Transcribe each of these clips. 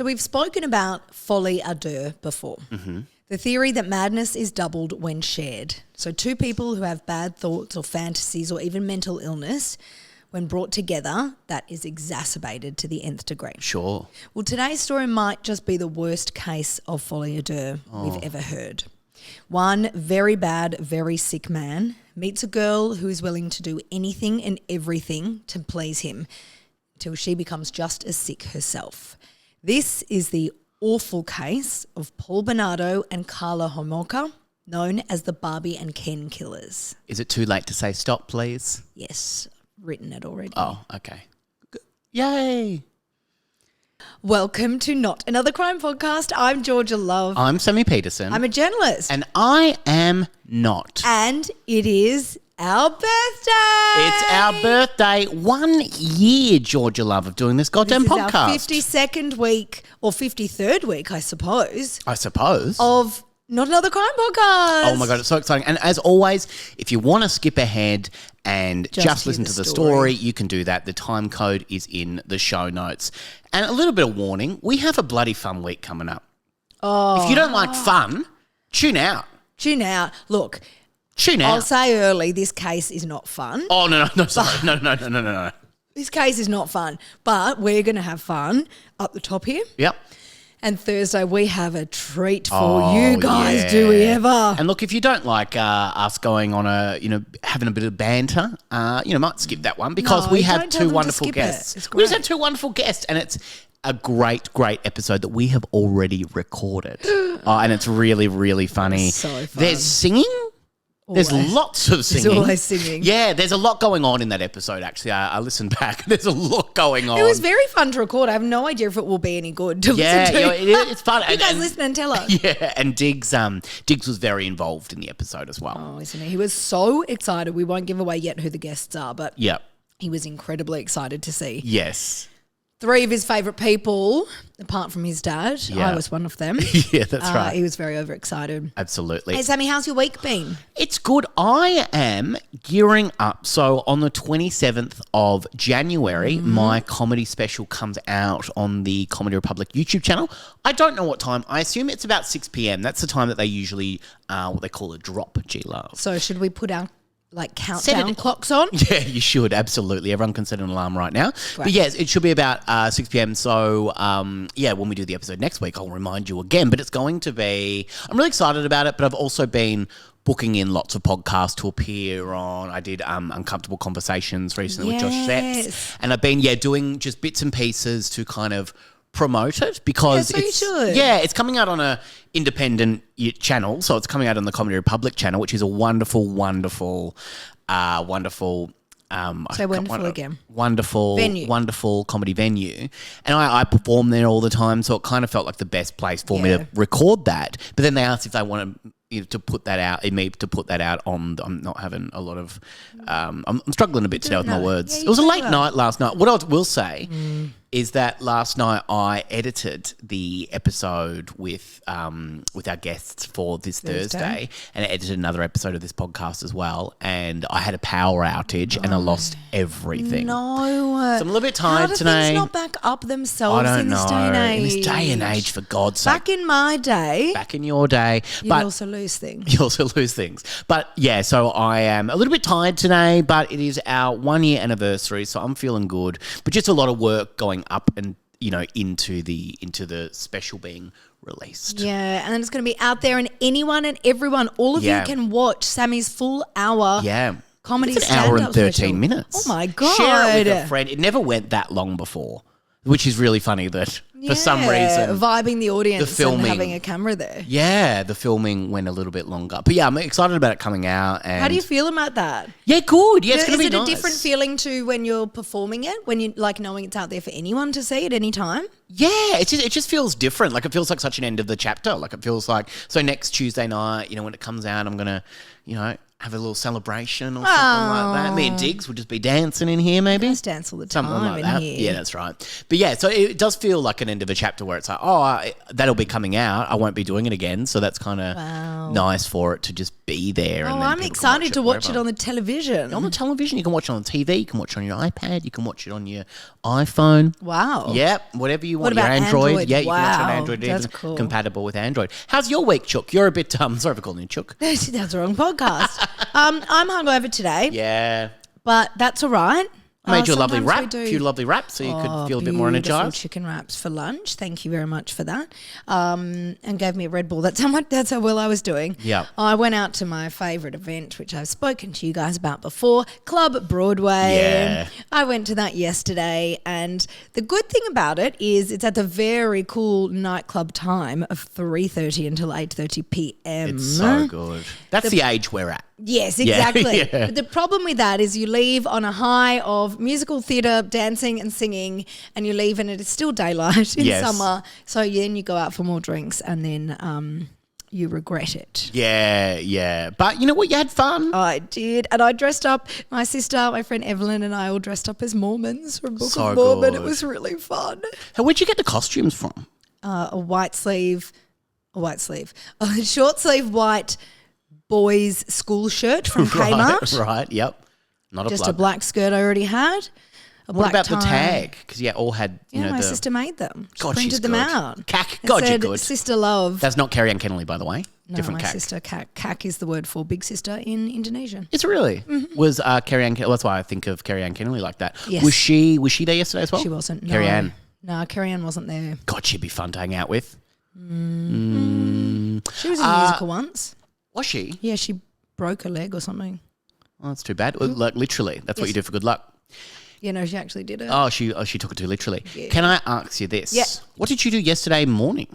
So we've spoken about folie à deux before. Mm-hmm. The theory that madness is doubled when shared. So two people who have bad thoughts or fantasies or even mental illness, when brought together, that is exacerbated to the nth degree. Sure. Well, today's story might just be the worst case of folie à deux we've ever heard. One very bad, very sick man meets a girl who is willing to do anything and everything to please him till she becomes just as sick herself. This is the awful case of Bernardo and Karla Homolka, known as the Barbie and Ken killers. Is it too late to say stop, please? Yes, written it already. Oh, okay. Yay. Welcome to Not Another Crime Podcast. I'm Georgia Love. I'm Sammy Peterson. I'm a journalist. And I am not. And it is our birthday. It's our birthday. 1 year, Georgia Love, of doing this goddamn This is podcast. our 52nd week or 53rd week, I suppose, of Not Another Crime Podcast. Oh my God, it's so exciting. And as always, if you want to skip ahead and just listen to the story, you can do that. The time code is in the show notes. And a little bit of warning, we have a bloody fun week coming up. Oh. If you don't like fun, tune out. Tune out. Look, tune out. I'll say early, this case is not fun. Oh, no, sorry. No. This case is not fun, but we're going to have fun up the top here. Yep. And Thursday we have a treat for you guys. Yeah. Do we ever? And look, if you don't like us going on having a bit of banter, might skip that one because we have two wonderful guests. We just have two wonderful guests, and it's a great episode that we have already recorded. And it's really, really funny. It's so fun. There's singing. Always. There's lots of singing. There's always singing. Yeah, there's a lot going on in that episode, actually. I listened back. There's a lot going on. It was very fun to record. I have no idea if it will be any good to listen to. Yeah, it's fun. You guys listen and tell us. Yeah, and Diggs was very involved in the episode as well. Oh, isn't he? He was so excited. We won't give away yet who the guests are, but he was incredibly excited to see. Yes. 3 of his favourite people, apart from his dad. I was one of them. Yeah, that's right. He was very overexcited. Absolutely. Hey, Sammy, how's your week been? It's good. I am gearing up. So on the 27th of January, my comedy special comes out on the Comedy Republic YouTube channel. I don't know what time. I assume it's about 6 p.m. That's the time that they usually, what they call a drop, G-Love. So should we put our countdown clocks on? Yeah, you should, absolutely. Everyone can set an alarm right now. Great. But yes, it should be about 6 p.m. So, when we do the episode next week, I'll remind you again. But it's going to be, I'm really excited about it, but I've also been booking in lots of podcasts to appear on. I did Uncomfortable Conversations recently with Josh Sepps. And I've been, doing just bits and pieces to kind of promote it because it's coming out on a independent channel, so it's coming out on the Comedy Republic channel, which is a wonderful wonderful comedy venue, and I perform there all the time, so it kind of felt like the best place for me to record that. But then they asked if they wanted to put that out on. I'm not having a lot of I'm struggling a bit today with my words. It was a late night last night. What I will say is that last night I edited the episode with our guests for this Thursday, and I edited another episode of this podcast as well, and I had a power outage and I lost everything. No. So I'm a little bit tired today. How do things not back up themselves I don't in this know. day and age? In this day and age, for God's sake. Back in my day. Back in your day. You also lose things. You also lose things. But yeah, so I am a little bit tired today, but it is our 1 year anniversary, so I'm feeling good. But just a lot of work going up and into the special being released. Yeah, and then it's going to be out there, and anyone and everyone, all of you can watch Sammy's full hour. Yeah. Comedy it's an hour and 13 special. minutes. Oh my God. Share it with a friend. It never went that long before, which is really funny that for some reason. Vibing the audience the filming, and having a camera there. Yeah, the filming went a little bit longer. But yeah, I'm excited about it coming out. And how do you feel about that? Yeah, good. Yeah, it's going to be nice. Is it a different feeling to when you're performing it, when you knowing it's out there for anyone to see at any time? Yeah, it just feels different. Like it feels like such an end of the chapter. Like it feels like, so next Tuesday night, when it comes out, I'm going to, have a little celebration or something like that. Me and Diggs would just be dancing in here, maybe. Let's dance all the time. Something like in that. here. Yeah, that's right. But yeah, so it does feel like an end of a chapter where it's like, that'll be coming out. I won't be doing it again. So that's kind of nice for it to just be there. Oh, and then I'm excited to watch it on the television. On the television, you can watch it on the TV. You can watch it on your iPad. You can watch it on your iPhone. Wow. Yep, whatever you want. What about your Android. Yeah, you wow. can watch it on Android. That's even cool. compatible with Android. How's your week, Chook? You're a bit sorry for calling you Chook. That's the wrong podcast. I'm hungover today. Yeah. But that's all right. I made you a lovely Sometimes wrap, few lovely wraps, so you could feel a bit more beautiful energized. Chicken wraps for lunch. Thank you very much for that. And gave me a Red Bull. That's how well I was doing. Yeah. I went out to my favourite event, which I've spoken to you guys about before, Club Broadway. Yeah. I went to that yesterday, and the good thing about it is it's at the very cool nightclub time of 3:30 until 8:30 p.m. It's so good. That's the age we're at. Yes, exactly. Yeah. But the problem with that is you leave on a high of musical theatre, dancing and singing, and you leave and it is still daylight in summer. So then you go out for more drinks and then you regret it. Yeah. But you know what? You had fun. I did. And I dressed up. My sister, my friend Evelyn and I all dressed up as Mormons from Book of Mormon. Good. It was really fun. Hey, where'd you get the costumes from? A short sleeve white boys school shirt from Kmart. Right, yep. Not Just a a black skirt I already had. What about tie. the tag? Because all had, My sister made them. She God, printed she's them good. out. Cack. It God, you're said, good. Sister love. That's not Carrie Ann Kennelly, by the way. No, Different my cack. sister cack. Cack is the word for big sister in Indonesian. It's really? Mm-hmm. Was Carrie Ann, that's why I think of Carrie Ann Kennelly like that. Yes. Was she there yesterday as well? She wasn't. Carrie no. Ann. No, Carrie Ann wasn't there. God, she'd be fun to hang out with. She was in a musical once. Was she? Yeah, she broke a leg or something. Oh, that's too bad. Like, literally. That's what you do for good luck. Yeah, no, she actually did it. Oh, she took it too literally. Yeah. Can I ask you this? Yeah. What did you do yesterday morning?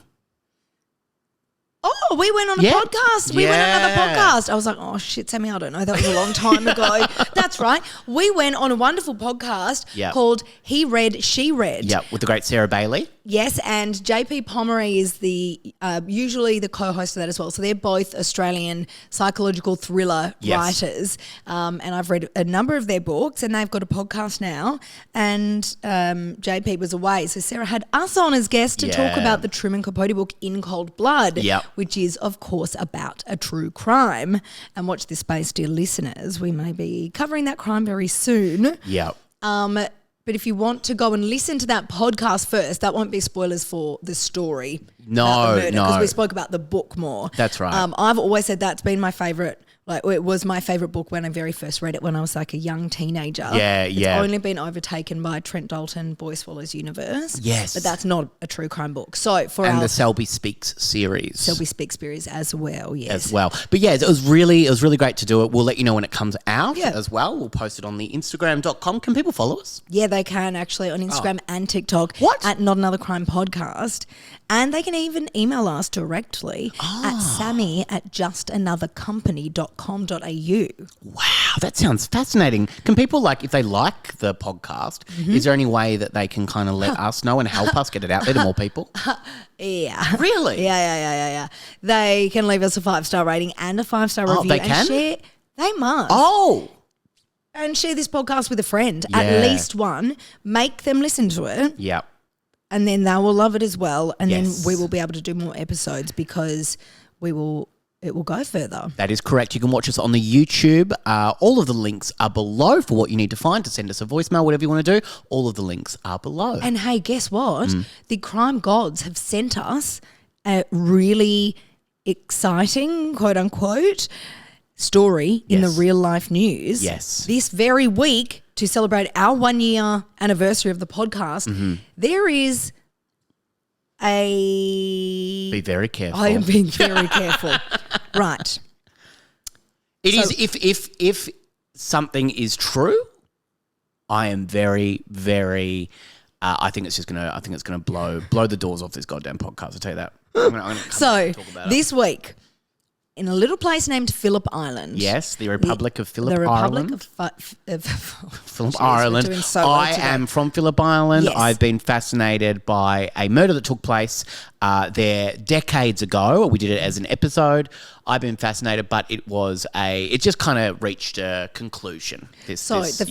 Oh, we went on a podcast. We went on another podcast. I was like, oh, shit, Sammy, I don't know. That was a long time ago. That's right. We went on a wonderful podcast called He Read, She Read. Yeah, with the great Sarah Bailey. Yes, and JP Pomeroy is usually the co-host of that as well. So they're both Australian psychological thriller writers, and I've read a number of their books, and they've got a podcast now. And JP was away, so Sarah had us on as guests to talk about the Truman Capote book In Cold Blood, which is, of course, about a true crime. And watch this space, dear listeners. We may be covering that crime very soon. Yeah. But if you want to go and listen to that podcast first, that won't be spoilers for the story. No, because we spoke about the book more. That's right. I've always said that's been my favourite. Like, it was my favourite book when I very first read it when I was like a young teenager. It's only been overtaken by Trent Dalton, Boy Swallows Universe. Yes. But that's not a true crime book. So the Selby Speaks series. Selby Speaks series as well, yes. As well. But yeah, it was really great to do it. We'll let you know when it comes out as well. We'll post it on the Instagram.com. Can people follow us? Yeah, they can actually on Instagram and TikTok. What? At Not Another Crime Podcast. And they can even email us directly at sammy@justanothercompany.com.au. Wow, that sounds fascinating. Can people, if they like the podcast, is there any way that they can kind of let us know and help us get it out there to more people? Yeah. Really? Yeah. They can leave us a 5-star rating and a 5-star review. They can? Share. They must. Oh. And share this podcast with a friend, at least one. Make them listen to it. Yeah. And then they will love it as well. And then we will be able to do more episodes because it will go further. That is correct. You can watch us on the YouTube. All of the links are below for what you need to find to send us a voicemail, whatever you want to do. All of the links are below. And hey, guess what? The crime gods have sent us a really exciting, quote unquote, story in the real life news. Yes. This very week, to celebrate our 1 year anniversary of the podcast, there is Be very careful. I am being very careful. Right. It is if something is true, I am very, very I think it's gonna blow the doors off this goddamn podcast, I'll tell you that. I'm gonna So talk about this week, in a little place named Phillip Island. Yes, the Republic of Phillip The Island. Republic of Phillip Jeez, Island. we're doing so well I today. am from Phillip Island. Yes. I've been fascinated by a murder that took place there decades ago. We did it as an episode. I've been fascinated, but it just kind of reached a conclusion. The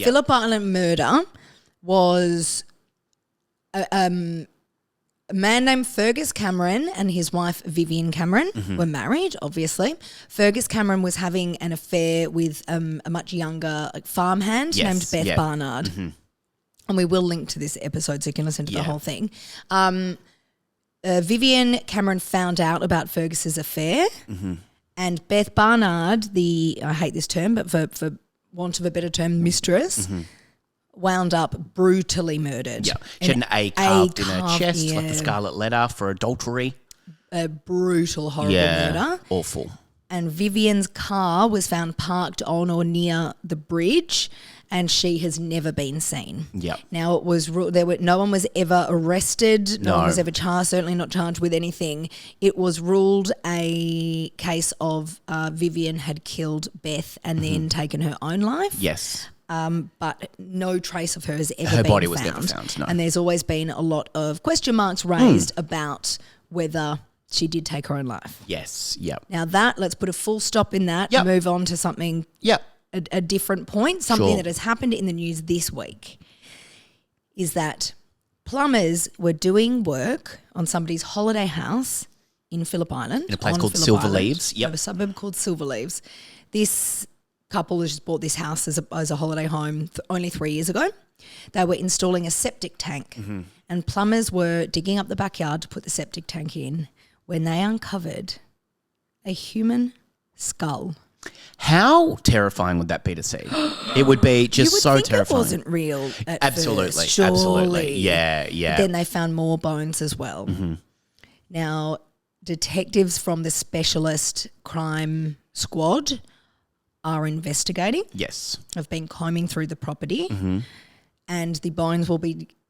Phillip Island murder was a man named Fergus Cameron and his wife Vivian Cameron were married, obviously. Fergus Cameron was having an affair with a much younger farmhand named Beth Barnard. And we will link to this episode so you can listen to the whole thing. Vivian Cameron found out about Fergus's affair and Beth Barnard, I hate this term, but for want of a better term, mistress, wound up brutally murdered. Yeah, she had an A carved in her chest, like the scarlet letter for adultery. A brutal, horrible murder. Awful. And Vivian's car was found parked on or near the bridge, and she has never been seen. Yep. Now no one was ever arrested. No one was ever charged. Certainly not charged with anything. It was ruled a case of Vivian had killed Beth and then taken her own life. Yes. But no trace of her has ever been found. Her body was never found, no. And there's always been a lot of question marks raised about whether she did take her own life. Yes, yep. Now let's put a full stop in that and move on to something, a different point, something that has happened in the news this week is that plumbers were doing work on somebody's holiday house in Phillip Island. In a place called Silver Leaves. Yep. A suburb called Silver Leaves. This couple has just bought this house as a holiday home only 3 years ago. They were installing a septic tank and plumbers were digging up the backyard to put the septic tank in when they uncovered a human skull. How terrifying would that be to see? It would be just you would so think terrifying. It wasn't real at Absolutely, first, surely. absolutely. Yeah. But then they found more bones as well. Now, detectives from the Specialist Crime Squad are investigating. Yes. Have been combing through the property and the bones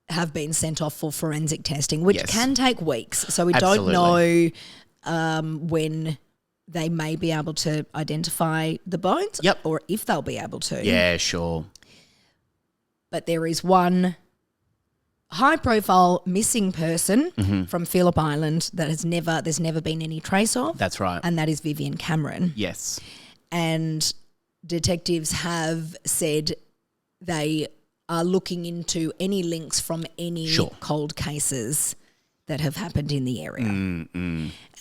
have been sent off for forensic testing, which can take weeks. So we don't know when they may be able to identify the bones or if they'll be able to. Yeah, sure. But there is one high-profile missing person from Phillip Island that there's never been any trace of. That's right. And that is Vivian Cameron. Yes. And detectives have said they are looking into any links from any cold cases that have happened in the area.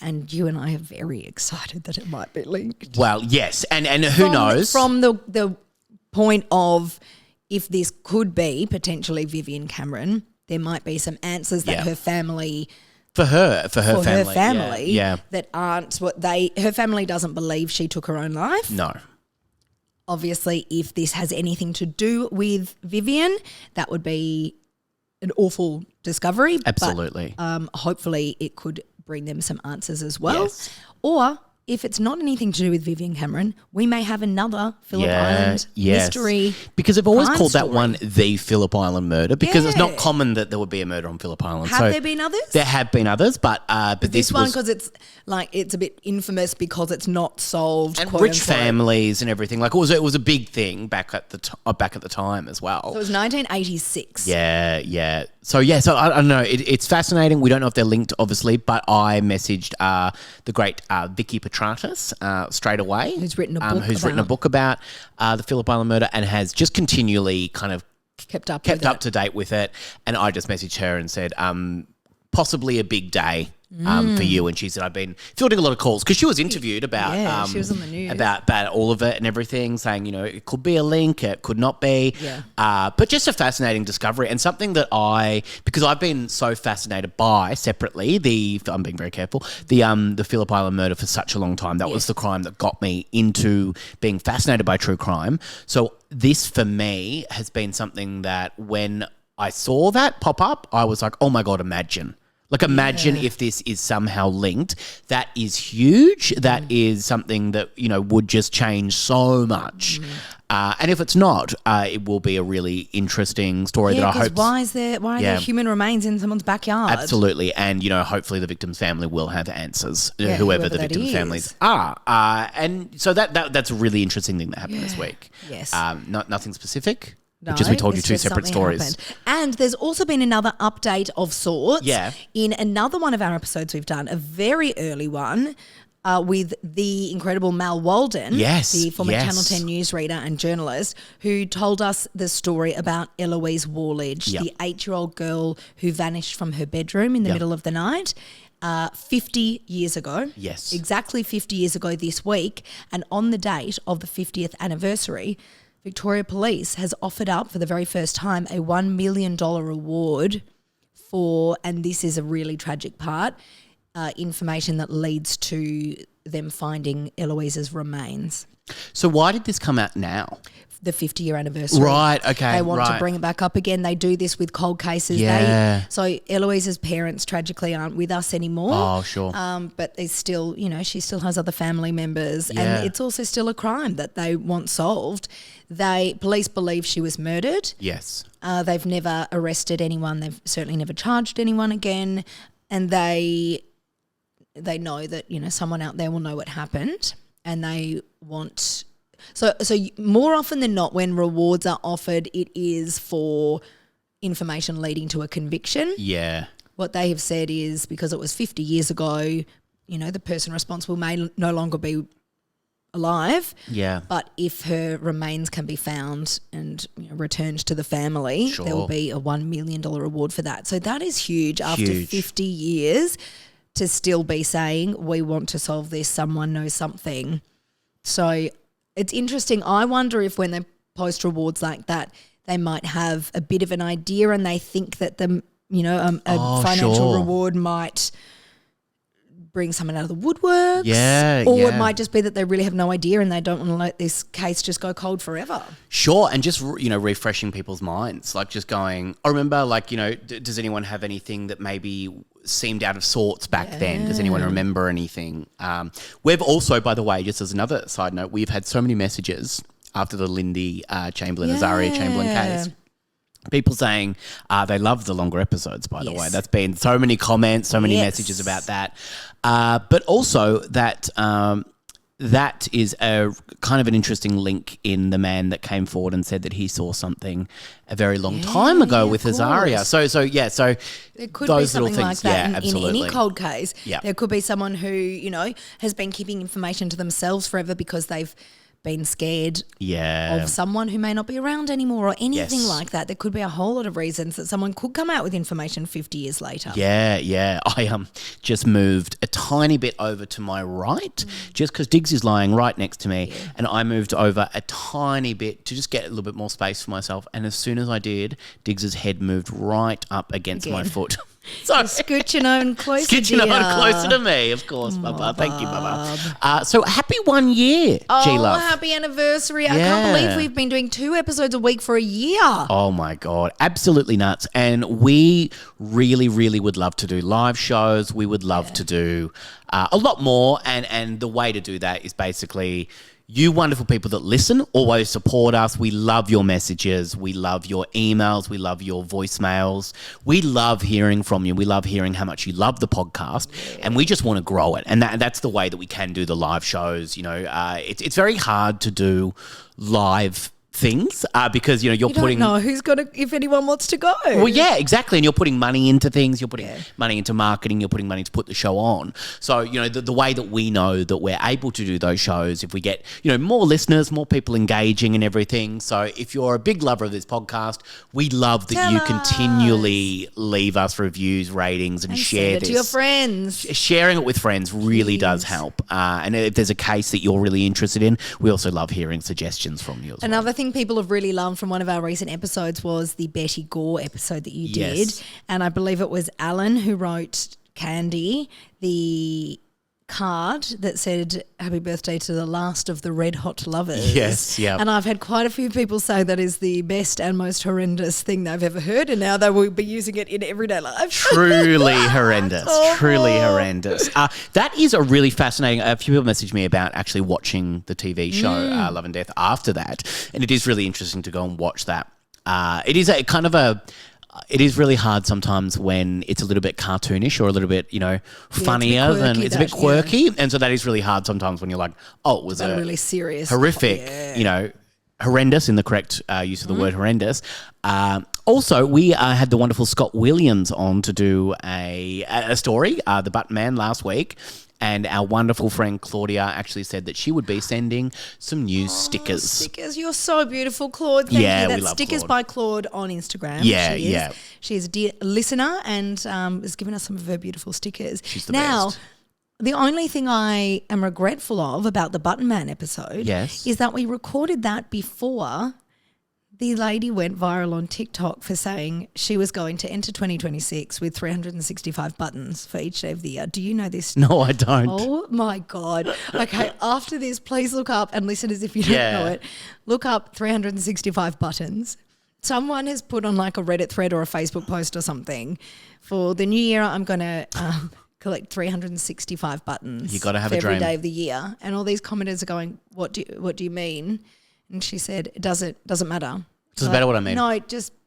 And you and I are very excited that it might be linked. Well, yes. And who knows? From the point of if this could be potentially Vivian Cameron, there might be some answers that her family... For her family. That aren't her family doesn't believe she took her own life. No. Obviously, if this has anything to do with Vivian, that would be an awful discovery. Absolutely. But, hopefully it could bring them some answers as well. Yes. Or if it's not anything to do with Vivian Cameron, we may have another Phillip Island mystery. Because they've always called story. that one the Phillip Island murder because it's not common that there would be a murder on Phillip Island. Have there been others? There have been others, but this one because it's a bit infamous because it's not solved. And quote rich unquote. families and everything. Like it was a big thing back at the time as well. So it was 1986. Yeah. So I don't know. It's fascinating. We don't know if they're linked, obviously, but I messaged the great Vicky Petratus straight away. Who's written a book about the Phillip Island murder and has just continually kind of kept up to date with it. And I just messaged her and said, possibly a big day for you. And she said, I've been fielding a lot of calls because she was interviewed about she was on the news. about all of it and everything, saying, it could be a link, it could not be. Yeah. But just a fascinating discovery and something that because I've been so fascinated by separately, I'm being very careful, the Phillip Island murder for such a long time. That was the crime that got me into being fascinated by true crime. So this for me has been something that when I saw that pop up, I was like, oh my God, imagine Like, imagine if this is somehow linked. That is huge. That is something that, would just change so much. And if it's not, it will be a really interesting story that I hope. Why are there human remains in someone's backyard? Absolutely. And, hopefully the victim's family will have answers, whoever the victim's families are. And so that's a really interesting thing that happened this week. Yes. Nothing specific. No, just we told you two separate stories. Happened. And there's also been another update of sorts. Yeah. In another one of our episodes we've done, a very early one, with the incredible Mal Walden, the former Channel 10 newsreader and journalist, who told us the story about Eloise Warledge, the 8-year-old girl who vanished from her bedroom in the middle of the night. 50 years ago. Yes. Exactly 50 years ago this week. And on the date of the 50th anniversary, Victoria Police has offered up for the very first time a $1 million reward for, and this is a really tragic part, information that leads to them finding Eloise's remains. So why did this come out now? The 50-year anniversary. Right, okay, They want to bring it back up again. They do this with cold cases. Yeah. So Eloise's parents tragically aren't with us anymore. Oh, sure. But they still, she still has other family members. Yeah. And it's also still a crime that they want solved. Police believe she was murdered. Yes. They've never arrested anyone. They've certainly never charged anyone again. And they know that, someone out there will know what happened, and they want... So more often than not, when rewards are offered, it is for information leading to a conviction. Yeah. What they have said is because it was 50 years ago, the person responsible may no longer be alive. Yeah. But if her remains can be found and returned to the family, there will be a $1 million reward for that. So that is huge after 50 years to still be saying, we want to solve this, someone knows something. So it's interesting. I wonder if when they post rewards like that, they might have a bit of an idea and they think that a financial reward might bring someone out of the woodworks. Yeah, or it might just be that they really have no idea and they don't want to let this case just go cold forever. Sure, and just, refreshing people's minds, like just going, I remember, like, does anyone have anything that maybe seemed out of sorts back then? Does anyone remember anything? We've also, by the way, just as another side note, we've had so many messages after the Lindy Chamberlain, Azaria Chamberlain case. People saying they love the longer episodes, by the way. That's been so many comments, so many messages about that. But also that that is a kind of an interesting link in the man that came forward and said that he saw something a very long time ago with Azaria. So there could be something like that in any cold case. Yeah. There could be someone who, has been keeping information to themselves forever because they've been scared of someone who may not be around anymore or anything like that. There could be a whole lot of reasons that someone could come out with information 50 years later. Yeah. I just moved a tiny bit over to my right just because Diggs is lying right next to me and I moved over a tiny bit to just get a little bit more space for myself, and as soon as I did, Diggs's head moved right up against my foot. So scooching on closer, closer to me, of course, Bubba. Thank you, Bubba. So happy 1 year, G-Love. Happy anniversary. I can't believe we've been doing 2 episodes a week for a year. Oh, my God. Absolutely nuts. And we really, really would love to do live shows. We would love to do a lot more. And the way to do that is basically... you wonderful people that listen, always support us. We love your messages. We love your emails. We love your voicemails. We love hearing from you. We love hearing how much you love the podcast, and we just want to grow it. And that's the way that we can do the live shows. It's very hard to do live things because you're putting... don't know who's gonna, if anyone wants to go. Well, yeah, exactly. And you're putting money into things. You're putting money into marketing. You're putting money to put the show on. So the way that we know that we're able to do those shows, if we get more listeners, more people engaging and everything. So if you're a big lover of this podcast, we love that you continually leave us reviews, ratings, and share this to your friends. Sharing it with friends really does help. And if there's a case that you're really interested in, we also love hearing suggestions from you as well. Another thing people have really loved from one of our recent episodes was the Betty Gore episode that you did. And I believe it was Alan who wrote Candy, the card that said happy birthday to the last of the Red Hot Lovers. Yes, yeah. And I've had quite a few people say that is the best and most horrendous thing they've ever heard, and now they will be using it in everyday life. Truly horrendous. Truly horrendous. That is a really fascinating. A few people messaged me about actually watching the TV show Love and Death after that, and it is really interesting to go and watch that. It is it is really hard sometimes when it's a little bit cartoonish or a little bit, funnier than it's a bit quirky. And so that is really hard sometimes when you're like, oh, it was a really serious, horrific, horrendous in the correct use of the word horrendous. Also, we had the wonderful Scott Williams on to do a story, The Button Man, last week. And our wonderful friend Claudia actually said that she would be sending some new stickers. Stickers. You're so beautiful, Claude. Thank you. That's we love Stickers Claude. by Claude on Instagram. Yeah. She is a dear listener and has given us some of her beautiful stickers. She's the best. The only thing I am regretful of about the Button Man episode is that we recorded that before the lady went viral on TikTok for saying she was going to enter 2026 with 365 buttons for each day of the year. Do you know this? No, I don't. Oh, my God. Okay, after this, please look up, and listeners, if you don't know it, look up 365 buttons. Someone has put on like a Reddit thread or a Facebook post or something. For the new year, I'm going to collect 365 buttons. You got to have for a dream. every day of the year. And all these commenters are going, what do you mean? And she said, it doesn't matter. Doesn't matter what I mean. No,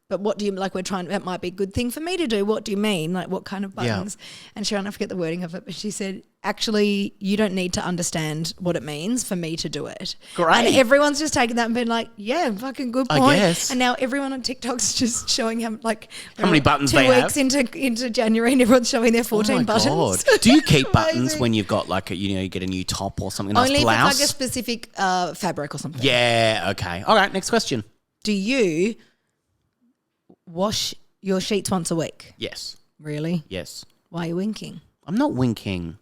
but what do you, like that might be a good thing for me to do. What do you mean? Like what kind of buttons? Yeah. And she, I forget the wording of it, but she said, actually, you don't need to understand what it means for me to do it. Great. And everyone's just taken that and been like, yeah, fucking good point. I guess. And now everyone on TikTok's just showing him like how many buttons they have. 2 weeks into January and everyone's showing their 14 buttons. God. Do you keep buttons when you've got like you get a new top or something? Only nice blouse? if it's like a specific fabric or something. Yeah, okay. All right, next question. Do you wash your sheets once a week? Yes. Really? Yes. Why are you winking? I'm not winking.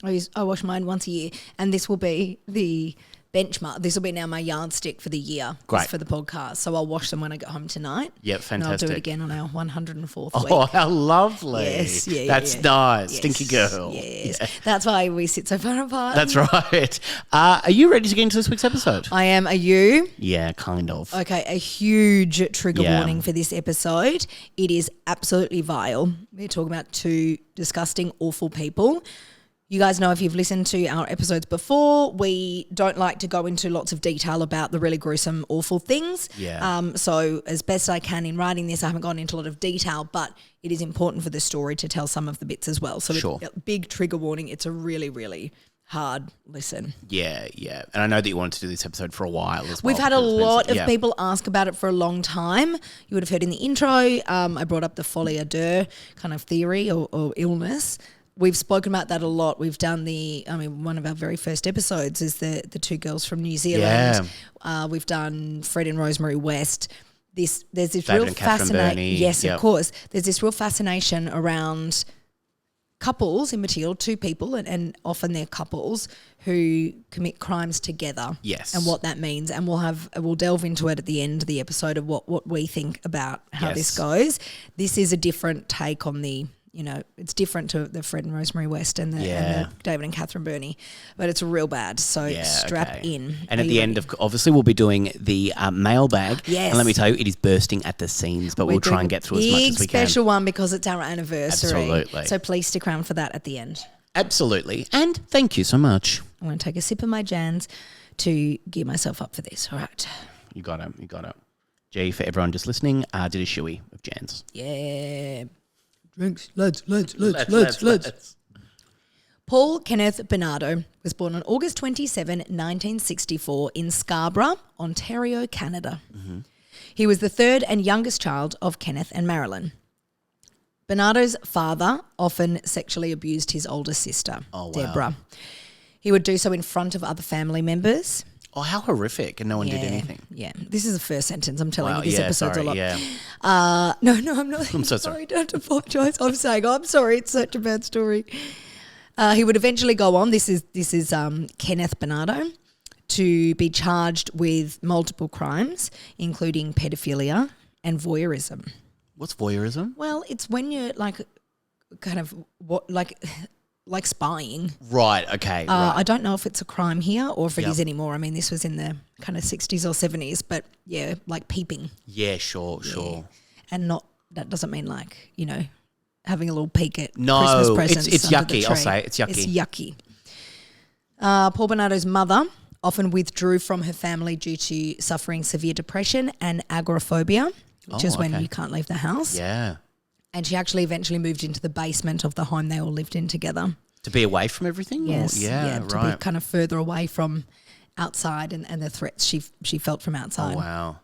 I wash mine once a year, and this will be the benchmark. This will be now my yardstick for the year. Great. For the podcast. So I'll wash them when I get home tonight. Yep, fantastic. And I'll do it again on our 104th week. Oh, how lovely. Yes, yeah. That's nice. Yes, Stinky girl. Yes. Yeah. That's why we sit so far apart. That's right. Are you ready to get into this week's episode? I am. Are you? Yeah, kind of. Okay, a huge trigger warning for this episode. It is absolutely vile. We're talking about two disgusting, awful people. You guys know if you've listened to our episodes before, we don't like to go into lots of detail about the really gruesome, awful things. Yeah. So as best I can in writing this, I haven't gone into a lot of detail, but it is important for the story to tell some of the bits as well. So sure. Big trigger warning. It's a really, really hard listen. Yeah. And I know that you wanted to do this episode for a while as well. We've had a lot of people ask about it for a long time. You would have heard in the intro, I brought up the folie à deux kind of theory or illness. We've spoken about that a lot. We've done one of our very first episodes is the two girls from New Zealand. Yeah. We've done Fred and Rosemary West. There's this David real fascination. Yes, yep. Of course. There's this real fascination around couples in material, two people, and often they're couples who commit crimes together. Yes. And what that means. And we'll delve into it at the end of the episode of what we think about how this goes. This is a different take on it's different to the Fred and Rosemary West and the David and Catherine Burney, but it's real bad. So strap in. And at the end obviously we'll be doing the mailbag. Yes. And let me tell you, it is bursting at the seams, but we'll try and get through as much as we can. Big special one because it's our anniversary. Absolutely. So please stick around for that at the end. Absolutely. And thank you so much. I'm going to take a sip of my Jans to gear myself up for this. All right. You got it. G, for everyone just listening, did a shoey of Jans. Yeah. Drinks, let's. Paul Kenneth Bernardo was born on August 27, 1964 in Scarborough, Ontario, Canada. Mm-hmm. He was the third and youngest child of Kenneth and Marilyn. Bernardo's father often sexually abused his older sister, Deborah. He would do so in front of other family members. Oh, how horrific, and no one did anything. Yeah, this is the first sentence. I'm telling you, this episode's a lot. Yeah. No, I'm not. I'm so sorry. Don't apologise. I'm saying, I'm sorry, it's such a bad story. He would eventually go on, this is Kenneth Bernardo, to be charged with multiple crimes, including pedophilia and voyeurism. What's voyeurism? Well, it's when you're like spying. Right, okay, right. I don't know if it's a crime here or if it Yep. is anymore. I mean, this was in the kind of 60s or 70s, but yeah, like peeping. Yeah, sure. And that doesn't mean like, having a little peek at No, Christmas presents. it's under the yucky. I'll tree. say it. It's yucky. It's yucky. Paul Bernardo's mother often withdrew from her family due to suffering severe depression and agoraphobia, which is when you can't leave the house. Yeah. And she actually eventually moved into the basement of the home they all lived in together. To be away from everything? Yes. Yeah, To right. be kind of further away from outside and the threats she felt from outside. Oh, wow.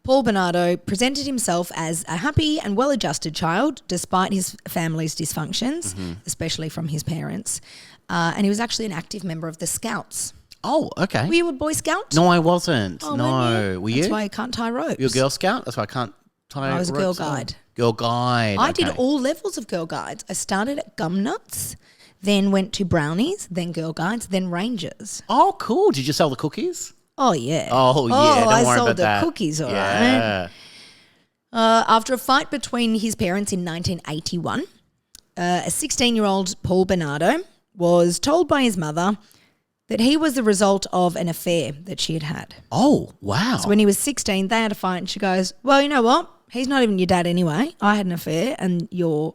Paul Bernardo presented himself as a happy and well-adjusted child despite his family's dysfunctions, especially from his parents. And he was actually an active member of the Scouts. Oh, okay. Were you a Boy Scout? No, I wasn't. Oh, no. weren't you? Were you? That's why you can't tie ropes. You're a Girl Scout? That's why I can't tie I was a Girl ropes. Guide. Girl Guide. I did okay. all levels of Girl Guides. I started at Gum Nuts, then went to Brownies, then Girl Guides, then Rangers. Oh, cool. Did you sell the cookies? Oh, yeah. Oh, yeah. Don't I worry sold about the that. cookies, all right. Yeah. After a fight between his parents in 1981, a 16-year-old Paul Bernardo was told by his mother that he was the result of an affair that she had had. Oh, wow. So when he was 16, they had a fight and she goes, well, you know what? He's not even your dad anyway. I had an affair and you're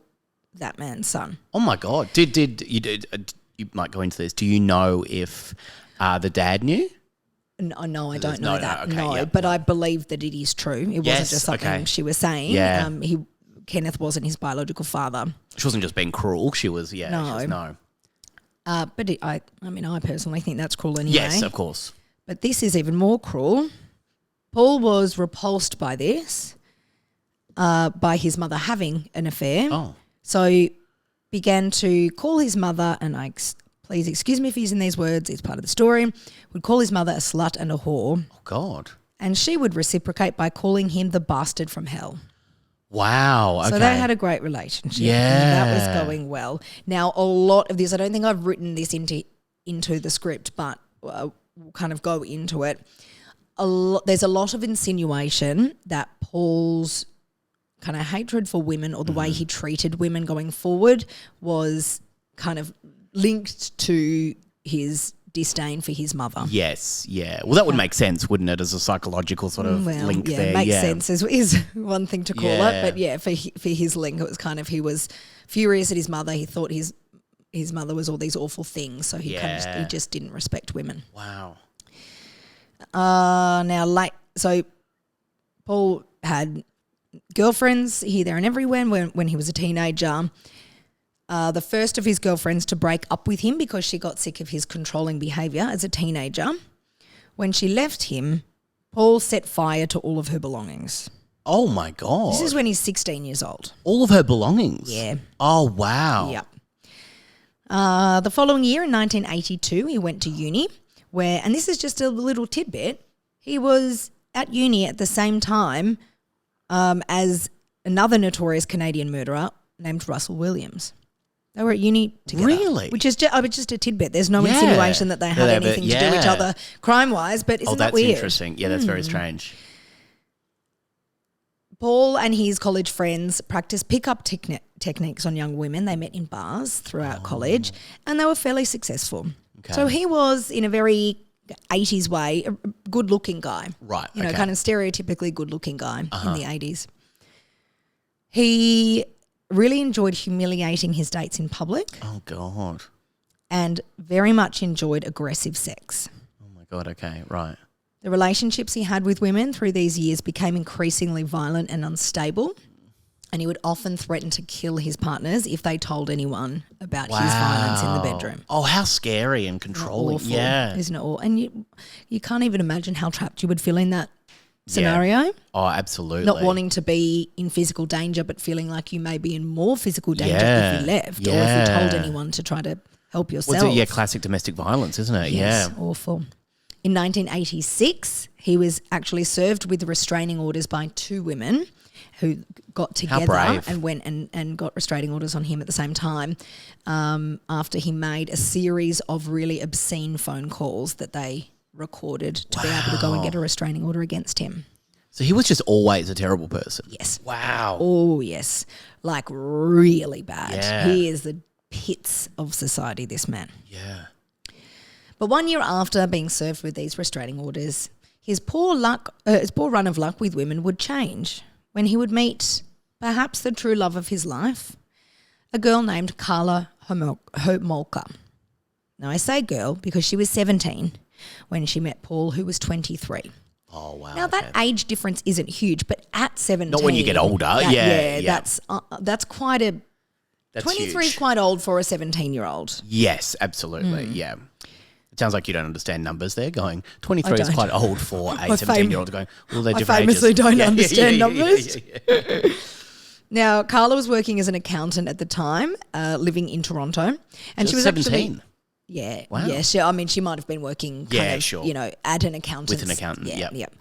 that man's son. Oh, my God. You might go into this. Do you know if the dad knew? No, I don't know that. okay, No, yep. but I believe that it is true. It wasn't Yes, just something okay. she was saying. Yeah. Kenneth wasn't his biological father. She wasn't just being cruel. She was, No. no. But I personally think that's cruel anyway. Yes, of course. But this is even more cruel. Paul was repulsed by this, by his mother having an affair. Oh. So he began to call his mother, and please excuse me for using these words, it's part of the story, would call his mother a slut and a whore. Oh, God. And she would reciprocate by calling him the bastard from hell. Wow. Okay. So they had a great relationship. Yeah. That was going well. Now, a lot of this, I don't think I've written this into the script, but we'll kind of go into it. There's a lot of insinuation that Paul's kind of hatred for women or the way he treated women going forward was kind of linked to his disdain for his mother. Yes, yeah. Well, that would make sense, wouldn't it, as a psychological sort of link there? Makes sense is one thing to call Yeah. it. But yeah, for his link, it was kind of he was furious at his mother. He thought his mother was all these awful things, so he just didn't respect women. Wow. So Paul had girlfriends here, there, and everywhere when he was a teenager. The first of his girlfriends to break up with him because she got sick of his controlling behaviour as a teenager. When she left him, Paul set fire to all of her belongings. Oh, my God. This is when he's 16 years old. All of her belongings? Yeah. Oh, wow. Yep. The following year, in 1982, he went to uni and this is just a little tidbit, he was at uni at the same time as another notorious Canadian murderer named Russell Williams. They were at uni together. Really? Which is just a tidbit. There's no insinuation that they had anything to do with each other crime-wise, but isn't that weird? Oh, that's interesting. Yeah, that's very strange. Paul and his college friends practiced pickup techniques on young women. They met in bars throughout college, and they were fairly successful. Okay. So he was, in a very 80s way, a good-looking guy. Right, You know, okay. kind of stereotypically good-looking guy in the 80s. He really enjoyed humiliating his dates in public Oh, God. and very much enjoyed aggressive sex. Oh, my God. Okay, right. The relationships he had with women through these years became increasingly violent and unstable, and he would often threaten to kill his partners if they told anyone about his violence in the bedroom. Oh, how scary and controlling. Awful, Yeah. isn't it all? And you can't even imagine how trapped you would feel in that scenario. Oh, absolutely. Not wanting to be in physical danger, but feeling like you may be in more physical danger Yeah. if you left or if Yeah. you told anyone to try to help yourself. What's it? Yeah, classic domestic violence, isn't it? Yes, Yeah. awful. In 1986, he was actually served with restraining orders by two women who got together brave. and went and got restraining orders on him at the same time after he made a series of really obscene phone calls that they recorded to be able to go and get a restraining order against him. So he was just always a terrible person. Yes. Wow. Oh, yes. Like really bad. Yeah. He is the pits of society, this man. Yeah. But 1 year after being served with these restraining orders, his poor run of luck with women would change when he would meet perhaps the true love of his life, a girl named Karla Homolka. Now, I say girl because she was 17 when she met Paul, who was 23. Oh, wow. Now, that age difference isn't huge, but at 17... Not when you get older. That's quite a... That's 23 huge. is quite old for a 17-year-old. Yes, absolutely. Yeah. It sounds like you don't understand numbers there, going 23 is quite old for a 17-year-old going, well, they're different ages. I famously don't understand numbers. Yeah. Now, Karla was working as an accountant at the time, living in Toronto. And she was 17. Actually, yeah. Wow. Yeah. She might have been working sure. at an accountant. With an accountant, Yep.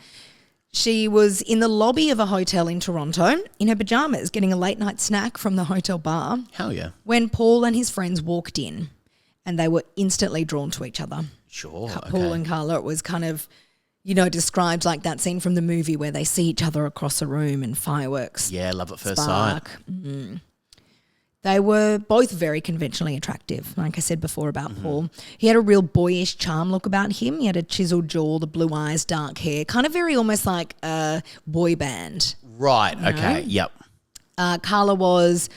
She was in the lobby of a hotel in Toronto in her pajamas getting a late night snack from the hotel bar. Hell yeah. When Paul and his friends walked in and they were instantly drawn to each other. Sure. Paul and Karla, it was kind of, described like that scene from the movie where they see each other across a room and fireworks. Yeah, love at first spark. sight. Mm. They were both very conventionally attractive, like I said before about Paul. He had a real boyish charm look about him. He had a chiseled jaw, the blue eyes, dark hair, kind of very almost like a boy band. Right, okay, yep. Karla was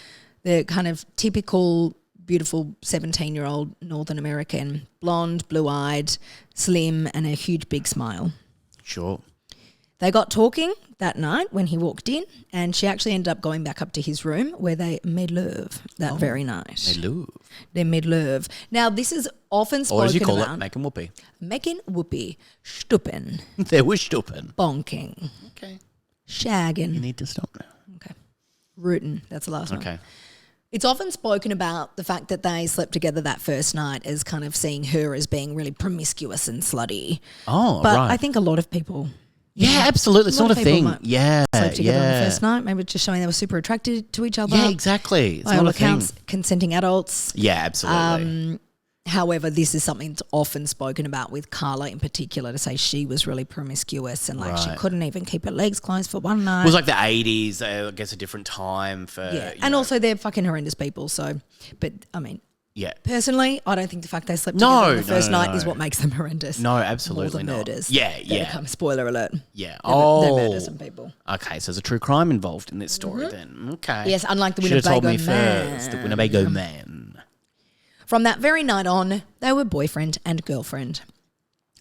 the kind of typical beautiful 17-year-old Northern American, blonde, blue-eyed, slim, and a huge big smile. Sure. They got talking that night when he walked in, and she actually ended up going back up to his room where they made love that very night. Made love. They made love. Now, this is often spoken about. Or as you call it, making whoopee. Making whoopee. Stuppen. There was stuppen. Bonking. Okay. Shagging. You need to stop now. Okay. Rootin'. That's the last one. Okay. It's often spoken about the fact that they slept together that first night as kind of seeing her as being really promiscuous and slutty. Oh, but right. I think a lot of people... Yeah, absolutely. It's not a thing. Yeah, slept together on the first night. Maybe just showing they were super attracted to each other. Yeah, exactly. It's By not all a thing. accounts, consenting adults. Yeah, absolutely. However, this is something that's often spoken about with Karla in particular, to say she was really promiscuous and like she couldn't even keep her legs closed for one night. It was like the 80s, I guess a different time for... Yeah, and also they're fucking horrendous people. So, but I mean... Yeah. Personally, I don't think the fact they slept together on the first night is what makes them horrendous. No, absolutely More than not. murders. Yeah. Spoiler alert. Yeah. They murder some people. Okay, so there's a true crime involved in this story then. Okay. Yes, unlike the Should have told me Winnebago Man. first. The Winnebago Man. From that very night on, they were boyfriend and girlfriend.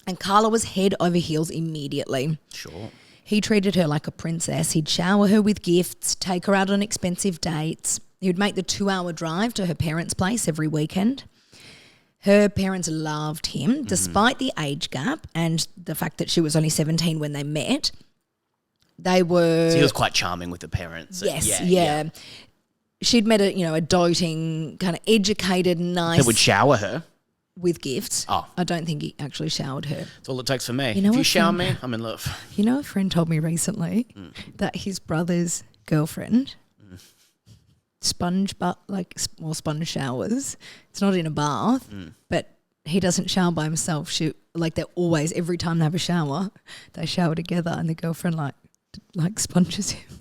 And Karla was head over heels immediately. Sure. He treated her like a princess. He'd shower her with gifts, take her out on expensive dates. He would make the 2-hour drive to her parents' place every weekend. Her parents loved him, despite the age gap and the fact that she was only 17 when they met. They were... So he was quite charming with the parents. Yes, yeah. She'd met a doting, kind of educated, nice... They would shower her. With gifts. Oh. I don't think he actually showered her. That's all it takes for me. You know if you what, shower friend? me, I'm in love. You know, a friend told me recently that his brother's girlfriend... sponge showers. It's not in a bath, but he doesn't shower by himself. They're always, every time they have a shower, they shower together, and the girlfriend like sponges him.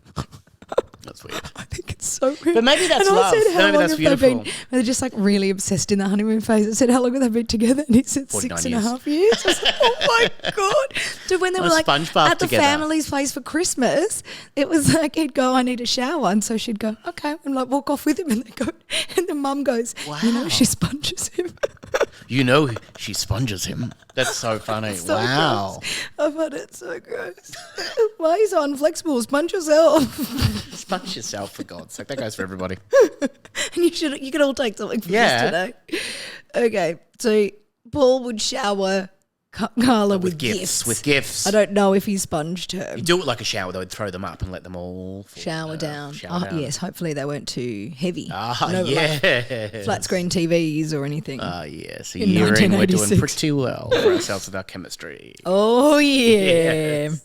That's weird. I think it's so weird. But maybe that's and love. I said, how Maybe long that's have beautiful. they been? They're just like really obsessed in the honeymoon phase. I said, how long have they been together? And he said 6.5 years. I was like, oh my God. So when they were like sponge bath at the together. family's place for Christmas, it was like he'd go, I need a shower. And so she'd go, okay, and like walk off with him. And they go, and the mum goes, she sponges him. You know she sponges him. That's so funny. So wow. gross. I thought it's so gross. Why are you so inflexible? Sponge yourself. Sponge yourself, for God's sake. That goes for everybody. And you could all take something from this today. Okay, so Paul would shower Karla with gifts. With gifts. I don't know if he sponged her. You do it like a shower, though. Throw them up and let them all Shower down. down. Yes, hopefully they weren't too heavy. Yes. Flat screen TVs or anything. Yes. A In year in, we're doing 1986. pretty well for ourselves with our chemistry. Oh, yeah. Yes.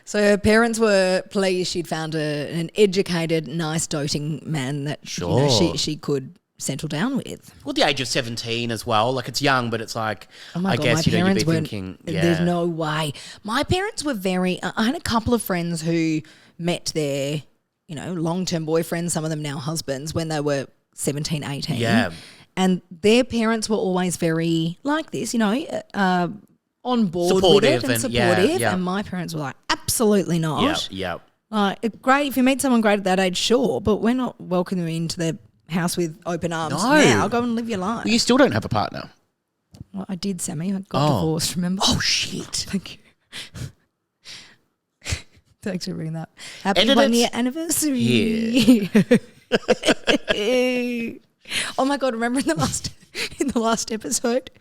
So her parents were pleased she'd found an educated, nice, doting man that she could settle down with. Well, the age of 17 as well. Like, it's young, but it's like, Oh my I God, guess, my you'd parents be weren't, thinking, there's no way. My parents were very, I had a couple of friends who met their, long-term boyfriends, some of them now husbands, when they were 17, 18. Yeah. And their parents were always very like this, you know, on board with Supportive it and and- supportive. yeah. And my parents were like, absolutely not. Yeah. Like, it's great if you meet someone great at that age, sure, but we're not welcoming you into their house with open arms No. now. Go and live your life. Well, you still don't have a partner. Well, I did, Sammy. I got divorced, remember? Oh, shit. Thank you. Thanks for bringing that. Happy Edit 1 it. year anniversary. Yeah. Oh my God, remember in the last episode,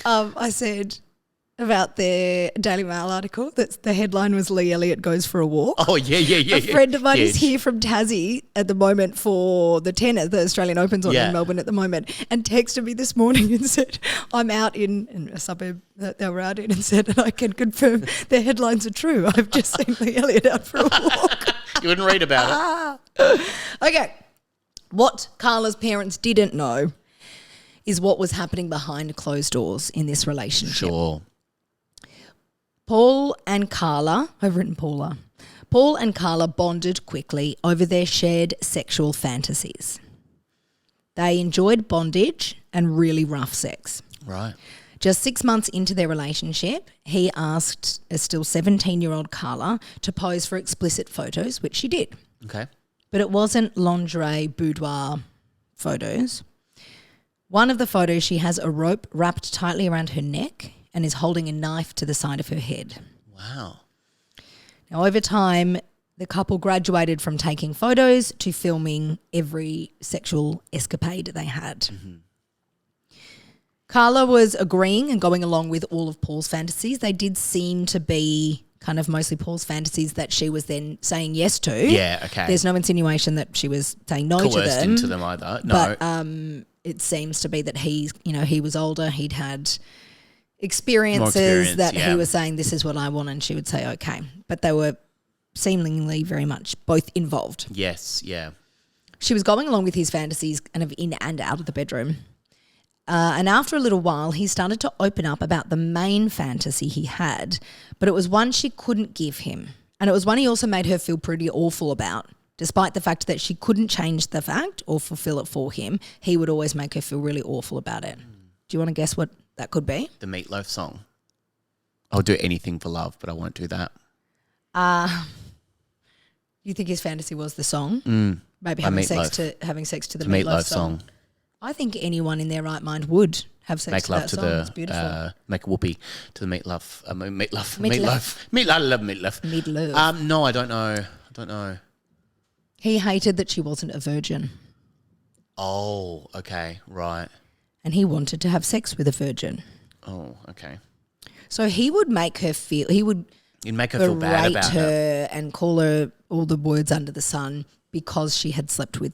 I said about the Daily Mail article that the headline was Lee Elliott goes for a walk. Oh, yeah. A friend of mine is Huge. here from Tassie at the moment for the tennis, the Australian Open's on Yeah. in Melbourne at the moment, and texted me this morning and said, I'm out in a suburb that they were out in, and said, and I can confirm their headlines are true. I've just seen Lee Elliott out for a walk. You wouldn't read about it. Okay. What Karla's parents didn't know is what was happening behind closed doors in this relationship. Sure. Paul and Karla, I've written Paula. Paul and Karla bonded quickly over their shared sexual fantasies. They enjoyed bondage and really rough sex. Right. Just 6 months into their relationship, he asked a still 17-year-old Karla to pose for explicit photos, which she did. Okay. But it wasn't lingerie boudoir photos. One of the photos, she has a rope wrapped tightly around her neck and is holding a knife to the side of her head. Wow. Now, over time, the couple graduated from taking photos to filming every sexual escapade they had. Mm-hmm. Karla was agreeing and going along with all of Paul's fantasies. They did seem to be kind of mostly Paul's fantasies that she was then saying yes to. Yeah, okay. There's no insinuation that she was saying no to Coerced them. into them either. No. But it seems to be that he was older. He'd had experiences experience, that yeah. he was saying, this is what I want, and she would say, okay. But they were seemingly very much both involved. Yes, yeah. She was going along with his fantasies kind of in and out of the bedroom. And after a little while, he started to open up about the main fantasy he had, but it was one she couldn't give him. And it was one he also made her feel pretty awful about. Despite the fact that she couldn't change the fact or fulfill it for him, he would always make her feel really awful about it. Do you want to guess what that could be? The Meatloaf song. I'll do anything for love, but I won't do that. You think his fantasy was the song? Maybe By having sex Meatloaf. to the The Meatloaf song. I think anyone in their right mind would have sex Make to love that to song. It's beautiful. the make a whoopee to the meatloaf. Meatloaf. Meatloaf. I love meatloaf. Meatloaf. No, I don't know. He hated that she wasn't a virgin, Oh, okay, right. and he wanted to have sex with a virgin. Oh, okay. So he would make her feel. He would You'd make her feel bad berate about her it. and call her all the words under the sun because she had slept with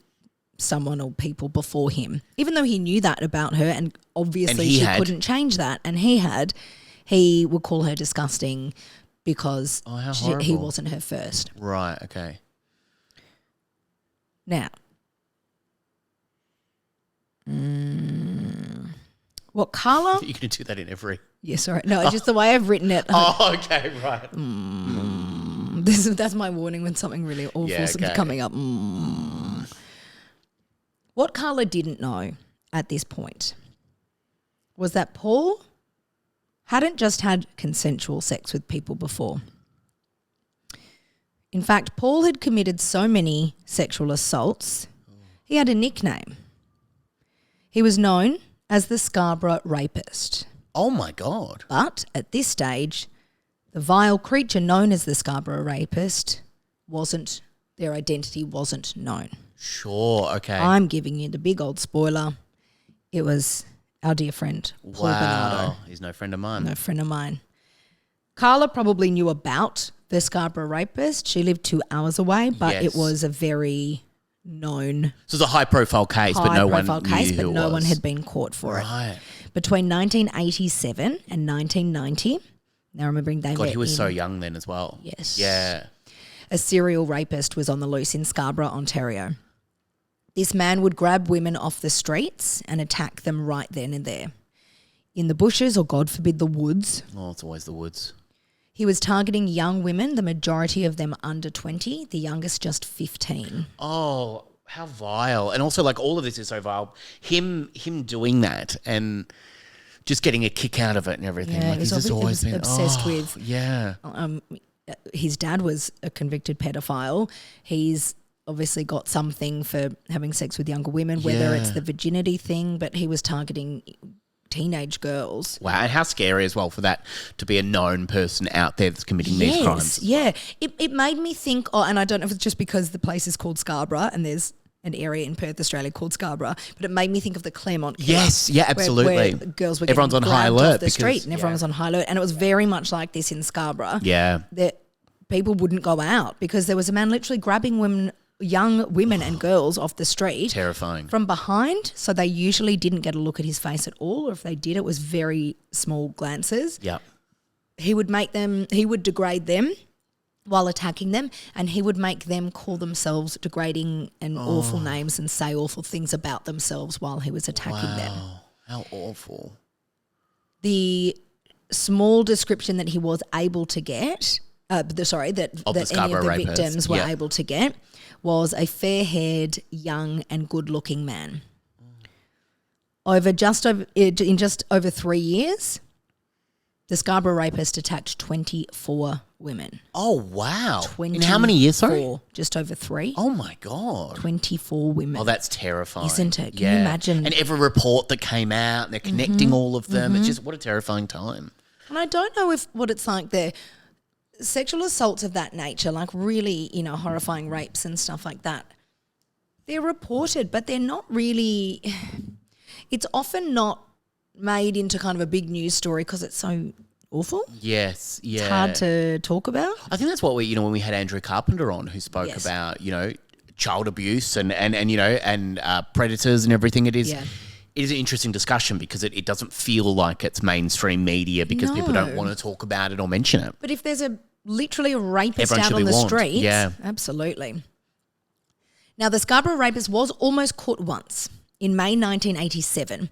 someone or people before him, even though he knew that about her, and obviously she couldn't change that. And he would call her disgusting because how he horrible. wasn't her first. Right, okay. Now, what Karla? You're going to do that in every... Yeah, sorry. No, just the way I've written it. Oh, okay, right. That's my warning when something really awful is coming up. What Karla didn't know at this point was that Paul hadn't just had consensual sex with people before. In fact, Paul had committed so many sexual assaults, he had a nickname. He was known as the Scarborough Rapist. Oh, my God. But at this stage, the vile creature known as the Scarborough Rapist their identity wasn't known. Sure, okay. I'm giving you the big old spoiler. It was our dear friend, Paul Bernardo. He's no friend of mine. No friend of mine. Karla probably knew about the Scarborough Rapist. She lived 2 hours away, but Yes. it was a very known So it's a high-profile case, but no one knew case, but who it no was. one had been caught for it. Right. Between 1987 and 1990, now remembering they God, met he was in, so young then as well. Yes. Yeah. a serial rapist was on the loose in Scarborough, Ontario. This man would grab women off the streets and attack them right then and there. In the bushes, or God forbid, the woods. Oh, it's always the woods. He was targeting young women, the majority of them under 20, the youngest just 15. Oh, How vile. And also, like, all of this is so vile. Him doing that and just getting a kick out of it and everything. Yeah, like, he's just always been obsessed with. Yeah. His dad was a convicted pedophile. He's obviously got something for having sex with younger women, whether it's the virginity thing, but he was targeting teenage girls. Wow, and how scary as well for that to be a known person out there that's committing these crimes. Yeah, it made me think, and I don't know if it's just because the place is called Scarborough and there's an area in Perth, Australia called Scarborough, but it made me think of the Claremont killer. Yes, yeah, absolutely. Where girls were everyone's on getting high grabbed alert off the street and everyone was on high alert, and it was very much like this in Scarborough. Yeah. That people wouldn't go out because there was a man literally grabbing young women and girls off the street. Terrifying. From behind, so they usually didn't get a look at his face at all, or if they did, it was very small glances. Yeah. He would degrade them while attacking them, and he would make them call themselves degrading and awful names and say awful things about themselves while he was attacking them. How awful. The small description that he was able to get, that any of the victims were able to get, was a fair-haired, young and good-looking man. In just over 3 years, the Scarborough rapist attacked 24 women. Oh, wow. In how many years, sorry? Just over 3. Oh, my God. 24 women. Oh, that's terrifying. Isn't it? Can you imagine? And every report that came out, and they're connecting all of them. It's just, what a terrifying time. And I don't know what it's like there. Sexual assaults of that nature, like really, horrifying rapes and stuff like that, they're reported, but they're not really, it's often not made into kind of a big news story because it's so awful. Yes, yeah. It's hard to talk about. I think that's what when we had Andrew Carpenter on, who spoke about, child abuse and predators and everything. It is an interesting discussion because it doesn't feel like it's mainstream media because people don't want to talk about it or mention it. But if there's literally a rapist Everyone out on the warned. streets, yeah, absolutely. Now, the Scarborough rapist was almost caught once in May 1987.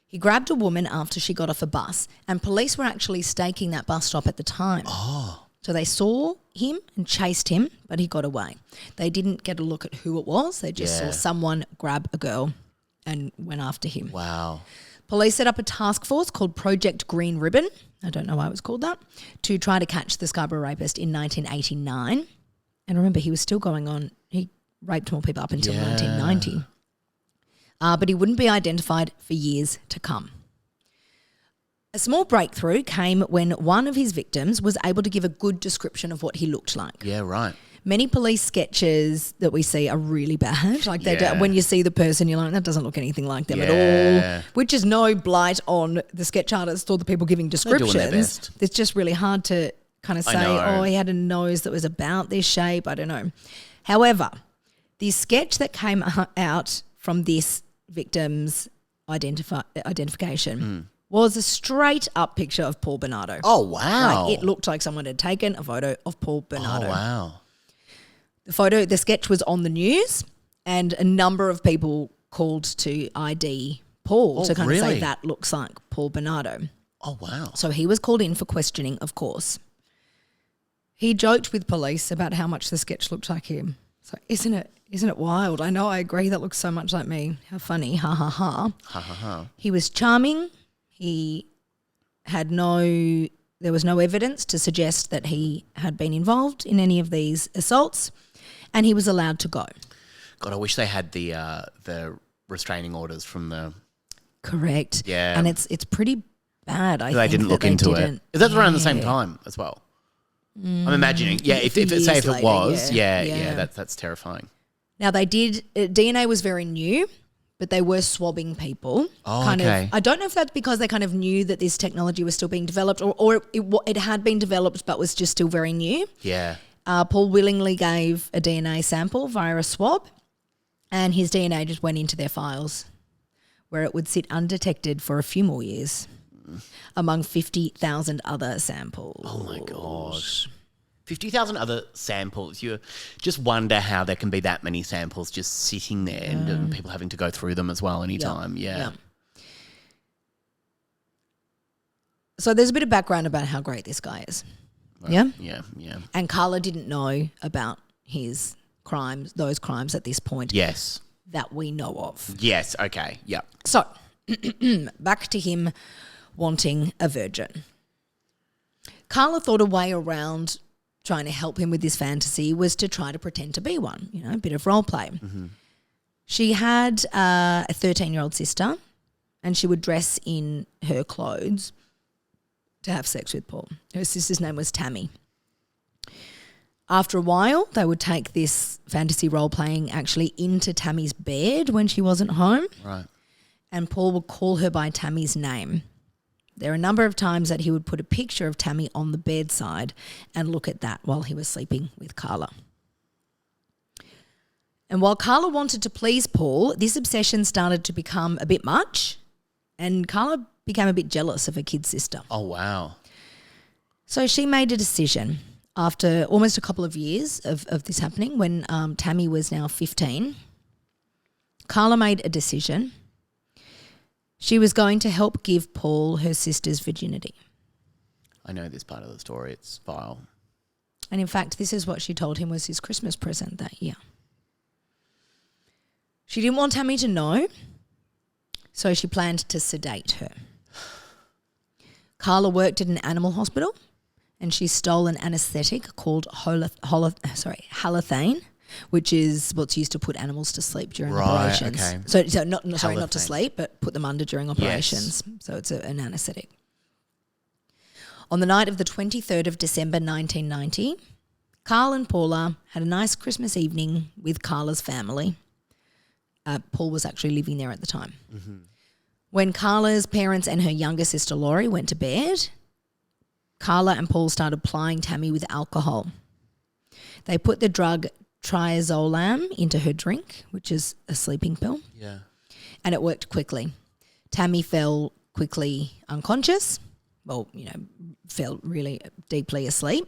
He grabbed a woman after she got off a bus, and police were actually staking that bus stop at the time. Oh. So they saw him and chased him, but he got away. They didn't get a look at who it was. They just saw someone grab a girl and went after him. Wow. Police set up a task force called Project Green Ribbon, I don't know why it was called that, to try to catch the Scarborough rapist in 1989. And remember, he was still going on. He raped more people up until 1990. But he wouldn't be identified for years to come. A small breakthrough came when one of his victims was able to give a good description of what he looked like. Yeah, right. Many police sketches that we see are really bad. Like when you see the person, you're like, that doesn't look anything like them at all. Which is no blight on the sketch artist or the people giving descriptions. They're doing their best. It's just really hard to kind of say, he had a nose that was about this shape. I don't know. However, the sketch that came out from this victim's identification was a straight up picture of Paul Bernardo. Oh, wow. Like, it looked like someone had taken a photo of Paul Bernardo. Oh, wow. The sketch was on the news, and a number of people called to ID Paul to kind of say that looks like Paul Bernardo. Oh, wow. So he was called in for questioning, of course. He joked with police about how much the sketch looked like him. So isn't it wild? I know, I agree, that looks so much like me. How funny, ha ha ha. Ha ha ha. He was charming. He had there was no evidence to suggest that he had been involved in any of these assaults, and he was allowed to go. God, I wish they had the restraining orders from the... Correct. Yeah. And it's pretty bad, I think. They didn't look into it. That's around the same time as well. I'm imagining. Yeah, if it was, that's terrifying. Now they did, DNA was very new, but they were swabbing people. Oh, okay. I don't know if that's because they kind of knew that this technology was still being developed or it had been developed but was just still very new. Yeah. Paul willingly gave a DNA sample via a swab, and his DNA just went into their files where it would sit undetected for a few more years among 50,000 other samples. Oh, my gosh. 50,000 other samples. You just wonder how there can be that many samples just sitting there and people having to go through them as well anytime. Yeah. So there's a bit of background about how great this guy is. Right. Yeah. And Karla didn't know about his those crimes at this point Yes. that we know of. Yes. Okay. Yep. So, back to him wanting a virgin. Karla thought a way around trying to help him with this fantasy was to try to pretend to be one, a bit of role play. Mm-hmm. She had a 13-year-old sister, and she would dress in her clothes to have sex with Paul. Her sister's name was Tammy. After a while, they would take this fantasy role-playing actually into Tammy's bed when she wasn't home. Right. And Paul would call her by Tammy's name. There are a number of times that he would put a picture of Tammy on the bedside and look at that while he was sleeping with Karla. And while Karla wanted to please Paul, this obsession started to become a bit much, and Karla became a bit jealous of her kid sister. Oh, wow. So she made a decision after almost a couple of years of this happening, when Tammy was now 15. Karla made a decision. She was going to help give Paul her sister's virginity. I know this part of the story. It's vile. And in fact, this is what she told him was his Christmas present that year. She didn't want Tammy to know, so she planned to sedate her. Karla worked at an animal hospital, and she stole an anaesthetic called halothane, which is what's used to put animals to sleep during operations. Okay. So not to sleep, but put them under during operations. Yes. So it's an anaesthetic. On the night of the 23rd of December 1990, Carl and Paula had a nice Christmas evening with Karla's family. Paul was actually living there at the time. Mm-hmm. When Karla's parents and her younger sister Laurie went to bed, Karla and Paul started plying Tammy with alcohol. They put the drug triazolam into her drink, which is a sleeping pill. Yeah. And it worked quickly. Tammy fell quickly unconscious. Well, fell really deeply asleep.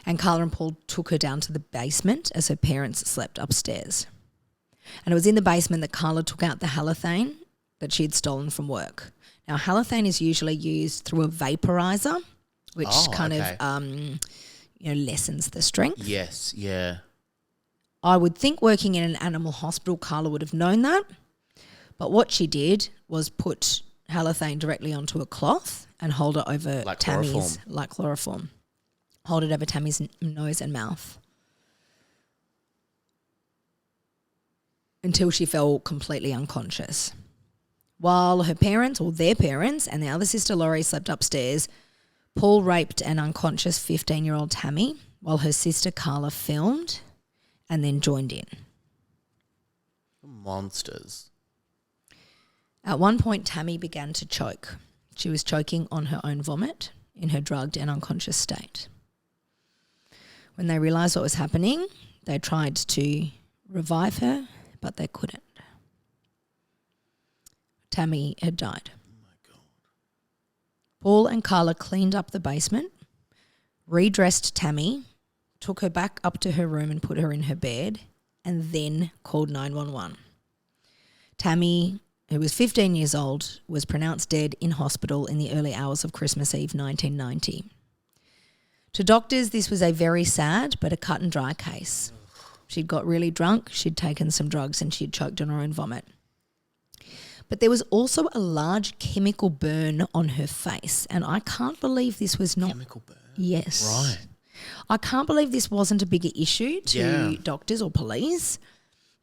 And Karla and Paul took her down to the basement as her parents slept upstairs. And it was in the basement that Karla took out the halothane that she had stolen from work. Now, halothane is usually used through a vaporizer, which lessens the strength. Yes, yeah. I would think working in an animal hospital, Karla would have known that. But what she did was put halothane directly onto a cloth and hold it over Tammy's, like chloroform. Hold it over Tammy's nose and mouth until she fell completely unconscious. While her parents, or their parents, and the other sister Laurie slept upstairs, Paul raped an unconscious 15-year-old Tammy while her sister Karla filmed and then joined in. Monsters. At one point, Tammy began to choke. She was choking on her own vomit in her drugged and unconscious state. When they realised what was happening, they tried to revive her, but they couldn't. Tammy had died. Oh my God. Paul and Karla cleaned up the basement, redressed Tammy, took her back up to her room and put her in her bed, and then called 911. Tammy, who was 15 years old, was pronounced dead in hospital in the early hours of Christmas Eve 1990. To doctors, this was a very sad but a cut and dry case. She'd got really drunk, she'd taken some drugs, and she'd choked on her own vomit. But there was also a large chemical burn on her face, and I can't believe this was not... Chemical burn? Yes. Right. I can't believe this wasn't a bigger issue to doctors or police.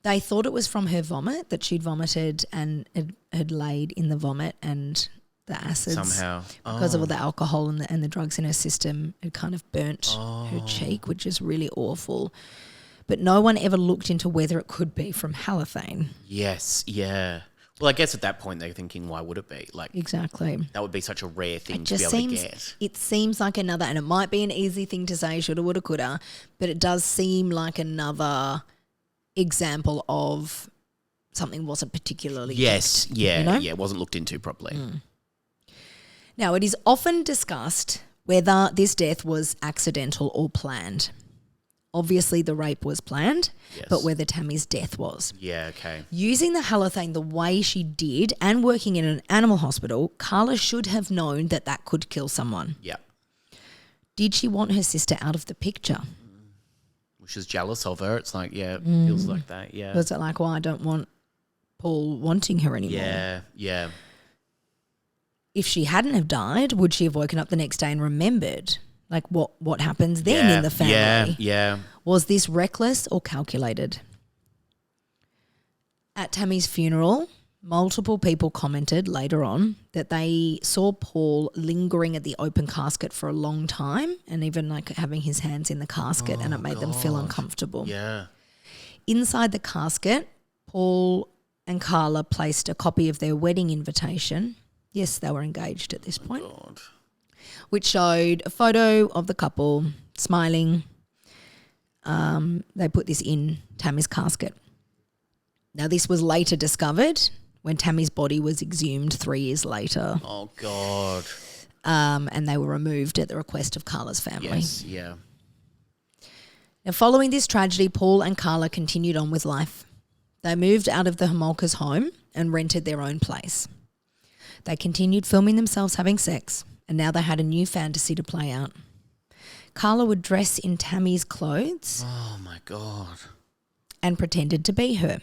They thought it was from her vomit, that she'd vomited and had laid in the vomit, and the acids somehow because of all the alcohol and the drugs in her system had kind of burnt her cheek, which is really awful. But no one ever looked into whether it could be from halothane. Yes, yeah. Well, I guess at that point they're thinking, why would it be? Exactly. That would be such a rare thing to be able to get. It seems like another, and it might be an easy thing to say, shoulda, woulda, coulda, but it does seem like another example of something wasn't particularly Yes, checked, yeah, it wasn't looked into properly. Now, it is often discussed whether this death was accidental or planned. Obviously, the rape was planned, but whether Tammy's death was. Yeah, okay. Using the halothane the way she did and working in an animal hospital, Karla should have known that that could kill someone. Yeah. Did she want her sister out of the picture? She's jealous of her. It's like, it feels like that, yeah. Was it like, well, I don't want Paul wanting her anymore? Yeah. If she hadn't have died, would she have woken up the next day and remembered, like, what happens then in the family? Yeah. Was this reckless or calculated? At Tammy's funeral, multiple people commented later on that they saw Paul lingering at the open casket for a long time and even like having his hands in the casket, and it made them feel uncomfortable. Yeah. Inside the casket, Paul and Karla placed a copy of their wedding invitation. Yes, they were engaged at this point. God. Which showed a photo of the couple smiling. They put this in Tammy's casket. Now, this was later discovered when Tammy's body was exhumed 3 years later. Oh, God. And they were removed at the request of Karla's family. Yes, yeah. Now, following this tragedy, Paul and Karla continued on with life. They moved out of the Homolka's home and rented their own place. They continued filming themselves having sex, and now they had a new fantasy to play out. Karla would dress in Tammy's clothes. Oh, my God. And pretended to be her.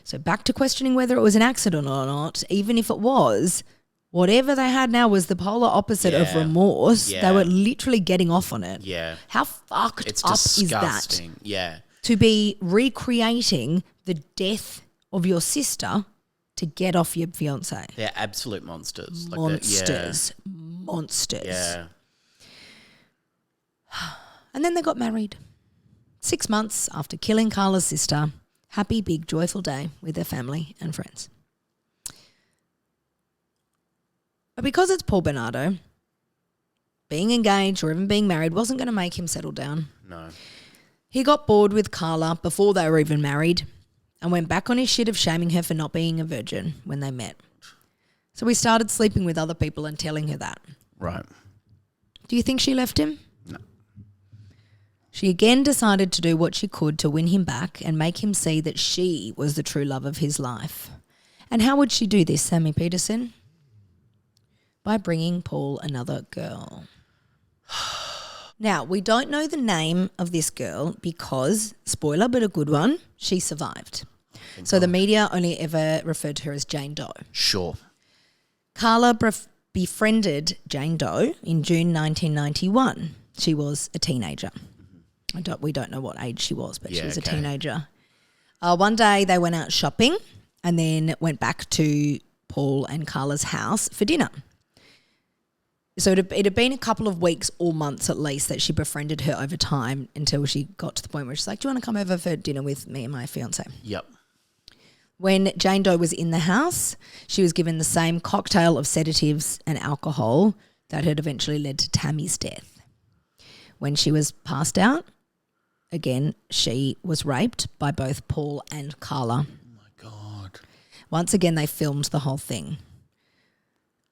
So back to questioning whether it was an accident or not. Even if it was, whatever they had now was the polar opposite of remorse. Yeah. They were literally getting off on it. Yeah. How fucked It's up disgusting. is that? Yeah. To be recreating the death of your sister to get off your fiancé. They're absolute monsters. Monsters. Yeah. And then they got married. 6 months after killing Karla's sister. Happy, big, joyful day with their family and friends. But because it's Paul Bernardo, being engaged or even being married wasn't going to make him settle down. No. He got bored with Karla before they were even married and went back on his shit of shaming her for not being a virgin when they met. So he started sleeping with other people and telling her that. Right. Do you think she left him? No. She again decided to do what she could to win him back and make him see that she was the true love of his life. And how would she do this, Sammy Peterson? By bringing Paul another girl. Now, we don't know the name of this girl because, spoiler but a good one, she survived. So the media only ever referred to her as Jane Doe. Sure. Karla befriended Jane Doe in June 1991. She was a teenager. We don't know what age she was, but she was a teenager. One day they went out shopping and then went back to Paul and Karla's house for dinner. So it had been a couple of weeks or months at least that she befriended her over time until she got to the point where she's like, do you want to come over for dinner with me and my fiancé? Yep. When Jane Doe was in the house, she was given the same cocktail of sedatives and alcohol that had eventually led to Tammy's death. When she was passed out, again, she was raped by both Paul and Karla. Oh, my God. Once again, they filmed the whole thing.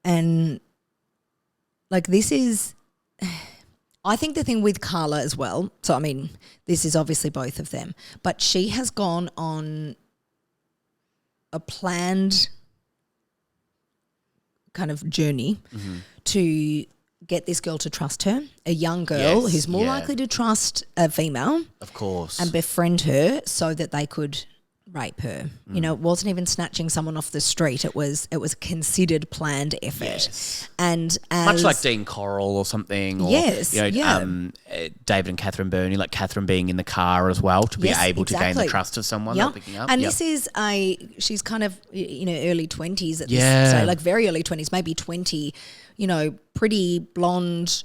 And, like, this is... I think the thing with Karla as well, so, I mean, this is obviously both of them, but she has gone on a planned kind of journey to get this girl to trust her, a young girl who's more likely to trust a female. Of course. And befriend her so that they could rape her. You know, it wasn't even snatching someone off the street. It was a considered, planned effort. Yes. And as much like Dean Coral or something. Or, Yes, David and Catherine Burney, like Catherine being in the car as well to be able to gain the trust of someone they're picking up. And this is she's kind of, early 20s at this stage, like very early 20s, maybe 20, pretty blonde,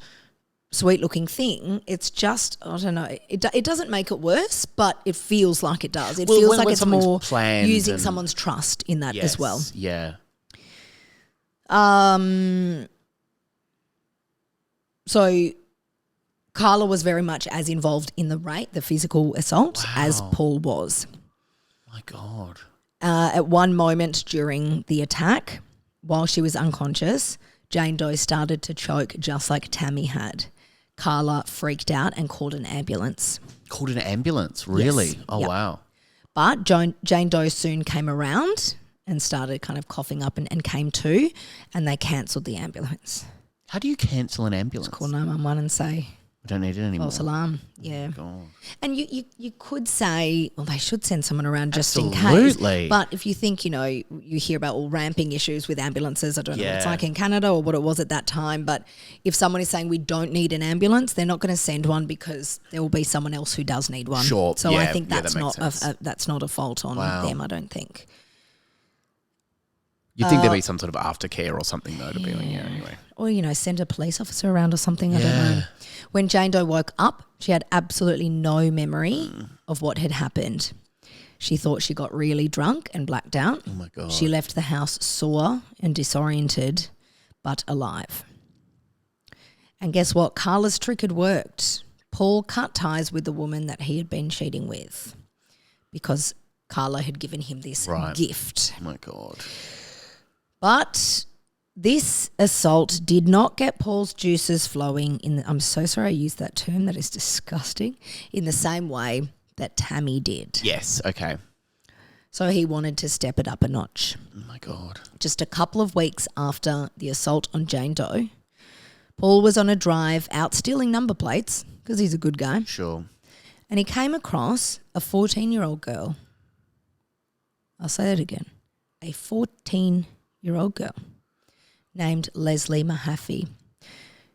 sweet-looking thing. It's just, I don't know, it doesn't make it worse, but it feels like it does. It feels like it's more using someone's trust in that as well. Yeah. So Karla was very much as involved in the rape, the physical assault, as Paul was. My God. At one moment during the attack, while she was unconscious, Jane Doe started to choke just like Tammy had. Karla freaked out and called an ambulance. Called an ambulance? Really? Yes. Oh, Yep. wow. But Jane Doe soon came around and started kind of coughing up and came to, and they cancelled the ambulance. How do you cancel an ambulance? Call 911 and say, don't need it anymore. False alarm, yeah. God. And you could say, well, they should send someone around just in Absolutely. case. But if you think, you hear about all ramping issues with ambulances. I don't know what it's Yeah. like in Canada or what it was at that time. But if someone is saying we don't need an ambulance, they're not going to send one because there will be someone else who does need one. Sure. So Yeah. I think Yeah, that's that makes not sense. that's not a fault on them, I don't think. You'd think there'd be some sort of aftercare or something, though, to be like, anyway. Or, send a police officer around or something. I don't know. When Jane Doe woke up, she had absolutely no memory of what had happened. She thought she got really drunk and blacked out. Oh, my God. She left the house sore and disoriented, but alive. And guess what? Karla's trick had worked. Paul cut ties with the woman that he had been cheating with because Karla had given him this gift. Oh, my God. But this assault did not get Paul's juices flowing I'm so sorry I used that term, that is disgusting, in the same way that Tammy did. Yes, okay. So he wanted to step it up a notch. Oh, my God. Just a couple of weeks after the assault on Jane Doe, Paul was on a drive out stealing number plates because he's a good guy. Sure. And he came across a 14-year-old girl. I'll say that again. A 14-year-old girl named Leslie Mahaffey,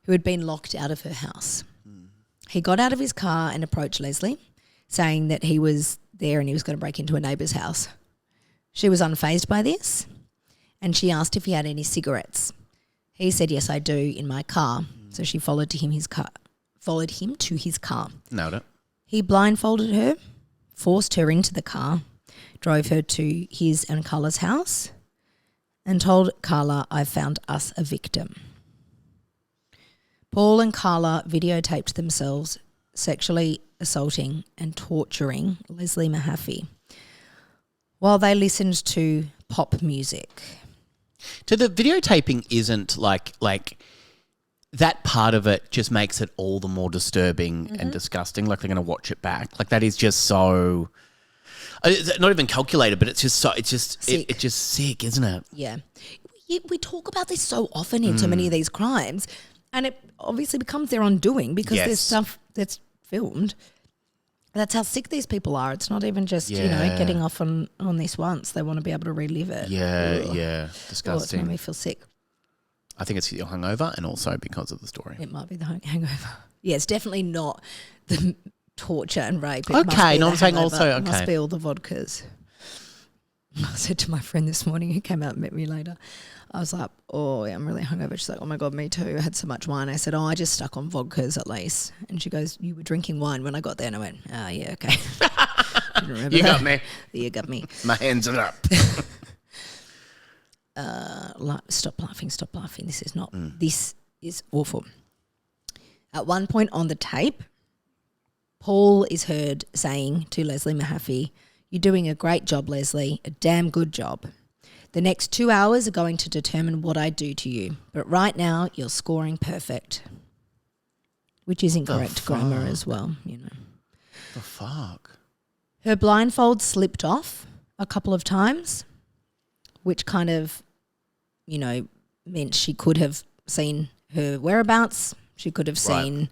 who had been locked out of her house. He got out of his car and approached Leslie, saying that he was there and he was going to break into a neighbour's house. She was unfazed by this, and she asked if he had any cigarettes. He said, "Yes, I do, in my car." So she followed him to his car. Nailed it. He blindfolded her, forced her into the car, drove her to his and Karla's house, and told Karla, "I've found us a victim." Paul and Karla videotaped themselves sexually assaulting and torturing Leslie Mahaffey while they listened to pop music. So the videotaping isn't like that part of it just makes it all the more disturbing and disgusting. Like they're going to watch it back. Like that is just so... It's not even calculated, but it's just so Sick. It's just sick, isn't it? Yeah. We talk about this so often in so many of these crimes, and it obviously becomes their undoing because there's stuff that's filmed. That's how sick these people are. It's not even just, getting off on this once. They want to be able to relive it. Yeah, Ugh. yeah. Oh, it's Disgusting. made me feel sick. I think it's your hungover and also because of the story. It might be the hangover. Yeah, it's definitely not the torture and rape. It must Okay, be no, the I'm saying hangover. also, It must okay. be all the vodkas. I said to my friend this morning, who came out and met me later, I was like, "Oh, yeah, I'm really hungover." She's like, "Oh my God, me too. I had so much wine." I said, "Oh, I just stuck on vodkas at least." And she goes, "You were drinking wine when I got there." And I went, "Oh, yeah, okay." Didn't remember You that. got me. You got me. My hands are up. Stop laughing. This is awful. At one point on the tape, Paul is heard saying to Leslie Mahaffey, "You're doing a great job, Leslie, a damn good job. The next 2 hours are going to determine what I do to you. But right now, you're scoring perfect." Which is incorrect grammar as well, The fuck? Her blindfold slipped off a couple of times, which kind of, meant she could have seen her whereabouts. She could have seen,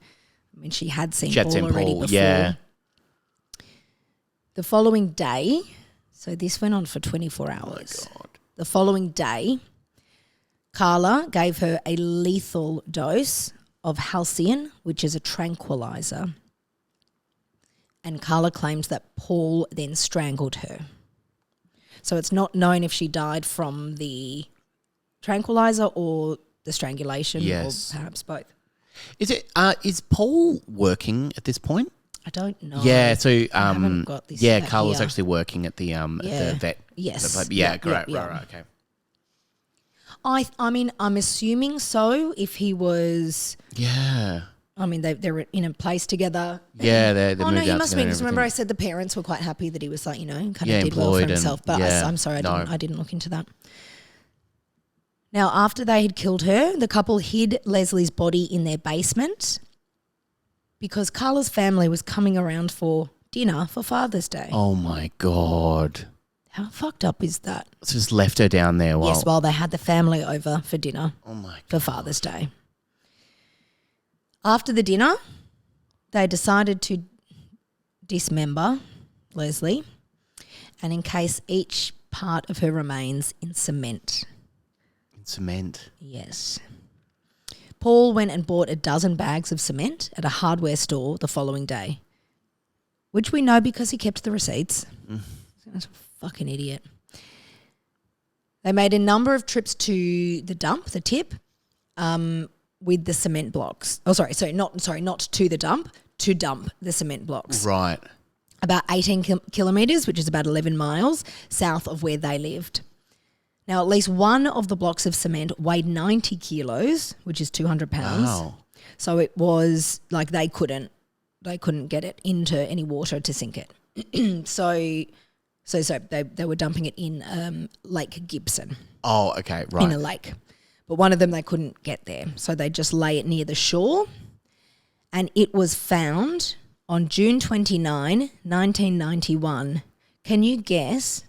she had seen Paul already before. Yeah. The following day, so this went on for 24 hours. Oh my God. The following day, Karla gave her a lethal dose of Halcyon, which is a tranquilizer. And Karla claims that Paul then strangled her. So it's not known if she died from the tranquilizer or the strangulation, Yes. or perhaps both. Is Paul working at this point? I don't know. Yeah, so I haven't got this stat Carla's here. actually working at the vet. Yes. Yeah, Yeah, great. yeah. Right, okay. I mean, I'm assuming so. If he was, Yeah. I mean, they're in a place together. Yeah, they Oh moved no, he out must together be. and Because remember, I everything. said the parents were quite happy that he was like, kind of Yeah, did well for employed himself. and- But yeah, I'm sorry, no. I didn't look into that. Now, after they had killed her, the couple hid Leslie's body in their basement because Karla's family was coming around for dinner for Father's Day. Oh my God. How fucked up is that? So just left her down there While they had the family over for dinner Oh my for God. Father's Day. After the dinner, they decided to dismember Leslie and encase each part of her remains in cement. In cement? Yes. Paul went and bought a dozen bags of cement at a hardware store the following day, which we know because he kept the receipts. That's a fucking idiot. They made a number of trips to the dump, the tip, with the cement blocks. Oh, not to the dump, to dump the cement blocks. Right. About 18 kilometres, which is about 11 miles, south of where they lived. Now, at least one of the blocks of cement weighed 90 kilos, which is 200 pounds. Wow. So it was like they couldn't get it into any water to sink it. So they were dumping it in Lake Gibson. Oh, okay, right. In a lake. But one of them they couldn't get there. So they just lay it near the shore. And it was found on June 29, 1991. Can you guess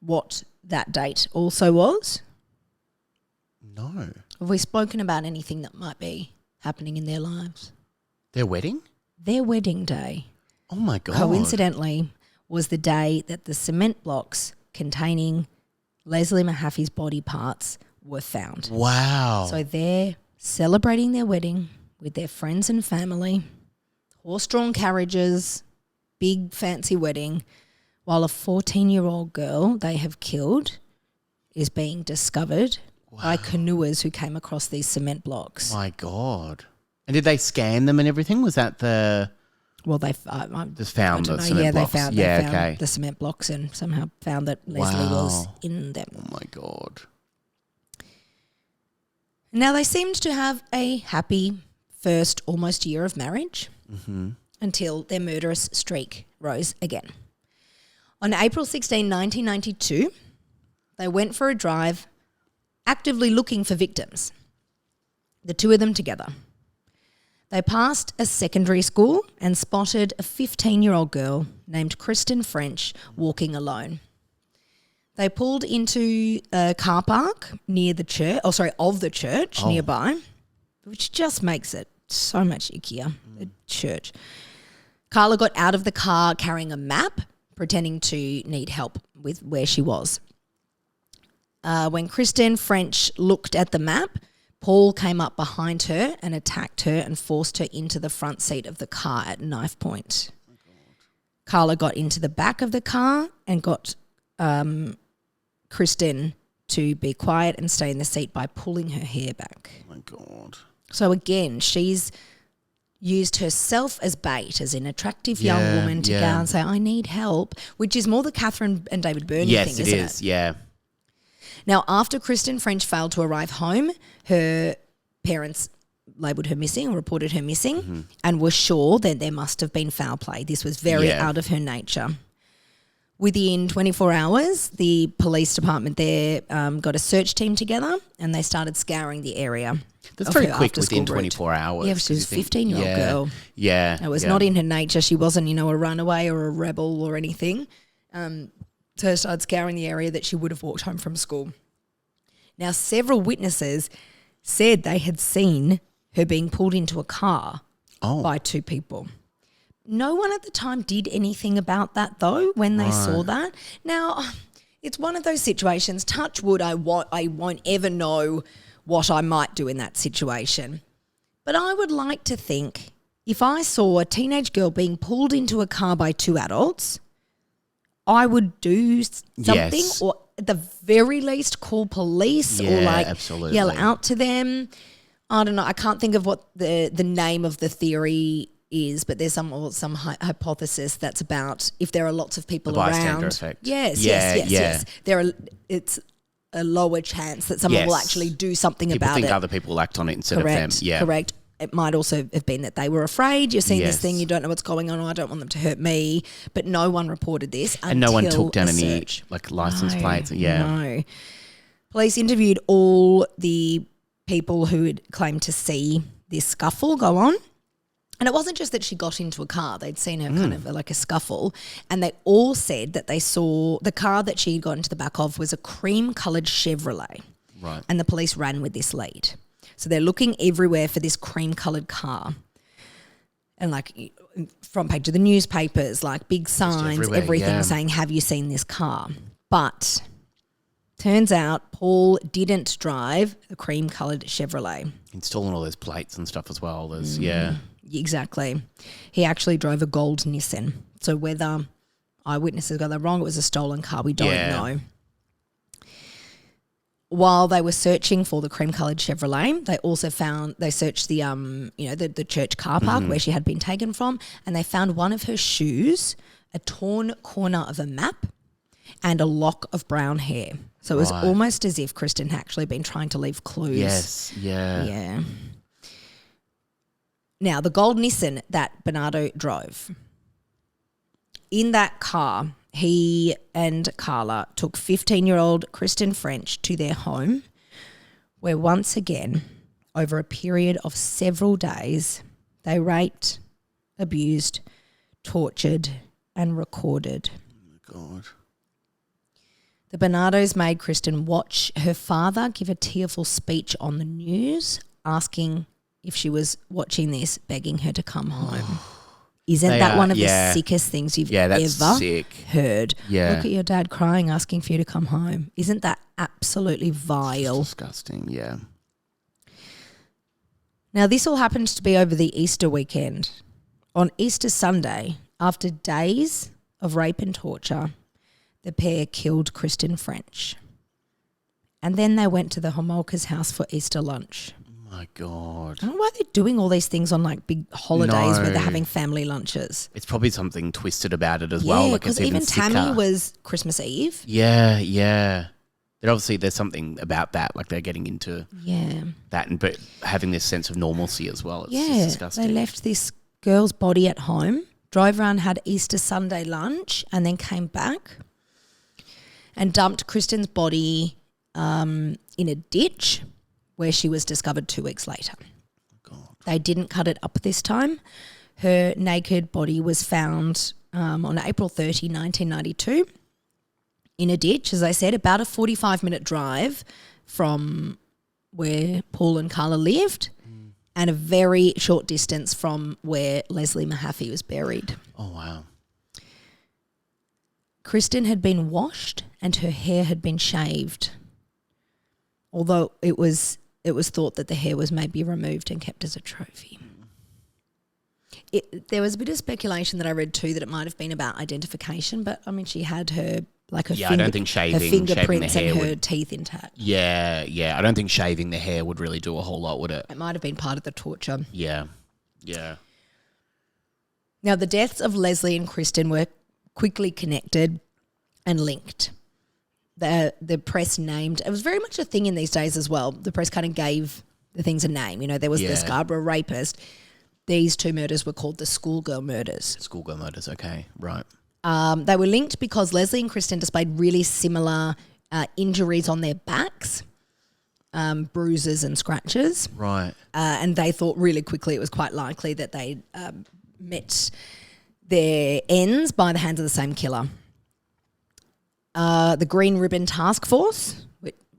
what that date also was? No. Have we spoken about anything that might be happening in their lives? Their wedding? Their wedding day. Oh, my God. Coincidentally, was the day that the cement blocks containing Leslie Mahaffey's body parts were found. Wow. So they're celebrating their wedding with their friends and family, horse-drawn carriages, big fancy wedding, while a 14-year-old girl they have killed is being discovered by canoers who came across these cement blocks. My God. And did they scan them and everything? Was that the... Well, they just found the cement blocks? They found the cement blocks and somehow found that Leslie was in them. Oh, my God. Now, they seemed to have a happy first almost year of marriage until their murderous streak rose again. On April 16, 1992, they went for a drive actively looking for victims, the two of them together. They passed a secondary school and spotted a 15-year-old girl named Kristen French walking alone. They pulled into a car park near the church, of the church nearby, which just makes it so much ickier, the church. Karla got out of the car carrying a map, pretending to need help with where she was. When Kristen French looked at the map, Paul came up behind her and attacked her and forced her into the front seat of the car at knife point. Karla got into the back of the car and got Kristen to be quiet and stay in the seat by pulling her hair back. Oh, my God. So again, she's used herself as bait, as an attractive young woman to go and say, I need help, which is more the Catherine and David Burney thing, isn't it? Yes, it is, yeah. Now, after Kristen French failed to arrive home, her parents labelled her missing or reported her missing and were sure that there must have been foul play. This was very out of her nature. Within 24 hours, the police department there got a search team together and they started scouring the area. That's very quick within 24 hours. Yeah, she was a 15-year-old girl. Yeah. It was not in her nature. She wasn't, a runaway or a rebel or anything. So they started scouring the area that she would have walked home from school. Now, several witnesses said they had seen her being pulled into a car by two people. No one at the time did anything about that, though, when they saw that. Now, it's one of those situations, touch wood, I won't ever know what I might do in that situation. But I would like to think if I saw a teenage girl being pulled into a car by two adults, I would do something or at the very least call police or absolutely. Yell out to them. I don't know. I can't think of what the name of the theory is, but there's some hypothesis that's about if there are lots of people around. Bystander effect. Yes. It's a lower chance that someone will actually do something about it. People think other people will act on it instead of them. Yeah. Correct. It might also have been that they were afraid. You're seeing this thing, you don't know what's going on. I don't want them to hurt me. But no one reported this and no one took down any search. license plates. Yeah. No. Police interviewed all the people who had claimed to see this scuffle go on. And it wasn't just that she got into a car. They'd seen her kind of like a scuffle. And they all said that they saw the car that she got into the back of was a cream-coloured Chevrolet. Right. And the police ran with this lead. So they're looking everywhere for this cream-coloured car. and like front page of the newspapers, like big signs, everything saying, have you seen this car? But turns out Paul didn't drive a cream-coloured Chevrolet. Installing all those plates and stuff as well. Exactly. He actually drove a gold Nissan. So whether eyewitnesses got that wrong, it was a stolen car, we don't know. While they were searching for the cream-coloured Chevrolet, they searched the the church car park where she had been taken from, and they found one of her shoes, a torn corner of a map, and a lock of brown hair. So it was almost as if Kristen had actually been trying to leave clues. Yes, yeah. Yeah. Now, the gold Nissan that Bernardo drove, in that car, he and Karla took 15-year-old Kristen French to their home, where once again, over a period of several days, they raped, abused, tortured, and recorded. Oh, my God. The Bernardos made Kristen watch her father give a tearful speech on the news, asking if she was watching this, begging her to come home. Isn't that one of the sickest things you've ever heard? Yeah. Look at your dad crying, asking for you to come home. Isn't that absolutely vile? It's disgusting, yeah. Now, this all happened to be over the Easter weekend. On Easter Sunday, after days of rape and torture, the pair killed Kristen French. And then they went to the Homolka's house for Easter lunch. My God. I don't know why they're doing all these things on like big holidays where they're having family lunches. It's probably something twisted about it as well. Yeah, because even Tammy was Christmas Eve. Yeah. There's something about that, like they're getting into that but having this sense of normalcy as well. It's just disgusting. They left this girl's body at home, drove around, had Easter Sunday lunch, and then came back and dumped Kristen's body in a ditch where she was discovered 2 weeks later. God. They didn't cut it up this time. Her naked body was found on April 30, 1992 in a ditch, as I said, about a 45-minute drive from where Paul and Karla lived and a very short distance from where Leslie Mahaffey was buried. Oh, wow. Kristen had been washed and her hair had been shaved, although it was thought that the hair was maybe removed and kept as a trophy. There was a bit of speculation that I read too that it might have been about identification, but I mean, she had her I don't think her fingerprints and her teeth intact. Yeah. I don't think shaving the hair would really do a whole lot, would it? It might have been part of the torture. Yeah. Now, the deaths of Leslie and Kristen were quickly connected and linked. The press named, it was very much a thing in these days as well. The press kind of gave the things a name. You know, there was the Scarborough rapist. These 2 murders were called the schoolgirl murders. Schoolgirl murders, okay, right. They were linked because Leslie and Kristen displayed really similar injuries on their backs, bruises and scratches. Right. And they thought really quickly it was quite likely that they met their ends by the hands of the same killer. The Green Ribbon Task Force,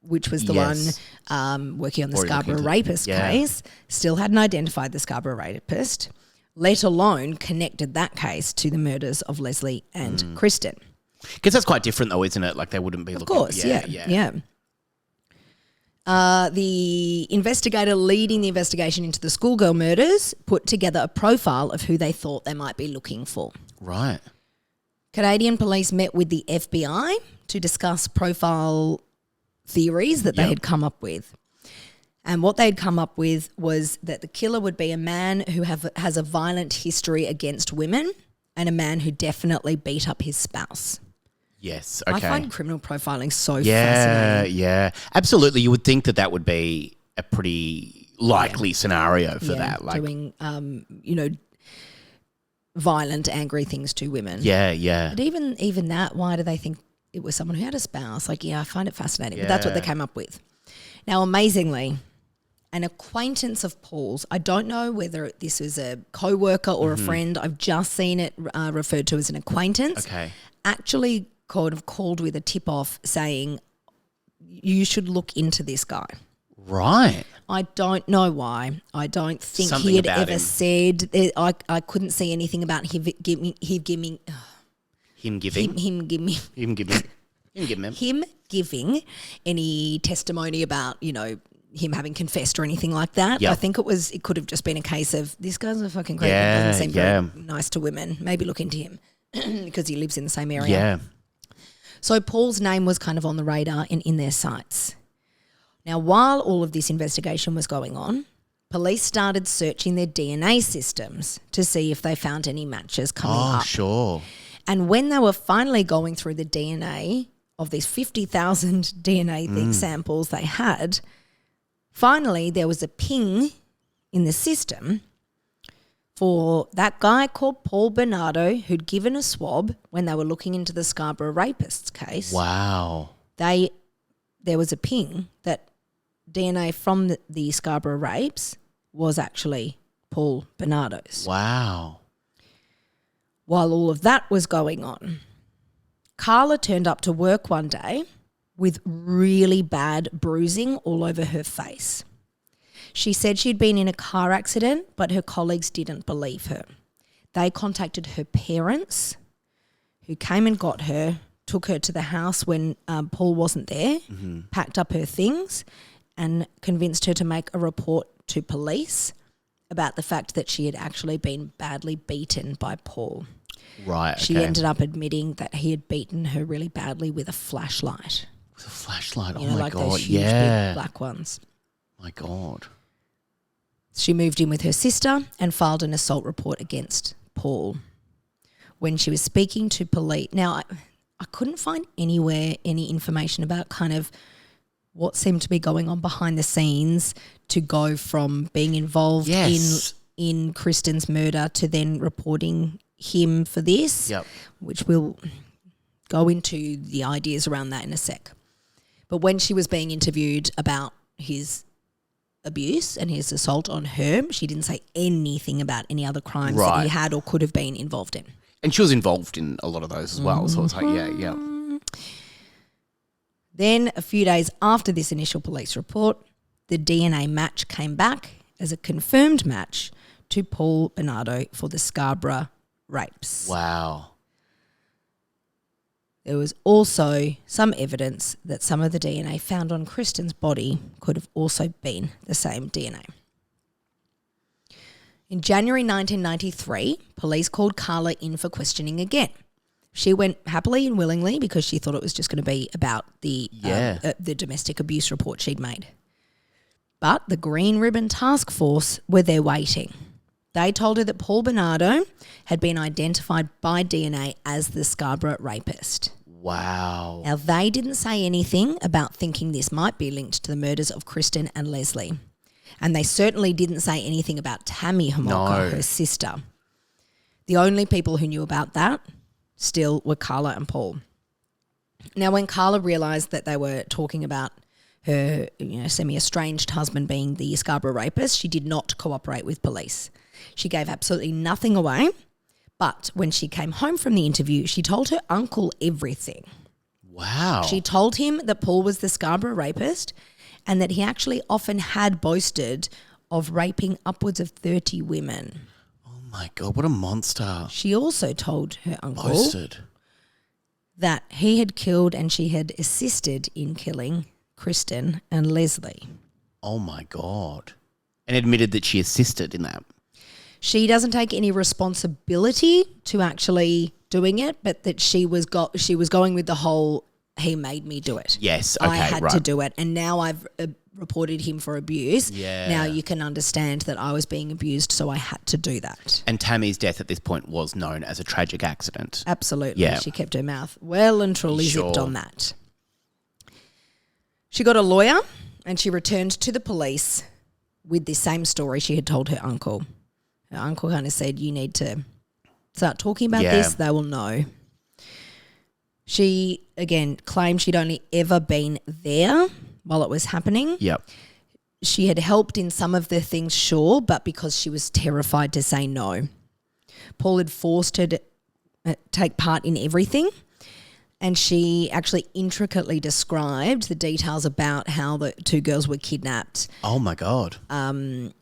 which was the one working on the Scarborough rapist case, still hadn't identified the Scarborough rapist, let alone connected that case to the murders of Leslie and Kristen. Because that's quite different though, isn't it? Like they wouldn't be looking... Of course, yeah. The investigator leading the investigation into the schoolgirl murders put together a profile of who they thought they might be looking for. Right. Canadian police met with the FBI to discuss profile theories that they had come up with. And what they'd come up with was that the killer would be a man who has a violent history against women and a man who definitely beat up his spouse. Yes, okay. I find criminal profiling so fascinating. Yeah. Absolutely. You would think that would be a pretty likely scenario for that. Like doing, violent, angry things to women. Yeah. But even that, why do they think it was someone who had a spouse? Like, I find it fascinating. But that's what they came up with. Now, amazingly, an acquaintance of Paul's, I don't know whether this is a co-worker or a friend, I've just seen it referred to as an acquaintance, actually called with a tip-off saying, you should look into this guy. Right. I don't know why. I don't think Something he had about ever him. said. I couldn't see anything about him giving any testimony about, him having confessed or anything like that. Yep. I think it could have just been a case of this guy's a fucking creep and doesn't seem very nice to women. Maybe look into him because he lives in the same area. Yeah. So Paul's name was kind of on the radar and in their sights. Now, while all of this investigation was going on, police started searching their DNA systems to see if they found any matches coming up. Oh, sure. And when they were finally going through the DNA of these 50,000 DNA samples they had, finally there was a ping in the system for that guy called Paul Bernardo who'd given a swab when they were looking into the Scarborough rapists case. Wow. There was a ping that DNA from the Scarborough rapes was actually Paul Bernardo's. Wow. While all of that was going on, Karla turned up to work one day with really bad bruising all over her face. She said she'd been in a car accident, but her colleagues didn't believe her. They contacted her parents, who came and got her, took her to the house when Paul wasn't there, packed up her things, and convinced her to make a report to police about the fact that she had actually been badly beaten by Paul. Right. She ended up admitting that he had beaten her really badly with a flashlight. With a flashlight? You know, like those huge big black ones. My God. She moved in with her sister and filed an assault report against Paul. When she was speaking to police, now I couldn't find anywhere any information about kind of what seemed to be going on behind the scenes to go from being involved in Kristen's murder to then reporting him for this, which we'll go into the ideas around that in a sec. But when she was being interviewed about his abuse and his assault on her, she didn't say anything about any other crimes that he had or could have been involved in. And she was involved in a lot of those as well. So it's like, yeah. Then a few days after this initial police report, the DNA match came back as a confirmed match to Paul Bernardo for the Scarborough rapes. Wow. There was also some evidence that some of the DNA found on Kristen's body could have also been the same DNA. In January 1993, police called Karla in for questioning again. She went happily and willingly because she thought it was just going to be about the domestic abuse report she'd made. But the Green Ribbon Task Force were there waiting. They told her that Paul Bernardo had been identified by DNA as the Scarborough rapist. Wow. Now, they didn't say anything about thinking this might be linked to the murders of Kristen and Leslie. And they certainly didn't say anything about Tammy Homolka, her sister. The only people who knew about that still were Karla and Paul. Now, when Karla realised that they were talking about her semi-estranged husband being the Scarborough rapist, she did not cooperate with police. She gave absolutely nothing away, but when she came home from the interview, she told her uncle everything. Wow. She told him that Paul was the Scarborough rapist and that he actually often had boasted of raping upwards of 30 women. Oh my God, what a monster. She also told her uncle that he had killed and she had assisted in killing Kristen and Leslie. Oh my God. And admitted that she assisted in that. She doesn't take any responsibility to actually doing it, but that she was going with the whole, he made me do it. Yes, okay, I had to do it, and now I've reported him for abuse. Yeah. Now you can understand that I was being abused, so I had to do that. And Tammy's death at this point was known as a tragic accident. Absolutely. Yeah. She kept her mouth well and truly zipped on that. She got a lawyer and she returned to the police with the same story she had told her uncle. Her uncle kind of said, you need to start talking about this, they will know. She, again, claimed she'd only ever been there while it was happening. Yep. She had helped in some of the things, sure, but because she was terrified to say no. Paul had forced her to take part in everything, And she actually intricately described the details about how the two girls were kidnapped. Oh, my God. And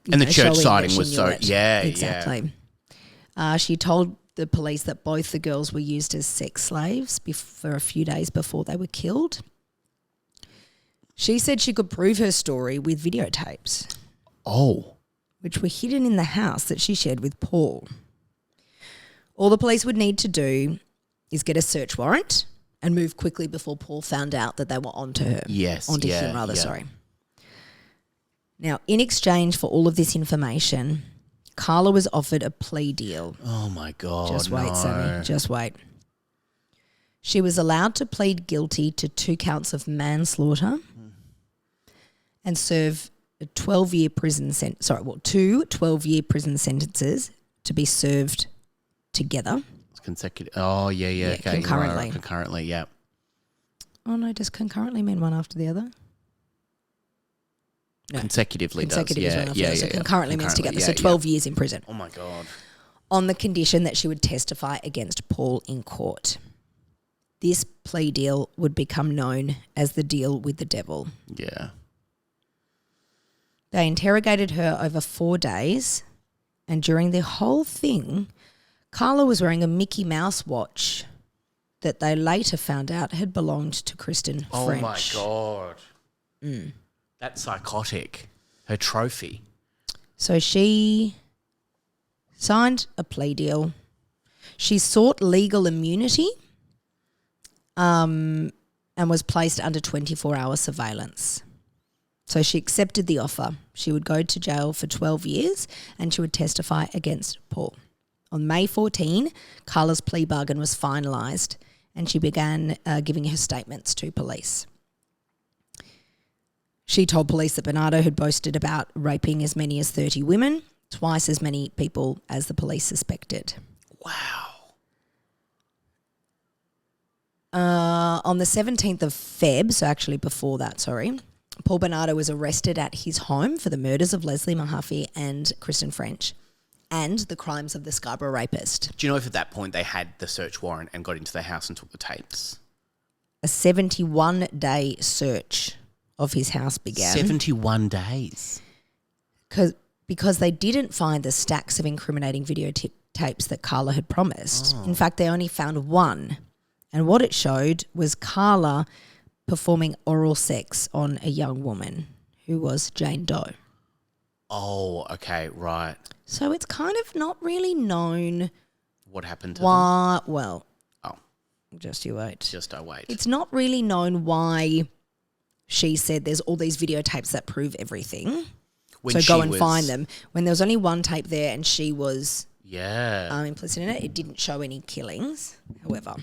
the church sighting was so... Yeah, exactly. She told the police that both the girls were used as sex slaves for a few days before they were killed. She said she could prove her story with videotapes. Oh. Which were hidden in the house that she shared with Paul. All the police would need to do is get a search warrant and move quickly before Paul found out that they were onto her. Yes. Onto him, rather, sorry. Now, in exchange for all of this information, Karla was offered a plea deal. Oh, my God. Just wait, Sammy. Just wait. She was allowed to plead guilty to 2 counts of manslaughter and serve a 12-year prison sentence. Two 12-year prison sentences to be served together. It's consecutive. Oh, yeah. Okay. Concurrently. Right. Concurrently, yeah. Oh, no, does concurrently mean one after the other? No. Consecutively does. Is one after the other. So concurrently means together. Yeah, so 12 years in prison. Oh, my God. On the condition that she would testify against Paul in court. This plea deal would become known as the deal with the devil. Yeah. They interrogated her over 4 days, and during the whole thing, Karla was wearing a Mickey Mouse watch that they later found out had belonged to Kristen French. Oh, my God. That's psychotic. Her trophy. So she signed a plea deal. She sought legal immunity and was placed under 24-hour surveillance. So she accepted the offer. She would go to jail for 12 years and she would testify against Paul. On May 14, Karla's plea bargain was finalised and she began giving her statements to police. She told police that Bernardo had boasted about raping as many as 30 women, twice as many people as the police suspected. Wow. On the 17th of Feb, so actually before that, Paul Bernardo was arrested at his home for the murders of Leslie Mahaffey and Kristen French and the crimes of the Scarborough rapist. Do you know if at that point they had the search warrant and got into the house and took the tapes? A 71-day search of his house began. 71 days? Because they didn't find the stacks of incriminating videotapes that Karla had promised. In fact, they only found one. And what it showed was Karla performing oral sex on a young woman who was Jane Doe. Oh, okay, right. So it's kind of not really known what happened to why. Them? Well, just you wait. Just I wait. It's not really known why she said there's all these videotapes that prove everything. So go and find them. When there was only one tape there and she was implicit in it, it didn't show any killings, however.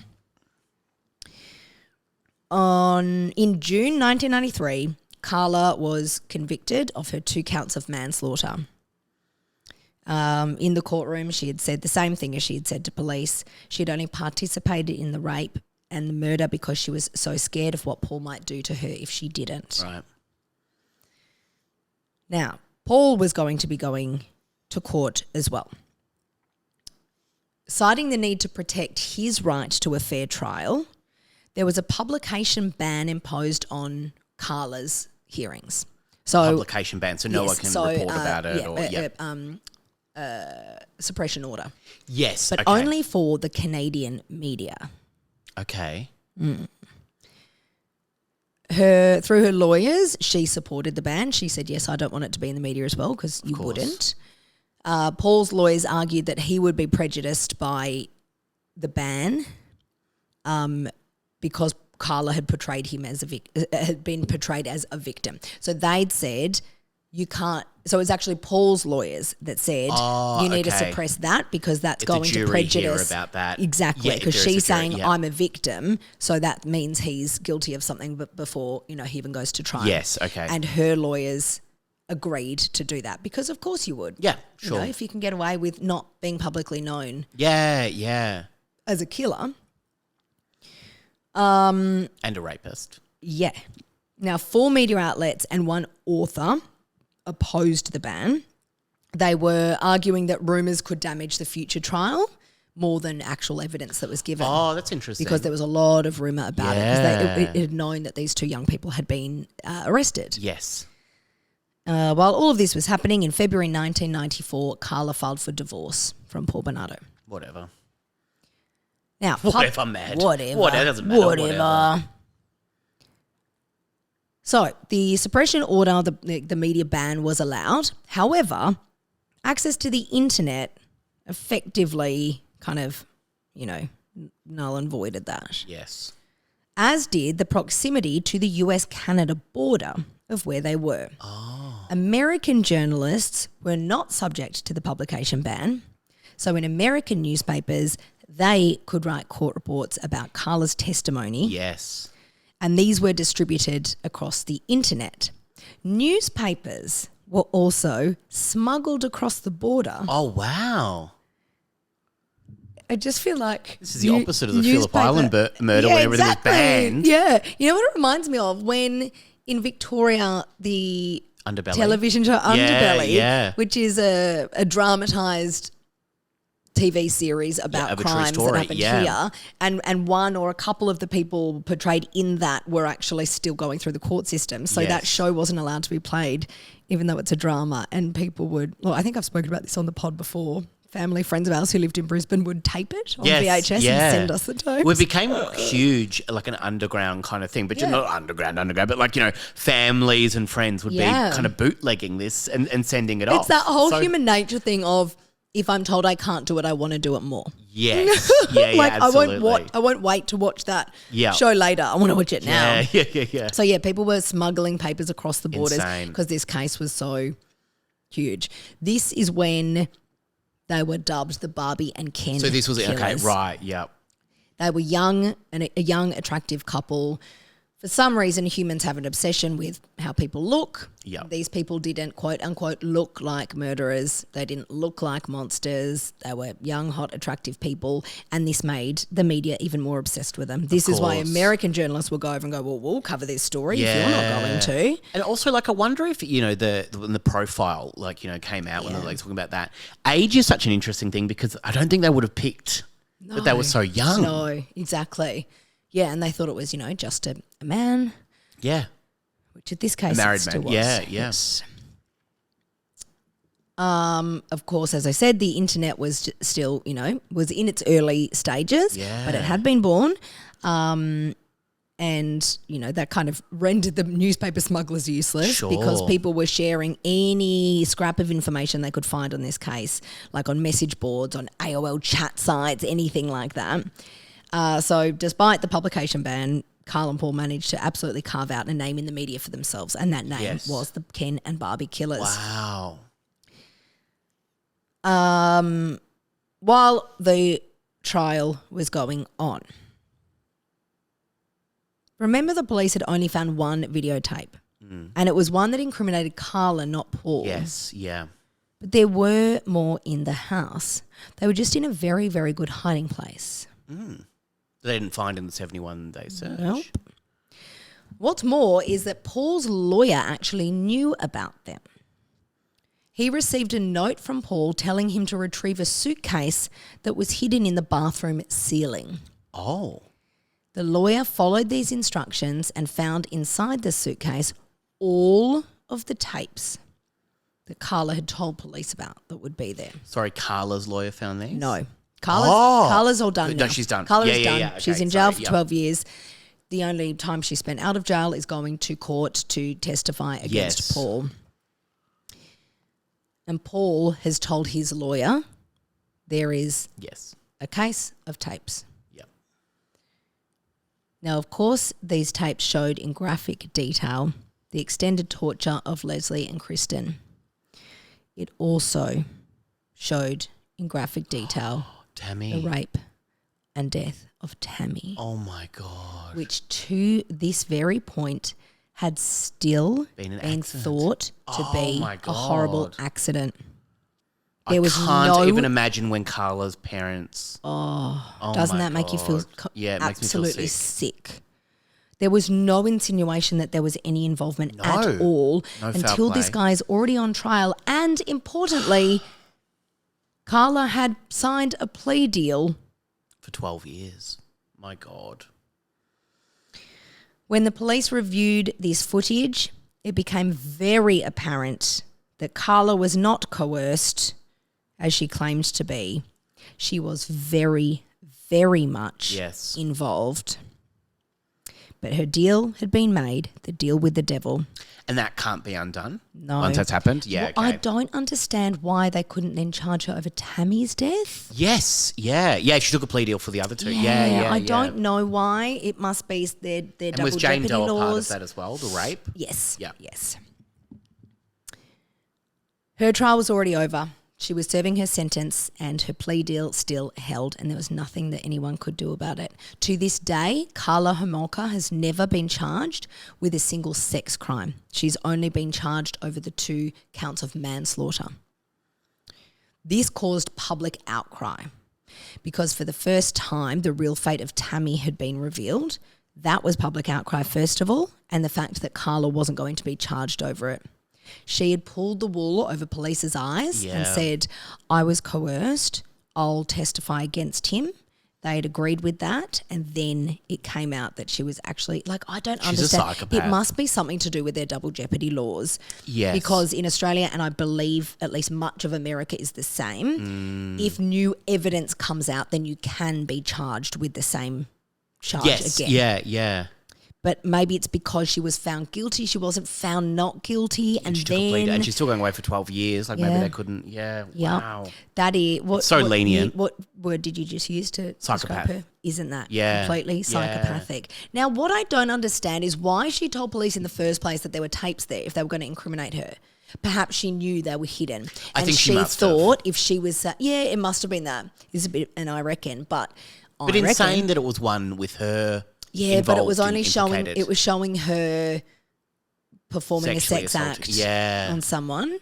In June 1993, Karla was convicted of her 2 counts of manslaughter. In the courtroom, she had said the same thing as she had said to police. She had only participated in the rape and the murder because she was so scared of what Paul might do to her if she didn't. Right. Now, Paul was going to be going to court as well. Citing the need to protect his right to a fair trial, there was a publication ban imposed on Karla's hearings. So publication ban, so no one can report about it. Suppression order. Yes, but only for the Canadian media. Okay. Through her lawyers, she supported the ban. She said, yes, I don't want it to be in the media as well because you wouldn't. Paul's lawyers argued that he would be prejudiced by the ban because Karla had portrayed him as had been portrayed as a victim. So they'd said you can't. So it was actually Paul's lawyers that said you need to suppress that because that's going to prejudice. Hear about that. Exactly, because she's saying I'm a victim, so that means he's guilty of something before he even goes to trial. Yes, okay. And her lawyers agreed to do that because of course you would. Yeah, sure. If you can get away with not being publicly known. Yeah. As a killer. And a rapist. Yeah. Now, 4 media outlets and 1 author opposed the ban. They were arguing that rumours could damage the future trial, more than actual evidence that was given. Oh, that's interesting. Because there was a lot of rumour about it. Because it had known that these two young people had been arrested. Yes. While all of this was happening, in February 1994, Karla filed for divorce from Paul Bernardo. Whatever. Now, whatever, Matt. Whatever. Whatever. Doesn't matter. Whatever. So, the suppression order, the media ban was allowed. However, access to the internet effectively kind of, null and voided that. Yes. As did the proximity to the US-Canada border of where they were. Oh. American journalists were not subject to the publication ban. So in American newspapers, they could write court reports about Karla's testimony. Yes. And these were distributed across the internet. Newspapers were also smuggled across the border. Oh, wow. I just feel like... This is the opposite of the Phillip Island murder where everything was banned. Yeah. You know what it reminds me of? When in Victoria, the Underbelly. television show Underbelly, which is a dramatised TV series about crimes that happened here, and one or a couple of the people portrayed in that were actually still going through the court system. So that show wasn't allowed to be played, even though it's a drama. And people would, I think I've spoken about this on the pod before. Family friends of ours who lived in Brisbane would tape it on VHS and send us the tapes. Well, it became huge, like an underground kind of thing, but not underground, but like, families and friends would be kind of bootlegging this and sending it off. It's that whole human nature thing of, if I'm told I can't do it, I want to do it more. Yes. Yeah, like absolutely. I won't wait to watch that show later. I want to watch it now. Yeah. So, people were smuggling papers across the borders because this case was so huge. This is when they were dubbed the Barbie and Ken So this was killers. Okay, right, yep. They were young, and a young, attractive couple. For some reason, humans have an obsession with how people look. Yep. These people didn't, quote unquote, look like murderers. They didn't look like monsters. They were young, hot, attractive people, and this made the media even more obsessed with them. This is why American journalists will go over and go, well, we'll cover this story if you're not going to. And also, I wonder if, when the profile, came out when they were talking about that. Age is such an interesting thing because I don't think they would have picked that they were so young. No, exactly. Yeah, and they thought it was, just a man. Yeah. Which in this case a married it still man. was. Yeah. Yes. Of course, as I said, the internet was still, was in its early stages, but it had been born. And, that kind of rendered the newspaper smugglers useless because people were sharing any scrap of information they could find on this case, like on message boards, on AOL chat sites, anything like that. So despite the publication ban, Karla and Paul managed to absolutely carve out a name in the media for themselves, and that name was the Ken and Barbie killers. Wow. While the trial was going on, remember the police had only found one videotape, and it was one that incriminated Karla, not Paul. Yes, yeah. But there were more in the house. They were just in a very, very good hiding place. They didn't find in the 71-day search. Nope. What's more is that Paul's lawyer actually knew about them. He received a note from Paul telling him to retrieve a suitcase that was hidden in the bathroom ceiling. Oh. The lawyer followed these instructions and found inside the suitcase all of the tapes that Karla had told police about that would be there. Sorry, Karla's lawyer found these? No. Karla's all done now. No, she's done. Karla's done. Okay, she's in jail for 12 years. The only time she spent out of jail is going to court to testify against Paul. And Paul has told his lawyer there is a case of tapes. Yep. Now, of course, these tapes showed in graphic detail the extended torture of Leslie and Kristen. It also showed in graphic detail Tammy. the rape and death of Tammy. Oh, my God. Which to this very point had still been thought to be a horrible accident. I can't even imagine when Karla's parents... Doesn't that make you feel it makes absolutely me feel sick. There was no insinuation that there was any involvement at all until this guy's already on trial. And importantly, Karla had signed a plea deal For 12 years. My God. When the police reviewed this footage, it became very apparent that Karla was not coerced as she claimed to be. She was very, very much involved. But her deal had been made, the deal with the devil. And that can't be undone? No. Once that's happened? Yeah, well, I don't understand why they couldn't then charge her over Tammy's death. Yes, yeah. Yeah, she took a plea deal for the other two. I don't know why. It must be their and double was Jane jeopardy Doe laws. a part of that as well, the rape? Yes. Yeah. Yes. Her trial was already over. She was serving her sentence and her plea deal still held, and there was nothing that anyone could do about it. To this day, Karla Homolka has never been charged with a single sex crime. She's only been charged over the 2 counts of manslaughter. This caused public outcry because for the first time, the real fate of Tammy had been revealed. That was public outcry, first of all, and the fact that Karla wasn't going to be charged over it. She had pulled the wool over police's eyes and said, I was coerced, I'll testify against him. They had agreed with that, and then it came out that she was actually, I don't understand. She's a psychopath. It must be something to do with their double jeopardy laws. Yes. Because in Australia, and I believe at least much of America is the same, if new evidence comes out, then you can be charged with the same charge again. Yeah. But maybe it's because she was found guilty. She wasn't found not guilty. And she took a plea deal, and she's still going away for 12 years. Maybe they couldn't. Yeah. Wow. That is what. So lenient. What word did you just use to Psychopath. describe her? Isn't that Yeah. completely psychopathic? Now, what I don't understand is why she told police in the first place that there were tapes there if they were going to incriminate her. Perhaps she knew they were hidden. I think she must thought have. if she was, it must have been that. It's a bit, and I reckon, but in saying that it was one with her. Yeah, but it was only implicated. showing her performing Sexually a sex assaulted. act on someone.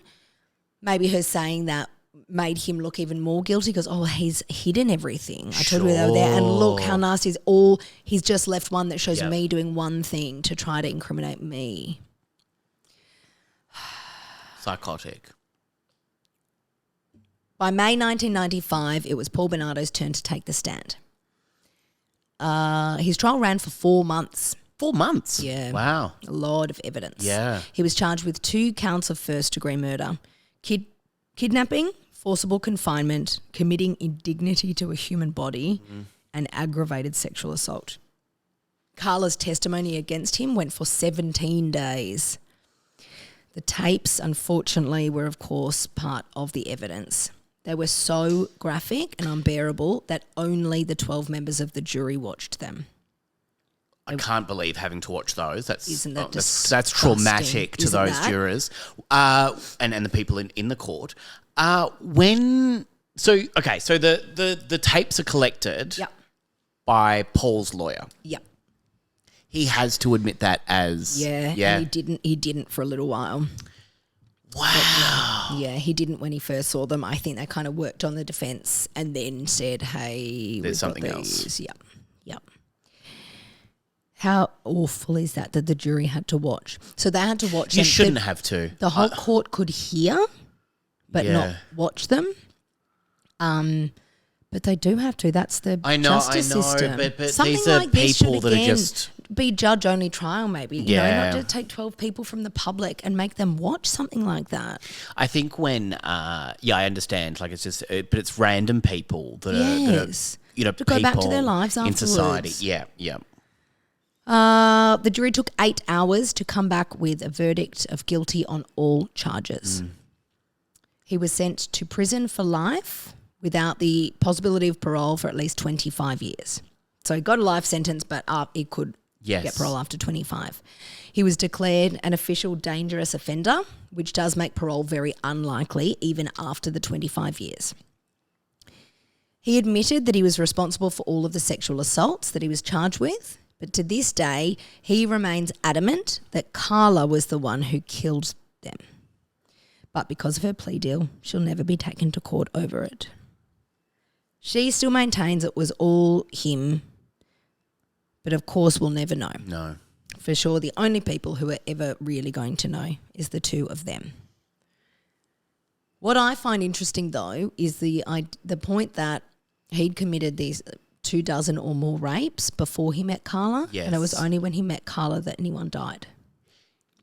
Maybe her saying that made him look even more guilty because, he's hidden everything. I told you they were there, and look how nasty is all. He's just left one that shows me doing one thing to try to incriminate me. Psychotic. By May 1995, it was Paul Bernardo's turn to take the stand. His trial ran for 4 months. 4 months? Yeah. Wow. A lot of evidence. Yeah. He was charged with 2 counts of first-degree murder, kidnapping, forcible confinement, committing indignity to a human body, and aggravated sexual assault. Karla's testimony against him went for 17 days. The tapes, unfortunately, were, of course, part of the evidence. They were so graphic and unbearable that only the 12 members of the jury watched them. I can't believe having to watch those. Isn't that that's traumatic to those jurors and the people in the court. So the tapes are collected by Paul's lawyer. Yep. He has to admit that as and he didn't for a little while. Wow. Yeah, he didn't when he first saw them. I think they kind of worked on the defence and then said, hey, there's something else. Yep. How awful is that the jury had to watch? So they had to watch them. You shouldn't have to. The whole court could hear but not watch them. But they do have to. That's the justice system. But something these are like this people should that are just be judge-only trial maybe. You know, not to take 12 people from the public and make them watch something like that. I think when, I understand. Like it's just, but it's random people that are to go back to their lives in afterwards. society. Yeah. The jury took 8 hours to come back with a verdict of guilty on all charges. He was sent to prison for life without the possibility of parole for at least 25 years. So he got a life sentence, but he could get parole after 25. He was declared an official dangerous offender, which does make parole very unlikely even after the 25 years. He admitted that he was responsible for all of the sexual assaults that he was charged with, but to this day, he remains adamant that Karla was the one who killed them. But because of her plea deal, she'll never be taken to court over it. She still maintains it was all him, but of course we'll never know. No. For sure, the only people who are ever really going to know is the two of them. What I find interesting, though, is the point that he'd committed these 24 or more rapes before he met Karla. Yes. And it was only when he met Karla that anyone died.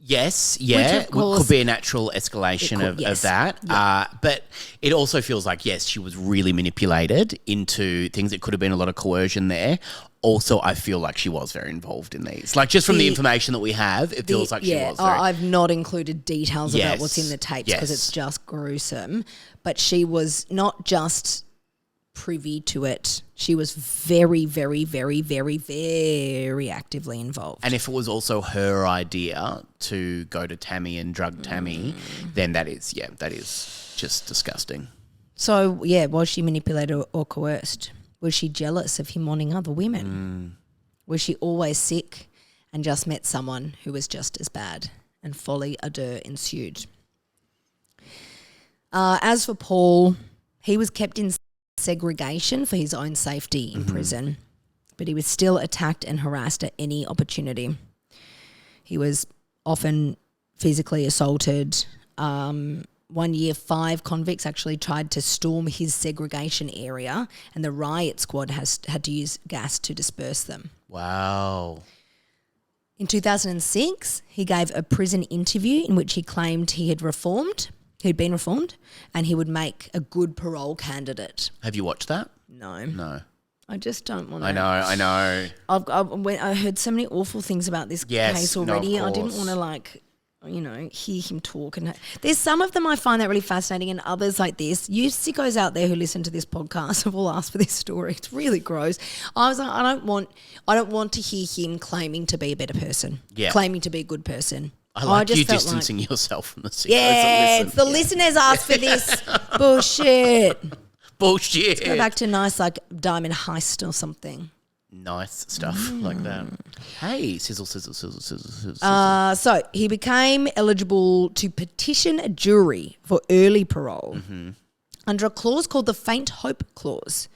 Yes, yeah, Which of course, could be a natural escalation of that. Yeah. But it also feels like, yes, she was really manipulated into things. It could have been a lot of coercion there. Also, I feel like she was very involved in these. Like, just from the information that we have, it feels like she was. I've not included details about what's in the tapes because it's just gruesome. But she was not just privy to it. She was very, very, very, very, very actively involved. And if it was also her idea to go to Tammy and drug Tammy, then that is just disgusting. So, was she manipulated or coerced? Was she jealous of him wanting other women? Was she always sick and just met someone who was just as bad? And folie à deux ensued. As for Paul, he was kept in segregation for his own safety in prison, but he was still attacked and harassed at any opportunity. He was often physically assaulted. 1 year, 5 convicts actually tried to storm his segregation area, and the riot squad had to use gas to disperse them. Wow. In 2006, he gave a prison interview in which he claimed he'd been reformed, and he would make a good parole candidate. Have you watched that? No. I just don't want to. I know. I heard so many awful things about this case already. I didn't want to hear him talk. And there's some of them I find that really fascinating, and others like this. You sickos out there who listen to this podcast have all asked for this story. It's really gross. I was like, I don't want to hear him claiming to be a better person. Yeah. Claiming to be a good person. I like you distancing yourself from the sickos. Yeah, it's the listeners asked for this bullshit. Bullshit. Let's go back to nice like diamond heist or something. Nice stuff like that. Hey, sizzle, sizzle, sizzle, sizzle, sizzle. So he became eligible to petition a jury for early parole under a clause called the Faint Hope Clause.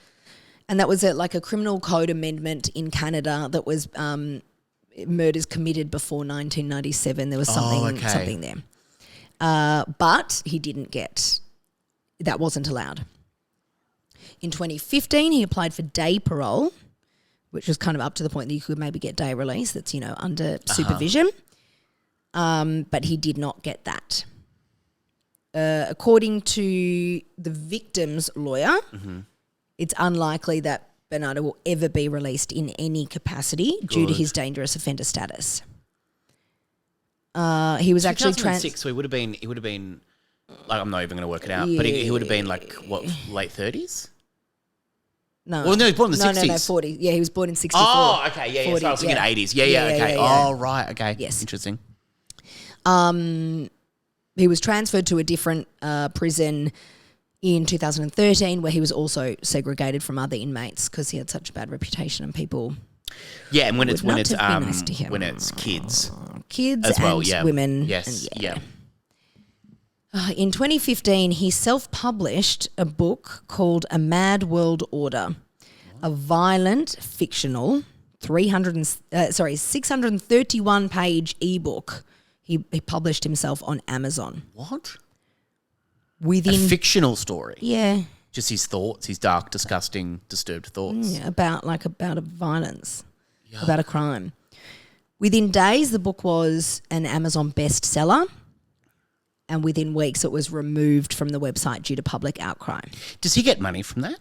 And that was like a criminal code amendment in Canada that was murders committed before 1997. There was something there. But he didn't get, that wasn't allowed. In 2015, he applied for day parole, which was kind of up to the point that you could maybe get day release. That's, under supervision. But he did not get that. According to the victim's lawyer, it's unlikely that Bernardo will ever be released in any capacity due to his dangerous offender status. He was actually 2006, so he would have been like, I'm not even going to work it out, but he would have been like what, late 30s? No. Well, no, he was born in the 60s. No, 40. Yeah, he was born in 64. Oh, okay, yeah. 40, so I was thinking 80s. Yeah, okay. Oh, right, okay. Yes. Interesting. He was transferred to a different prison in 2013 where he was also segregated from other inmates because he had such a bad reputation and people. Yeah, and when it's nice to him. when it's kids as well, and women. Yes, and in 2015, he self-published a book called A Mad World Order, a violent, fictional, 631-page ebook. He published himself on Amazon. What? A fictional story? Yeah. Just his thoughts, his dark, disgusting, disturbed thoughts. Yeah, about a violence, about a crime. Within days, the book was an Amazon bestseller. And within weeks, it was removed from the website due to public outcry. Does he get money from that?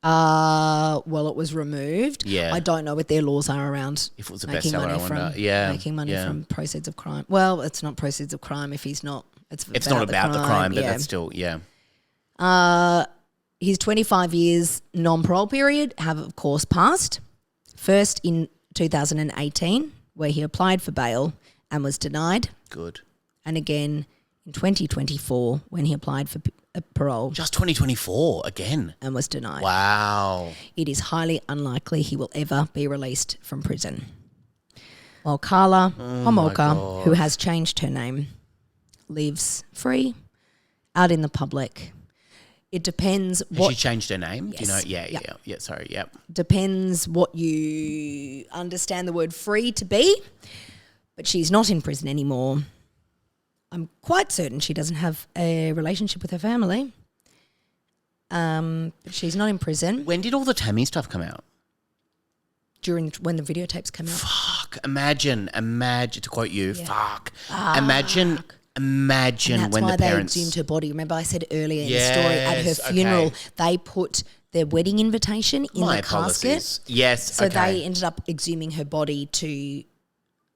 Well, it was removed. Yeah. I don't know what their laws are around if it was a bestseller, I wonder. Making money from proceeds of crime. Well, it's not proceeds of crime if he's not. It's not about the crime, but that's still, his 25 years non-parole period have, of course, passed. First in 2018, where he applied for bail and was denied. Good. And again in 2024 when he applied for parole. Just 2024 again. And was denied. Wow. It is highly unlikely he will ever be released from prison. While Karla Homolka, who has changed her name, lives free, out in the public. It depends what... Has she changed her name? Yes. Do you know? Yeah, sorry, yep. Depends what you understand the word free to be, but she's not in prison anymore. I'm quite certain she doesn't have a relationship with her family. But she's not in prison. When did all the Tammy stuff come out? When the videotapes came out. Fuck. Imagine, to quote you, fuck. Imagine when the parents... That's why they exhumed her body. Remember I said earlier in the story, at her funeral, they put their wedding invitation in the casket. Yes, so they ended up exhuming her body to...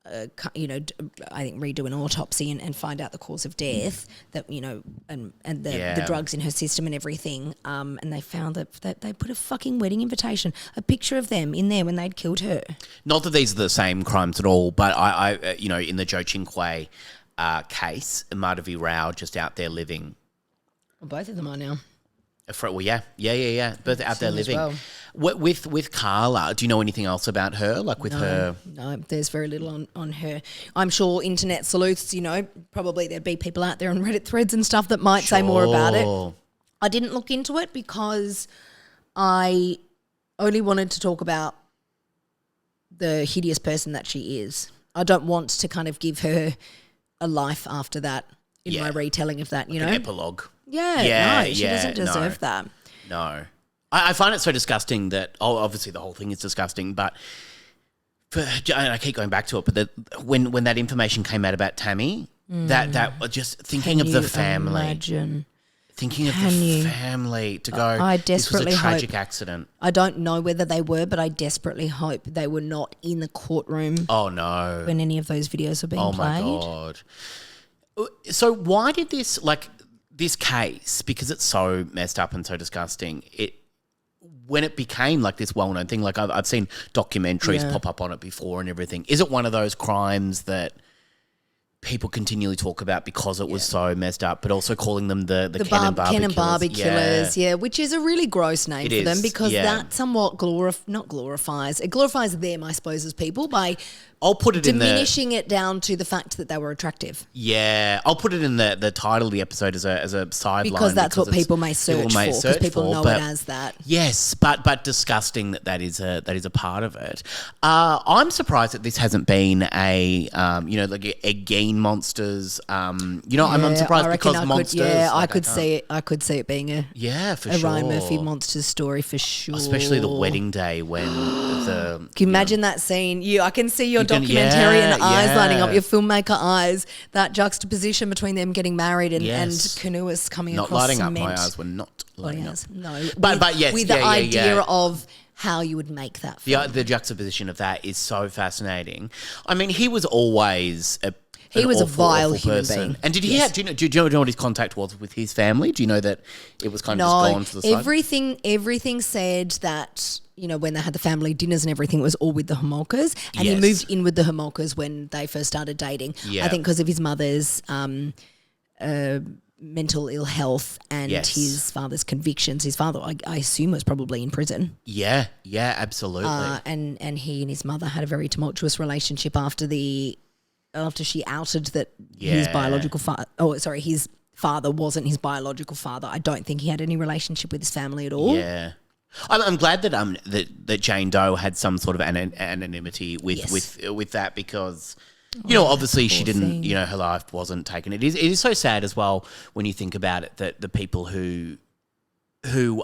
I think redo an autopsy and find out the cause of death, that and the drugs in her system and everything. And they found that they put a fucking wedding invitation, a picture of them in there when they'd killed her. Not that these are the same crimes at all, but I in the Joe Chinquay case, Madhavi Rao just out there living. Well, both of them are now. Well, yeah. Both out there living. Well. With Karla, do you know anything else about her? Like with her? No, there's very little on her. I'm sure internet sleuths, probably there'd be people out there on Reddit threads and stuff that might say more about it. I didn't look into it because I only wanted to talk about the hideous person that she is. I don't want to kind of give her a life after that in my retelling of that, An epilogue. Yeah, she doesn't deserve that. No. I find it so disgusting that, obviously the whole thing is disgusting, but and I keep going back to it, but when that information came out about Tammy, that just thinking of the family. Imagine? Thinking of the family to go, I desperately this was a tragic hope, accident. I don't know whether they were, but I desperately hope they were not in the courtroom. Oh, no. When any of those videos were being played. Oh, my God. So why did this case, because it's so messed up and so disgusting, when it became like this well-known thing, like I've seen documentaries pop up on it before and everything, is it one of those crimes that people continually talk about because it was so messed up, but also calling them the Ken and Barbie killers, which is a really gross name for them because that somewhat glorifies them, I suppose, as people by I'll put it diminishing it down to the fact that they were attractive. Yeah, I'll put it in the title of the episode as a sideline because that's what people may search for because people know it as that. Yes, but disgusting that is a part of it. I'm surprised that this hasn't been a Again Monsters. I'm surprised because Monsters. I could see it being a Ryan Murphy Monsters story for sure. Especially the wedding day when the. Can you imagine that scene? I can see your documentarian eyes lining up, your filmmaker eyes, that juxtaposition between them getting married and canoeists coming not across lighting cement. up. My eyes were not lighting up. No, but yes, with the idea of how you would make that film. The juxtaposition of that is so fascinating. I mean, he was always a vile human person. being. And did he have? Do you know what his contact was with his family? Do you know that it was kind of just gone to the side? Everything said that when they had the family dinners and everything, it was all with the Homolkas, and he moved in with the Homolkas when they first started dating. I think because of his mother's mental ill health and his father's convictions. His father, I assume, was probably in prison. Yeah, absolutely. And he and his mother had a very tumultuous relationship after she outed that his biological his father wasn't his biological father. I don't think he had any relationship with his family at all. Yeah. I'm glad that Jane Doe had some sort of anonymity with that because obviously she didn't her life wasn't taken. It is so sad as well when you think about it that the people who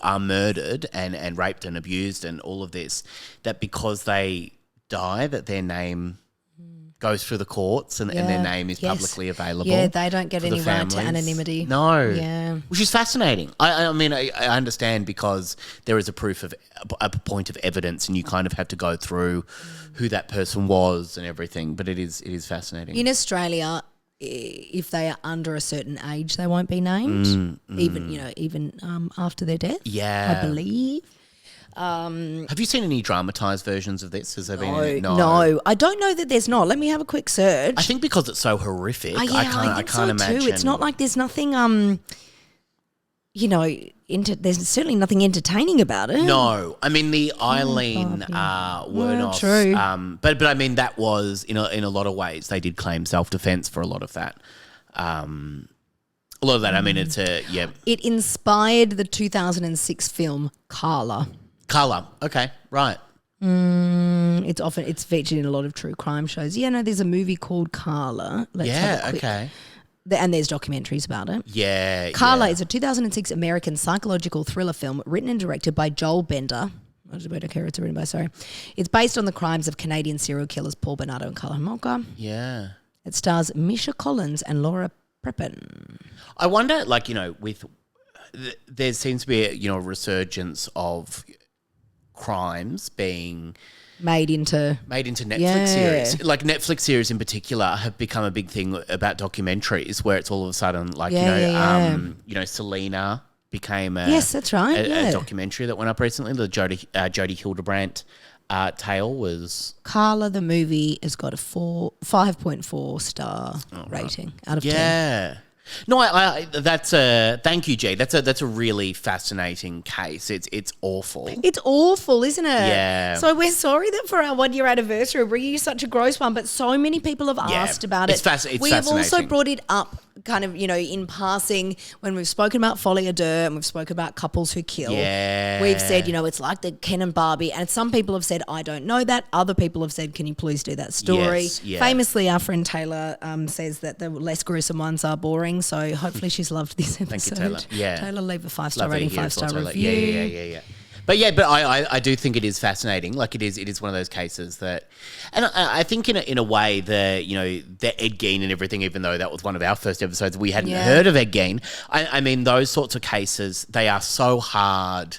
are murdered and raped and abused and all of this, that because they die that their name goes through the courts and their name is publicly available. Yeah, they don't get any right to anonymity. No. Yeah. Which is fascinating. I mean, I understand because there is a point of evidence and you kind of have to go through who that person was and everything, but it is fascinating. In Australia, if they are under a certain age, they won't be named, even after their death. Yeah. I believe. Have you seen any dramatised versions of this? Has there been any? No, I don't know that there's not. Let me have a quick search. I think because it's so horrific, I can't imagine. Too. It's not like there's nothing, there's certainly nothing entertaining about it. No, I mean the Eileen Wernos, true. But I mean that was in a lot of ways they did claim self-defense for a lot of that. I mean, it's It inspired the 2006 film Karla. Okay, right. It's featured in a lot of true crime shows. Yeah, no, there's a movie called Karla. Okay. and there's documentaries about it. Yeah. Karla yeah. is a 2006 American psychological thriller film written and directed by Joel Bender. It's written by, sorry. It's based on the crimes of Canadian serial killers Paul Bernardo and Karla Homolka. Yeah. It stars Misha Collins and Laura Prepon. I wonder, like, with there seems to be a resurgence of crimes being Made into Netflix series. Like Netflix series in particular have become a big thing about documentaries where it's all of a sudden like, Selena became yes, that's right. a documentary that went up recently. The Jodie Hildebrandt tale was... Karla, the movie, has got a 5.4 star rating out of 10. Yeah. No, I that's thank you, G. That's a really fascinating case. It's awful. It's awful, isn't it? Yeah. So we're sorry that for our 1 year anniversary, we're bringing you such a gross one, but so many people have asked about it. It's fascinating. We have also brought it up kind of, in passing when we've spoken about folie à deux and we've spoken about couples who kill. Yeah. We've said, it's like the Ken and Barbie. And some people have said, I don't know that. Other people have said, can you please do that story? Yes, yeah. Famously, our friend Taylor says that the less gruesome ones are boring. So hopefully she's loved this episode. Thank you, Taylor. Yeah. Taylor, leave a 5-star rating, 5-star review. Yeah. But I do think it is fascinating. Like it is one of those cases that, and I think in a way the Ed Gein and everything, even though that was one of our first episodes, we hadn't heard of Ed Gein. I mean, those sorts of cases, they are so hard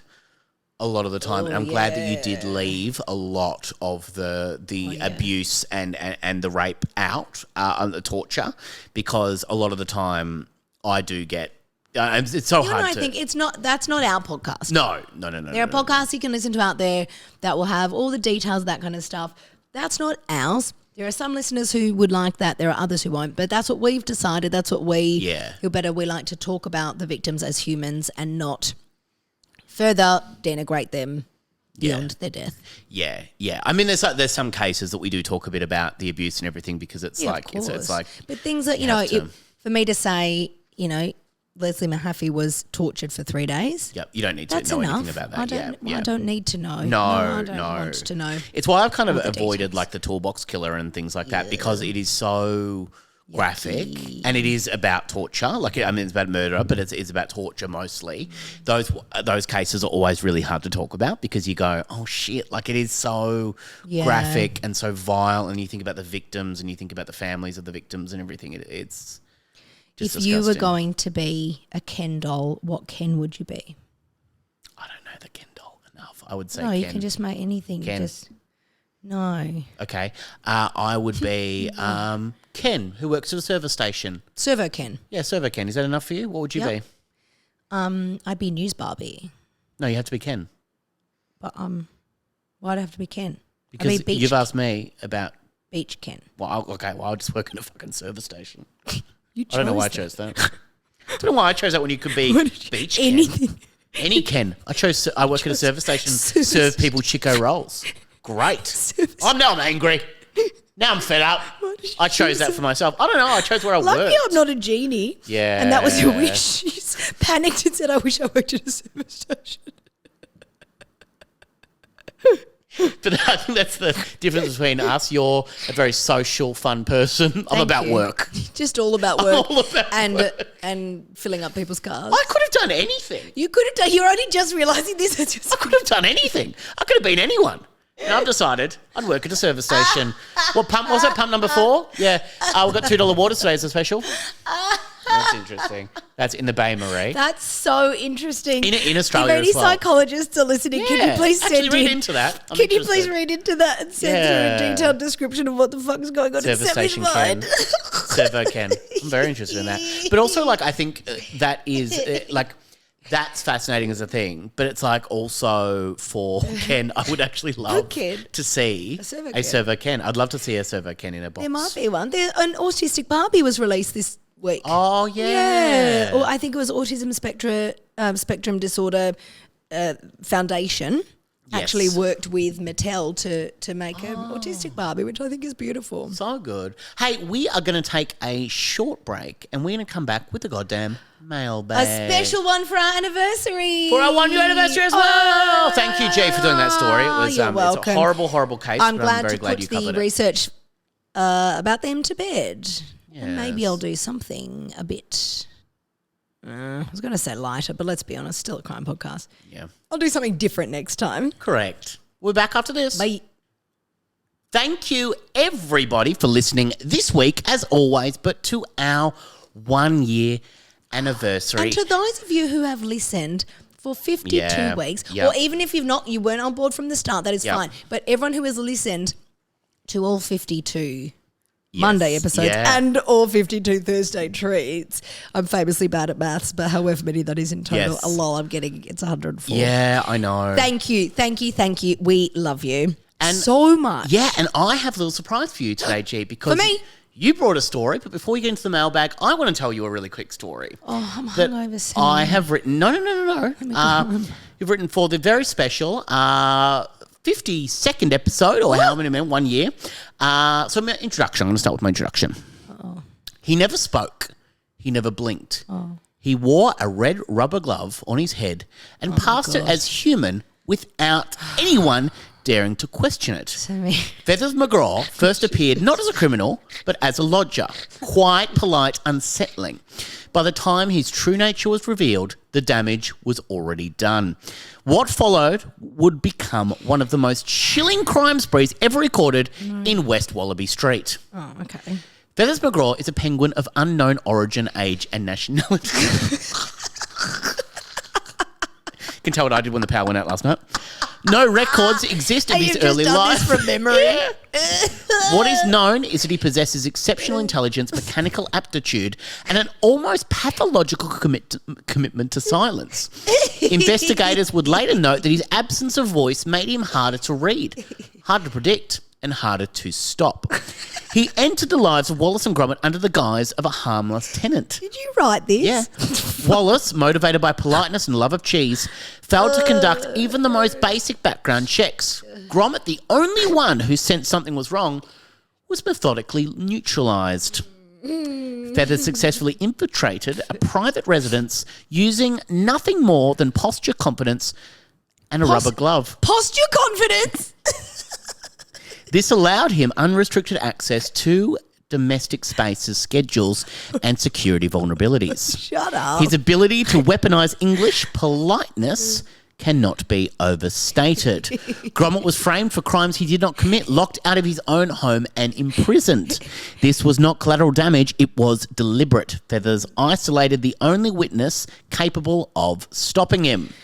a lot of the time, and I'm glad that you did leave a lot of the abuse and the rape out, and the torture, because a lot of the time I do get. It's so hard I to... think that's not our podcast. No. There are podcasts you can listen to out there that will have all the details, that kind of stuff. That's not ours. There are some listeners who would like that. There are others who won't. But that's what we've decided. That's what we feel better. We like to talk about the victims as humans and not further denigrate them beyond their death. Yeah. I mean, there's some cases that we do talk a bit about the abuse and everything because it's it's like... But things that, for me to say, Leslie Mahaffey was tortured for 3 days. Yep, you don't need to know anything about that. I don't need to know. No, I don't want to know. It's why I've kind of avoided like the toolbox killer and things like that because it is so graphic and it is about torture. Like, I mean, it's about murder, but it's about torture mostly. Those cases are always really hard to talk about because you go, oh shit, like it is so graphic and so vile, and you think about the victims and you think about the families of the victims and everything. It's just if you were going to be a Ken doll, what Ken would you be? I don't know the Ken doll enough. I would say no, Ken. You can just make anything. Ken. No. Okay. I would be Ken, who works at a service station. Servo Ken. Yeah, Servo Ken. Is that enough for you? What would you be? I'd be News Barbie. No, you have to be Ken. But why'd I have to be Ken? Because you've asked me about... Beach Ken. Well, I'll just work in a fucking service station. I don't know why I chose that. I don't know why I chose that when you could be Beach Ken. Anything. Any Ken. I work at a service station, serve people Chico rolls. Great. I'm angry. Now I'm fed up. I chose that for myself. I don't know. I chose where I worked. Lucky I'm not a genie. Yeah. And that was your wish. She's panicked and said, I wish I worked at a service station. But I think that's the difference between us. You're a very social, fun person. I'm about work. Just all about work. I'm all about work. And filling up people's cars. I could have done anything. You could have done. You're only just realising this. I could have done anything. I could have been anyone. And I've decided I'd work at a service station. What pump was it? Pump number 4? Yeah. We've got $2 water today as a special. That's interesting. That's in the Bay Marie. That's so interesting. In Australia if any psychologists are listening, can you please read into that? Can you please read into that and send through a detailed description of what the fuck is going on Service station Ken. Servo Ken. I'm very interested in that. But also, like, I think that is, that's fascinating as a thing, but it's like also for Ken, I would actually love to see a Servo Ken. I'd love to see a Servo Ken in a box. There might be one. An autistic Barbie was released this week. Oh, yeah. Or I think it was Autism Spectrum Disorder Foundation actually worked with Mattel to make an autistic Barbie, which I think is beautiful. So good. Hey, we are going to take a short break and we're going to come back with the goddamn mailbag. A special one for our anniversary. For our 1 year anniversary as well. Thank you, Jay, for doing that story. It was you're welcome. It's a horrible, horrible case. I'm but glad very to put the research about them to bed. And maybe I'll do something a bit, I was going to say lighter, but let's be honest, still a crime podcast. Yeah. I'll do something different next time. Correct. We're back after this. Bye. Thank you, everybody, for listening this week, as always, but to our 1 year anniversary. And to those of you who have listened for 52 weeks, or even if you weren't on board from the start, that is fine. But everyone who has listened to all 52 Monday episodes and all 52 Thursday treats. I'm famously bad at maths, but however many that is in total, a lot I'm getting, it's 104. Yeah, I know. Thank you. We love you so much. Yeah, and I have a little surprise for you today, G, because for me? You brought a story, but before we get into the mailbag, I want to tell you a really quick story. Oh, I'm hungover. I have written. No. You've written for the very special 52nd episode, or how many men? 1 year. So my introduction. I'm going to start with my introduction. Oh. He never spoke. He never blinked. Oh. He wore a red rubber glove on his head and passed it as human without anyone daring to question it. Feathers McGraw first appeared not as a criminal, but as a lodger. Quite polite, unsettling. By the time his true nature was revealed, the damage was already done. What followed would become one of the most chilling crime sprees ever recorded in West Wallaby Street. Oh, okay. Feathers McGraw is a penguin of unknown origin, age, and nationality. You can tell what I did when the power went out last night. No records exist of his early life. This from memory. What is known is that he possesses exceptional intelligence, mechanical aptitude, and an almost pathological commitment to silence. Investigators would later note that his absence of voice made him harder to read, harder to predict, and harder to stop. He entered the lives of Wallace and Gromit under the guise of a harmless tenant. Did you write this? Yeah. Wallace, motivated by politeness and love of cheese, failed to conduct even the most basic background checks. Gromit, the only one who sensed something was wrong, was methodically neutralised. Feathers successfully infiltrated a private residence using nothing more than posture confidence and a rubber glove. Posture confidence? This allowed him unrestricted access to domestic spaces, schedules, and security vulnerabilities. Shut up. His ability to weaponise English politeness cannot be overstated. Gromit was framed for crimes he did not commit, locked out of his own home and imprisoned. This was not collateral damage, it was deliberate. Feathers isolated the only witness capable of stopping him.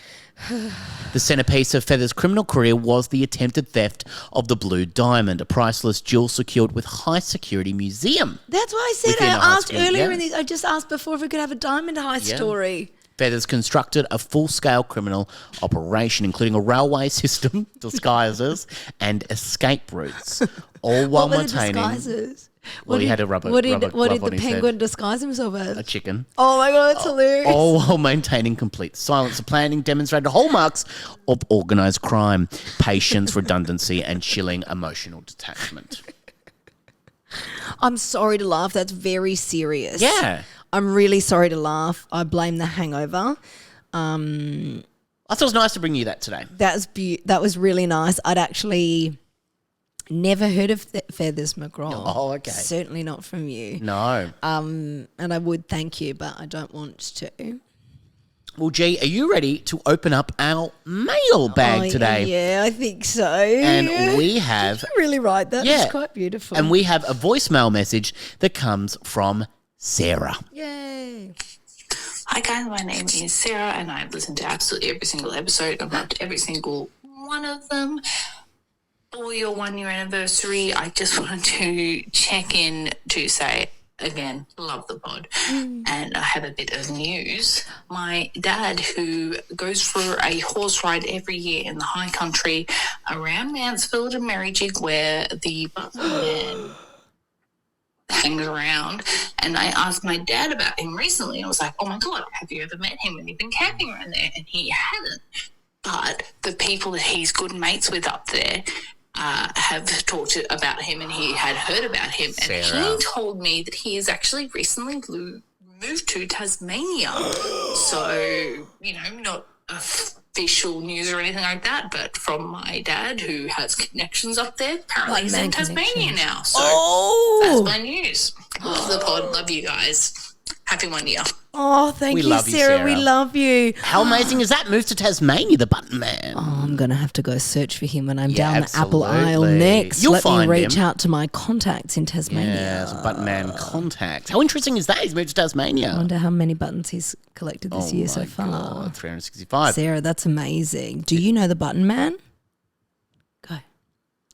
The centrepiece of Feather's criminal career was the attempted theft of the Blue Diamond, a priceless jewel secured with high security museum. That's why I said I asked earlier in this. I just asked before if we could have a diamond heist story. Feathers constructed a full-scale criminal operation, including a railway system, disguises, and escape routes, all while maintaining. What were the disguises? Well, he had a rubber What glove did on the his penguin head. disguise himself as? A chicken. Oh my God, that's hilarious. All while maintaining complete silence. The planning demonstrated hallmarks of organised crime, patience, redundancy, and chilling emotional detachment. I'm sorry to laugh. That's very serious. Yeah. I'm really sorry to laugh. I blame the hangover. I thought it was nice to bring you that today. That was really nice. I'd actually never heard of Feathers McGraw. Oh, okay. Certainly not from you. No. And I would thank you, but I don't want to. Well, G, are you ready to open up our mailbag today? Yeah, I think so. And we have... Did you really write that? Yeah. It's quite beautiful. And we have a voicemail message that comes from Sarah. Yay. Hi guys, my name is Sarah and I've listened to absolutely every single episode. I've loved every single one of them. For your 1 year anniversary, I just wanted to check in to say, again, love the pod. And I have a bit of news. My dad, who goes for a horse ride every year in the high country around Mansfield and Merrijig, where the Buffalo man hangs around, and I asked my dad about him recently. I was like, oh my God, have you ever met him when you've been camping around there? And he hadn't. But the people that he's good mates with up there have talked about him, and he had heard about him. And he told me that he has actually recently moved to Tasmania. So, not a official news or anything like that, but from my dad, who has connections up there. Apparently he's in Tasmania now. So that's my news. Love the pod. Love you guys. Happy 1 year. Oh, thank you, Sarah. We love you. How amazing is that? Move to Tasmania, the Button Man. Oh, I'm going to have to go search for him when I'm down the Apple Isle next. You'll Let find me reach him. out to my contacts in Tasmania. Yes, Button Man contacts. How interesting is that? He's moved to Tasmania. I wonder how many buttons he's collected this year so far. God, 365. Sarah, that's amazing. Do you know the Button Man? Go.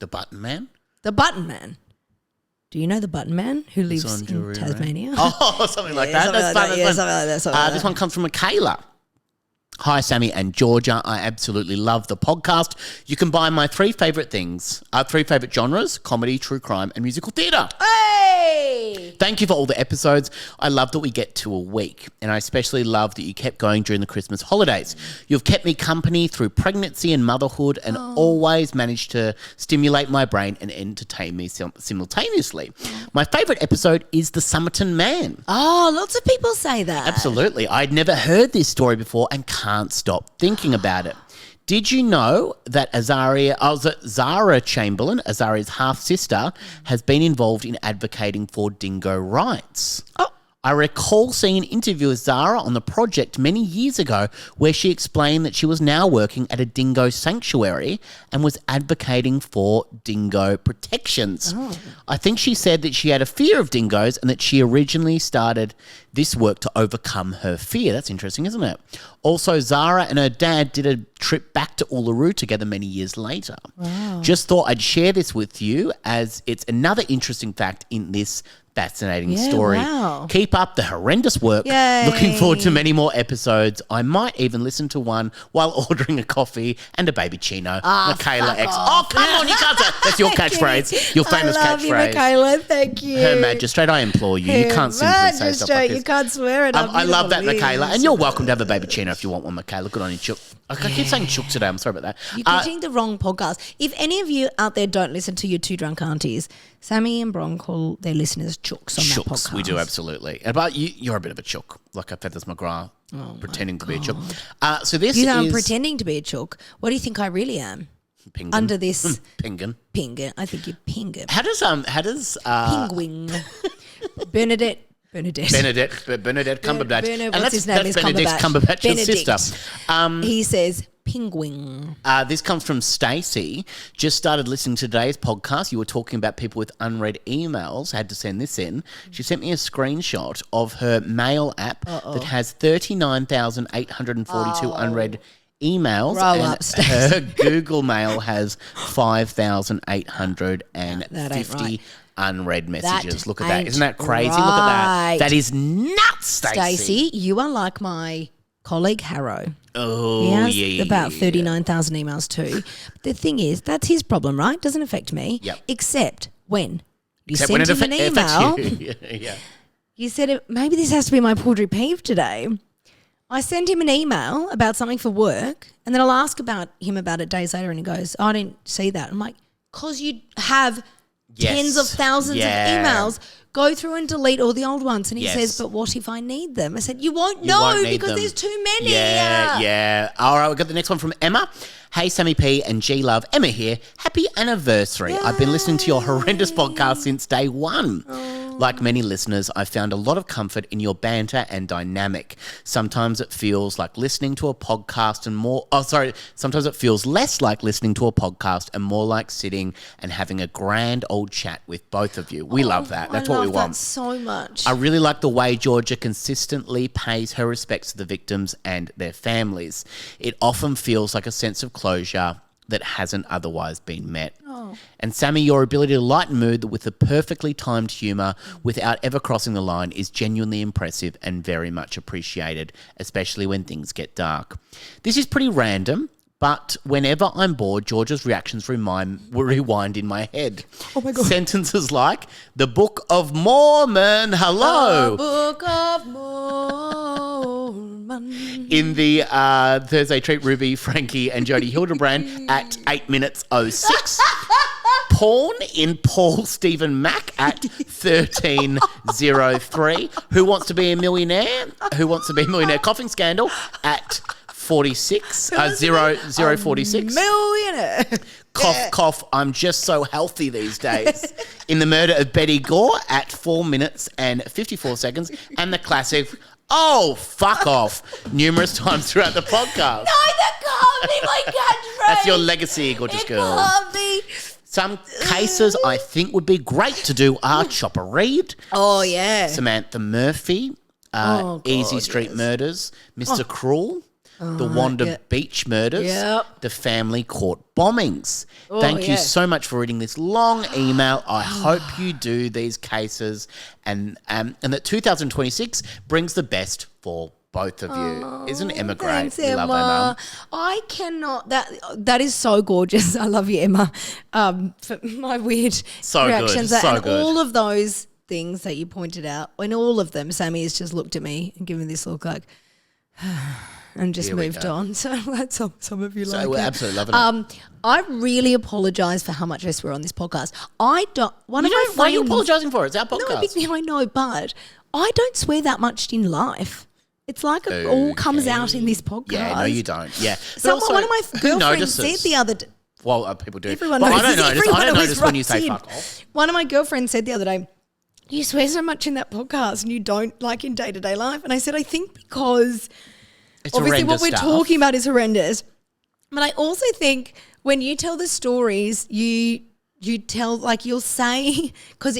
The Button Man? The Button Man. Do you know the Button Man who lives in Tasmania? Right? Oh, something like that. That's fun. Something like that. This one comes from Michaela. Hi, Sammy and Georgia. I absolutely love the podcast. You can buy my three favourite genres: comedy, true crime, and musical theatre. Hey! Thank you for all the episodes. I love that we get to a week, and I especially love that you kept going during the Christmas holidays. You've kept me company through pregnancy and motherhood and always managed to stimulate my brain and entertain me simultaneously. My favourite episode is The Somerton Man. Oh, lots of people say that. Absolutely. I'd never heard this story before and can't stop thinking about it. Did you know that Zara Chamberlain, Azaria's half-sister, has been involved in advocating for dingo rights? Oh. I recall seeing an interview with Zara on the project many years ago where she explained that she was now working at a dingo sanctuary and was advocating for dingo protections. Oh. I think she said that she had a fear of dingoes and that she originally started this work to overcome her fear. That's interesting, isn't it? Also, Zara and her dad did a trip back to Uluru together many years later. Wow. Just thought I'd share this with you as it's another interesting fact in this fascinating story. Wow. Keep up the horrendous work. Yay. Looking forward to many more episodes. I might even listen to one while ordering a coffee and a baby chino. Michaela X. Off. Oh, come on, you can't say that's your catchphrase. Your famous I love catchphrase. You, Michaela. Thank you. Her Magistrate, I implore you. You can't simply say stuff like this. You can't swear it. I love that, Michaela. And you're welcome to have a baby chino if you want one, Michaela. Good on you, Chook. I keep saying Chook today. I'm sorry about that. You're getting the wrong podcast. If any of you out there don't listen to your two drunk aunties, Sammy and Bron call their listeners chooks on that podcast. We do, absolutely. But you're a bit of a chook. Like I fed this McGrath, pretending to be a chook. So this is... I'm pretending to be a chook. What do you think I really am? Penguin. Under this... Penguin. I think you're penguin. How does Penguin. Bernadette Cumberbatch. What's his name? That's Benedict Cumberbatch's sister. He says... Penguin. This comes from Stacey. Just started listening to today's podcast. You were talking about people with unread emails. I had to send this in. She sent me a screenshot of her mail app that has 39,842 unread emails. Roll up, Stacey. Her Google Mail has 5,850 unread messages. Look at that. Isn't that crazy? Right. Look at that. That is nuts, Stacey. Stacey, you are like my colleague Harrow. Oh, he has about 39,000 emails too. The thing is, that's his problem, right? Doesn't affect me. Yep. Except when you Except send when him an email. Yeah. You said, maybe this has to be my poultry peeve today. I send him an email about something for work and then I'll ask him about it days later and he goes, I didn't see that. I'm like, because you have tens of thousands of emails. Go through and delete all the old ones. And he says, but what if I need them? I said, you won't know because there's too many. Yeah. All right, we've got the next one from Emma. Hey, Sammy P and G-Love. Emma here. Happy anniversary. Yay. I've been listening to your horrendous podcast since day one. Like many listeners, I found a lot of comfort in your banter and dynamic. Sometimes it feels like listening to a podcast and sometimes it feels less like listening to a podcast and more like sitting and having a grand old chat with both of you. We love that. That's what we want. I love that so much. I really like the way Georgia consistently pays her respects to the victims and their families. It often feels like a sense of closure that hasn't otherwise been met. And Sammy, your ability to lighten mood with a perfectly timed humour without ever crossing the line is genuinely impressive and very much appreciated, especially when things get dark. This is pretty random, but whenever I'm bored, Georgia's reactions rewind in my head. Oh my God. Sentences like, the Book of Mormon, hello. The Book of Mormon. In the Thursday Treat, Ruby, Frankie and Jodie Hildebrand at 8 minutes 06. Porn in Paul Stephen Mack at 13:03. Who Wants to Be a Millionaire? Who Wants to Be a Millionaire? Coughing Scandal at 46, 046. Millionaire. Cough, cough, I'm just so healthy these days. In the murder of Betty Gore at 4 minutes and 54 seconds. And the classic, oh, fuck off, numerous times throughout the podcast. No, that can't be my catchphrase. That's your legacy, gorgeous girl. Can't be. Some cases I think would be great to do are Chopper Read, Oh, yeah. Samantha Murphy, Easy Street Murders, Mr. Cruel, the Wanda Beach Murders, the Family Court Bombings. Thank you so much for reading this long email. I hope you do these cases and that 2026 brings the best for both of you. Isn't Emma great? Thanks, We Emma. love Emma. I cannot. That is so gorgeous. I love you, Emma. For my weird So reactions good, so and good. all of those things that you pointed out. In all of them, Sammy has just looked at me and given this look like, and just Here we moved go. on. So that's some of you So like we're it. absolutely loving it. I really apologise for how much I swear on this podcast. I don't. One You of my don't, why are you friends- apologising for it? It's our No, podcast. because I know, but I don't swear that much in life. It's like it all comes out in this podcast. Yeah, no, you don't. Yeah. But Someone, also, one of my who girlfriends notices? said the other day. Well, people do. Everyone But knows. I don't notice. Everyone I don't always notice when you writes say in. fuck off. One of my girlfriends said the other day, you swear so much in that podcast and you don't like in day-to-day life. And I said, I think because It's obviously what horrendous we're stuff. talking about is horrendous. But I also think when you tell the stories, you tell, like you'll say,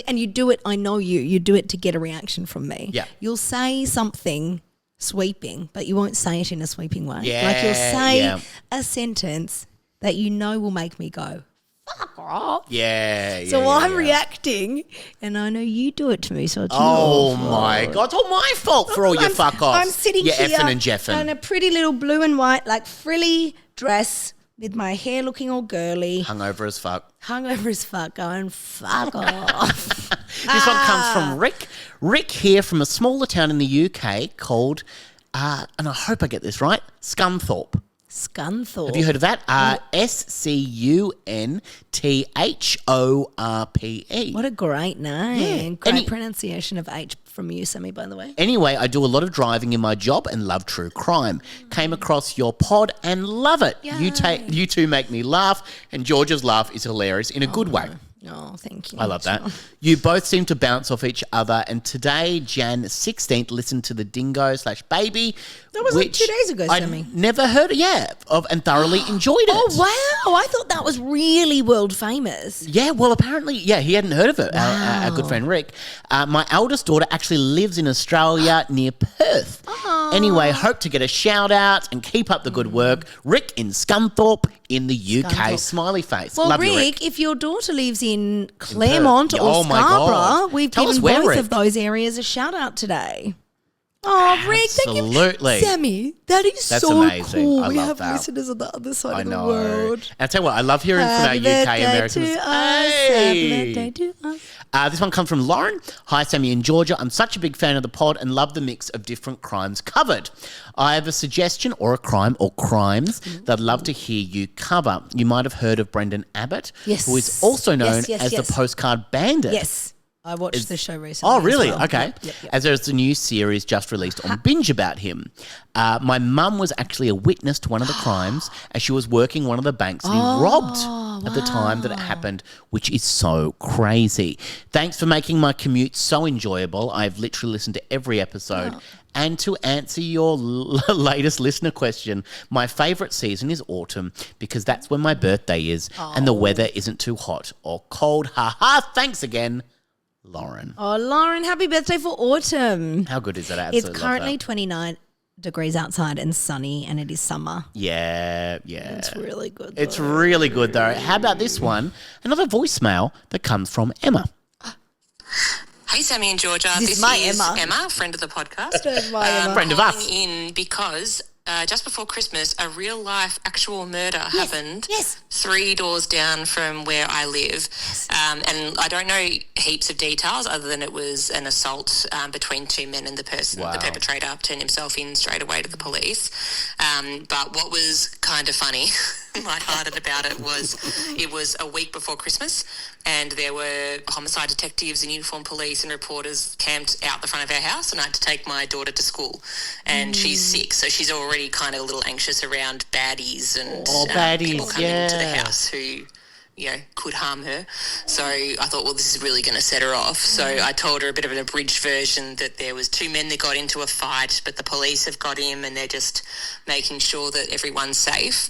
and you do it, I know you do it to get a reaction from me. Yeah. You'll say something sweeping, but you won't say it in a sweeping way. Yeah, like you'll say yeah. a sentence that you know will make me go, fuck off. Yeah. So yeah, I'm yeah. reacting, and I know you do it to me, so it's Oh your fault. my God! It's all my fault for all your fuck offs. I'm sitting you here effing and jeffing. in a pretty little blue and white, like frilly dress with my hair looking all girly, Hungover as fuck. hungover as fuck, going fuck off. This one comes from Rick. Rick here from a smaller town in the UK called, and I hope I get this right, Scunthorpe. Scunthorpe. Have you heard of that? Scunthorpe. What a great name. Yeah. Great pronunciation of H from you, Sammy, by the way. Anyway, I do a lot of driving in my job and love true crime. Came across your pod and love it. You two make me laugh, and George's laugh is hilarious in a good way. Oh, thank you. I love that. You both seem to bounce off each other, and today, Jan 16th, listened to the Dingo/Baby. That was like which 2 days ago, I Sammy. never heard of and thoroughly enjoyed it. Oh, wow. I thought that was really world famous. Yeah, well, apparently, he hadn't heard of it, our good friend Rick. My eldest daughter actually lives in Australia near Perth. Anyway, hope to get a shout out and keep up the good work. Rick in Scunthorpe in the UK. Scunthorpe. Smiley face. Well, Love Rick, you, Rick. if your daughter lives in Claremont Perth. or Oh, my Scarborough, God. we've Tell us given where, both Rick. of those areas a shout out today. Oh, Rick, thank you. Absolutely. Sammy, that is That's so amazing. cool. I We love have that. listeners on the other side I of the know. world. And I'll tell you what, I love hearing from our Happy UK birthday Americans. to us. Happy birthday to us. This one comes from Lauren. Hi, Sammy and Georgia. I'm such a big fan of the pod and love the mix of different crimes covered. I have a suggestion or a crime or crimes that I'd love to hear you cover. You might have heard of Brendan Abbott, Yes. who is also known Yes, as yes. the Postcard Bandit. Yes, I watched the show recently. Oh, really? as well. Okay. Yep. As there's a new series just released on Binge about him. My mum was actually a witness to one of the crimes as she was working one of the banks that he robbed at the time that it happened, which is so crazy. Thanks for making my commute so enjoyable. I've literally listened to every episode. And to answer your latest listener question, my favourite season is autumn because that's when my birthday is and the weather isn't too hot or cold. Ha ha! Thanks again, Lauren. Oh, Lauren, happy birthday for autumn. How good is that? I absolutely It's love currently that. 29 degrees outside and sunny, and it is summer. Yeah. It's really good. It's though. really good though. How about this one? Another voicemail that comes from Emma. Hey, Sammy and Georgia. This is my is Emma. friend of the podcast. This is my Emma. Friend of us. Calling in because just before Christmas, a real life actual murder happened. Yes. 3 doors down from where I live. And I don't know heaps of details other than it was an assault between two men and the person, Wow. the perpetrator, turned himself in straight away to the police. But what was kind of funny, lighthearted about it was a week before Christmas, and there were homicide detectives and uniformed police and reporters camped out the front of our house, and I had to take my daughter to school, and she's sick, so she's already kind of a little anxious around baddies and people coming into the house who could harm her. So I thought, well, this is really going to set her off. So I told her a bit of an abridged version that there was 2 men that got into a fight, but the police have got him and they're just making sure that everyone's safe.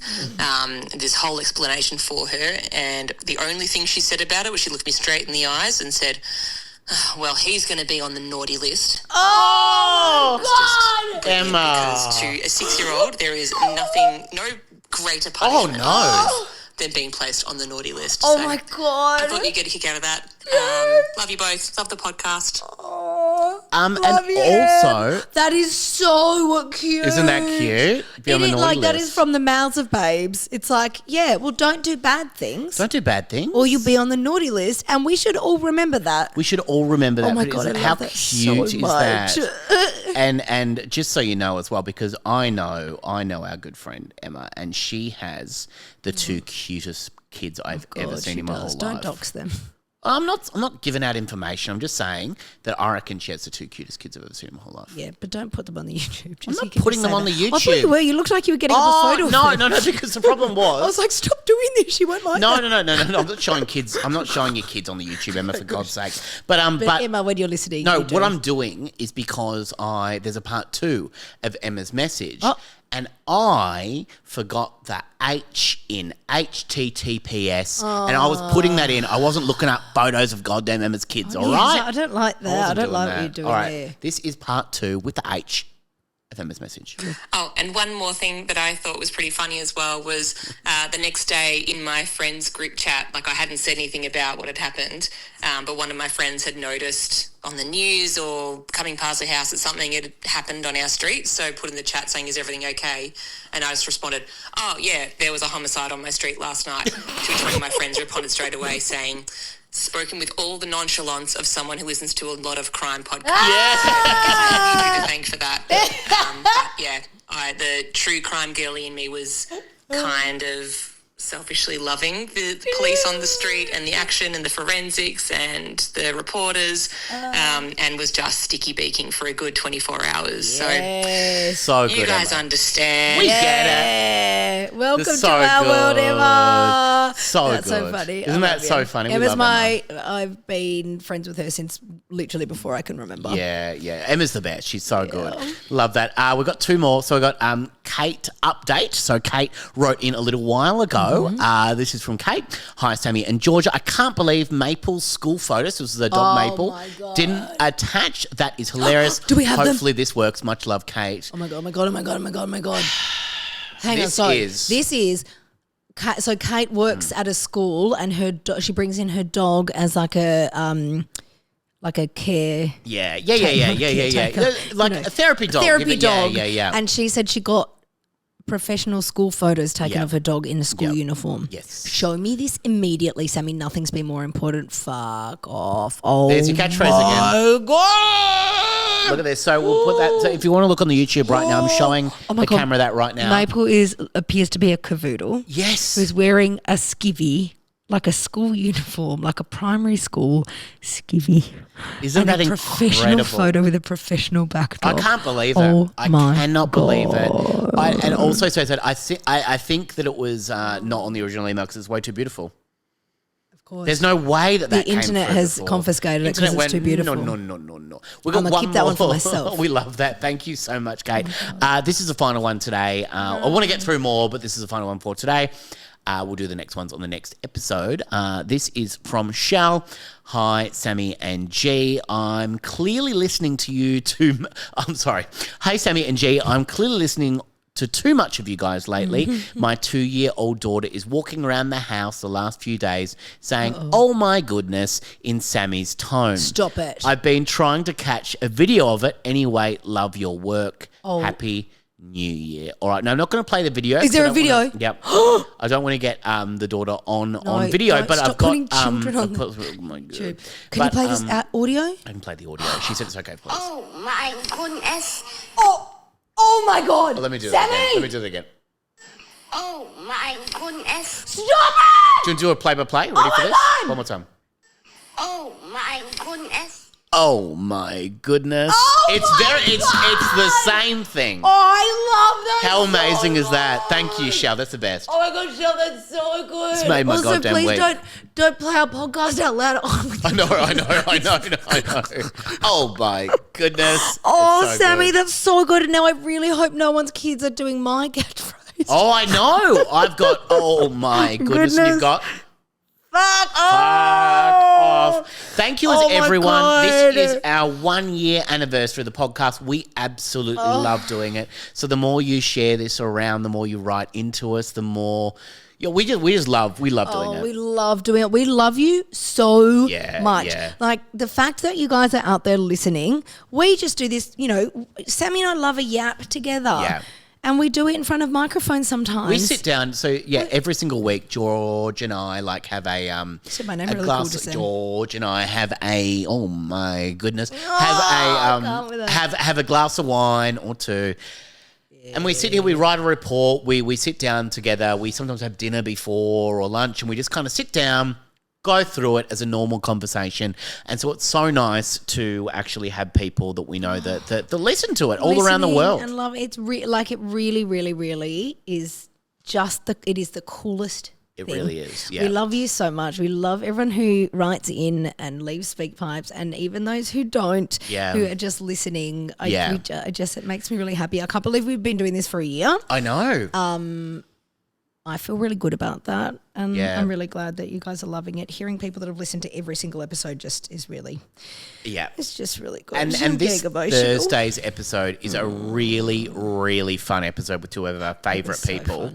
This whole explanation for her. And the only thing she said about it was she looked me straight in the eyes and said, well, he's going to be on the naughty list. Oh, God! Emma. Because to a 6-year-old, there is no greater punishment. Than being placed on the naughty list. Oh, my God. I thought you'd get a kick out of that. Love you both. Love the podcast. And also... That is so cute. Isn't that cute? Be on the naughty list. That is from the mouths of babes. It's like, don't do bad things. Don't do bad things. Or you'll be on the naughty list, and we should all remember that. We should all remember that. Oh, my God, how cute is that? And just so you know as well, because I know our good friend Emma, and she has the 2 cutest kids I've ever seen in my whole life. Don't dox them. I'm not giving out information. I'm just saying that I reckon she has the 2 cutest kids I've ever seen in my whole life. Yeah, but don't put them on the YouTube. I'm not putting them on the YouTube. I thought you were. You looked like you were getting up a photo of them. No, because the problem was... I was like, stop doing this. She won't like that. No. I'm not showing kids. I'm not showing your kids on the YouTube, Emma, for God's sake. But Emma, when you're listening, no, what I'm doing is because there's a part 2 of Emma's message. And I forgot the H in HTTPS, and I was putting that in. I wasn't looking up photos of goddamn Emma's kids, all right? I don't like that. I don't like what you're doing there. This is part 2 with the H of Emma's message. Oh, and one more thing that I thought was pretty funny as well was the next day in my friends' group chat, like I hadn't said anything about what had happened, but one of my friends had noticed on the news or coming past the house that something had happened on our street, so put in the chat saying, is everything okay? And I just responded, oh, yeah, there was a homicide on my street last night, to which one of my friends responded straight away saying, spoken with all the nonchalance of someone who listens to a lot of crime podcasts. Yeah. To thank for that. But yeah, the true crime girly in me was kind of selfishly loving the police on the street and the action and the forensics and the reporters, and was just sticky beaking for a good 24 hours. So good, you guys Emma. Understand. We get it. Welcome to our world, Emma. So That's good. so funny. Isn't that so funny? Emma's I've been friends with her since literally before I can remember. Yeah. Emma's the best. She's so good. Love that. We've got 2 more. So we've got Kate update. So Kate wrote in a little while ago. This is from Kate. Hi, Sammy and Georgia. I can't believe Maple's school photos. This was the dog Maple. My God. Didn't attach. That is hilarious. Do we have them? Hopefully this works. Much love, Kate. Oh my God. Hang on, This sorry. is- This is... So Kate works at a school, and she brings in her dog as like a care. Yeah. Caretaker, Like a therapy dog. Therapy dog. Yeah. And she said she got professional school photos taken of her dog in a school uniform. Yes. Show me this immediately, Sammy. Nothing's been more important. Fuck off. Oh, There's your catchphrase my again. God. Look at this. So we'll put that. So if you want to look on the YouTube right now, I'm showing the God. camera that right now. Maple appears to be a cavoodle. Yes. Who's wearing a skivvy, like a school uniform, like a primary school skivvy. Isn't that a professional incredible? photo with a professional backdrop. I can't believe it. Oh I my cannot believe it. God. And also, so I said, I think that it was not on the original email because it's way too beautiful. Of course. There's no way that The came internet through has before. confiscated it because it's went, too beautiful. No. We got I'ma one keep that more. one for myself. We love that. Thank you so much, Kate. This is the final one today. I want to get through more, but this is the final one for today. We'll do the next ones on the next episode. This is from Shell. Hi, Sammy and G. I'm clearly listening to you too. I'm sorry. Hey, Sammy and G. I'm clearly listening to too much of you guys lately. My 2-year-old daughter is walking around the house the last few days saying, oh my goodness, in Sammy's tone. Stop it. I've been trying to catch a video of it. Anyway, love your work. Happy New Year. All right. Now, I'm not going to play the video. Is there a video? Yep. I don't want to get the daughter on video, don't but stop I've got... putting children on oh my God. YouTube. Can you play this audio? I can play the audio. She said it's okay, please. Oh my goodness. Oh my God. Oh, let me do Sammy! it again. Let me do it again. Oh my goodness. Stop it! Do you want to do a play-by-play? Ready for my this? God! One more time. Oh my goodness. Oh my goodness! Oh it's the same thing. Oh, I love that. How amazing so is that? much. Thank you, Shell. That's the best. Oh my God, Shell, that's so good. It's made my also, goddamn please week. don't play our podcast out loud. Oh, I know. Oh my goodness! oh It's so Sammy, good. that's so good. And now I really hope no one's kids are doing my catchphrase. Oh, I know. I've got. Oh my goodness! And you've got. Fuck Fuck off. Thank you, Oh my everyone. God. This is our 1 year anniversary of the podcast. We absolutely love doing it. So the more you share this around, the more you write into us, the more we love doing it. We love doing it. We love you so Yeah, much. yeah. Like the fact that you guys are out there listening, we just do this, Sammy and I love a yap together. Yeah. And we do it in front of microphones sometimes. We sit down, every single week, George and I have a Said my name a really glass. cool just then. George and I have a oh my goodness, I can't with that. have a glass of wine or two, and we sit here. We write a report. We sit down together. We sometimes have dinner before or lunch, and we just kind of sit down, go through it as a normal conversation. And so it's so nice to actually have people that we know that listen to it all around the Listening world. and love it. It's it really, really, really is it is the coolest It thing. really is, yeah. We love you so much. We love everyone who writes in and leaves speak pipes, and even those who don't, Yeah. who are just listening. Yeah. It makes me really happy. I can't believe we've been doing this for a year. I know. I feel really good about that, and Yeah. I'm really glad that you guys are loving it. Hearing people that have listened to every single episode just is really, yeah. it's just really good. And I'm this getting emotional. Thursday's episode is a really, really fun episode with two of our favourite so people.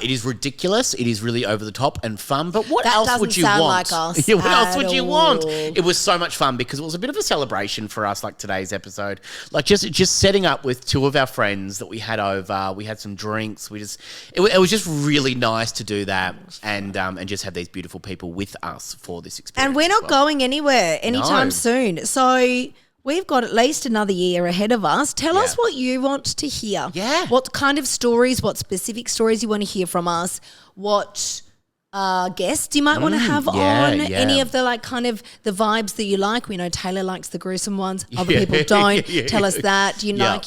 It is ridiculous. It is really over the top and fun. But what That else doesn't would you sound want? like us Yeah, what else at would you want? all. It was so much fun because it was a bit of a celebration for us, like today's episode. Like just setting up with two of our friends that we had over. We had some drinks. It was just really nice to do that and just have these beautiful people with us for this experience. And we're not as well. going anywhere anytime No. soon. So we've got at least another year ahead of us. Tell us what you want to hear. Yeah. What kind of stories, what specific stories you want to hear from us, what guests you might want to have on, yeah. any of the the vibes that you like. We know Taylor likes the gruesome ones. Other people don't. Tell us that. Do you like,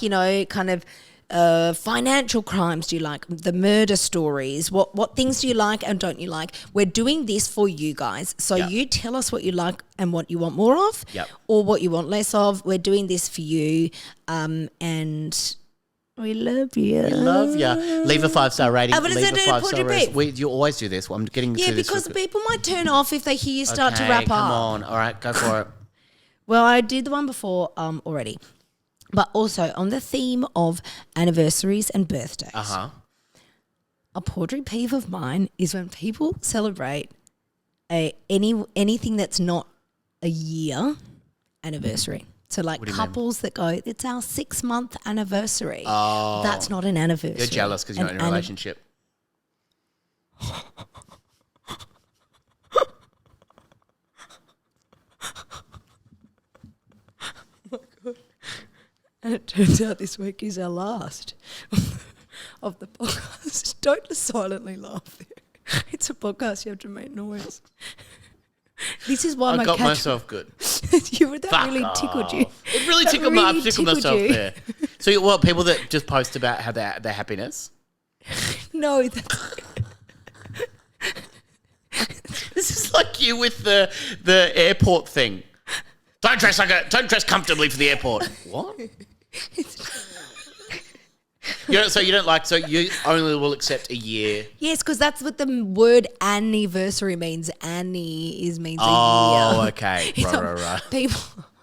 financial crimes? Do you like the murder stories? What things do you like and don't you like? We're doing this for you guys. So you tell us what you like and what you want more of or what you want less of. We're doing this for you and we love you. We love you. Leave a 5-star rating. but is Leave it a a 5-star portrait rating. You always do this. I'm getting to Yeah, this. because people might turn off if they hear you start to Okay, wrap come up. on. All right, go for it. Well, I did the one before already. But also on the theme of anniversaries and birthdays. A portrait peeve of mine is when people celebrate anything that's not a year anniversary. So like couples that go, it's our 6-month anniversary. Oh. That's not an anniversary. You're jealous because you're not in a relationship. And it turns out this week is our last of the podcast. Don't just silently laugh there. It's a podcast, you have to make noise. This is why I my got catch... myself good. that really tickled you. It really That tickled me. really I've tickled tickled myself you. there. So you what? People that just post about how their happiness. No, This is like you with the airport thing. Don't dress comfortably for the airport. What? So you don't like. So you only will accept a year. yes, because that's what the word anniversary means. Means a year. Oh, okay. It's Right. People,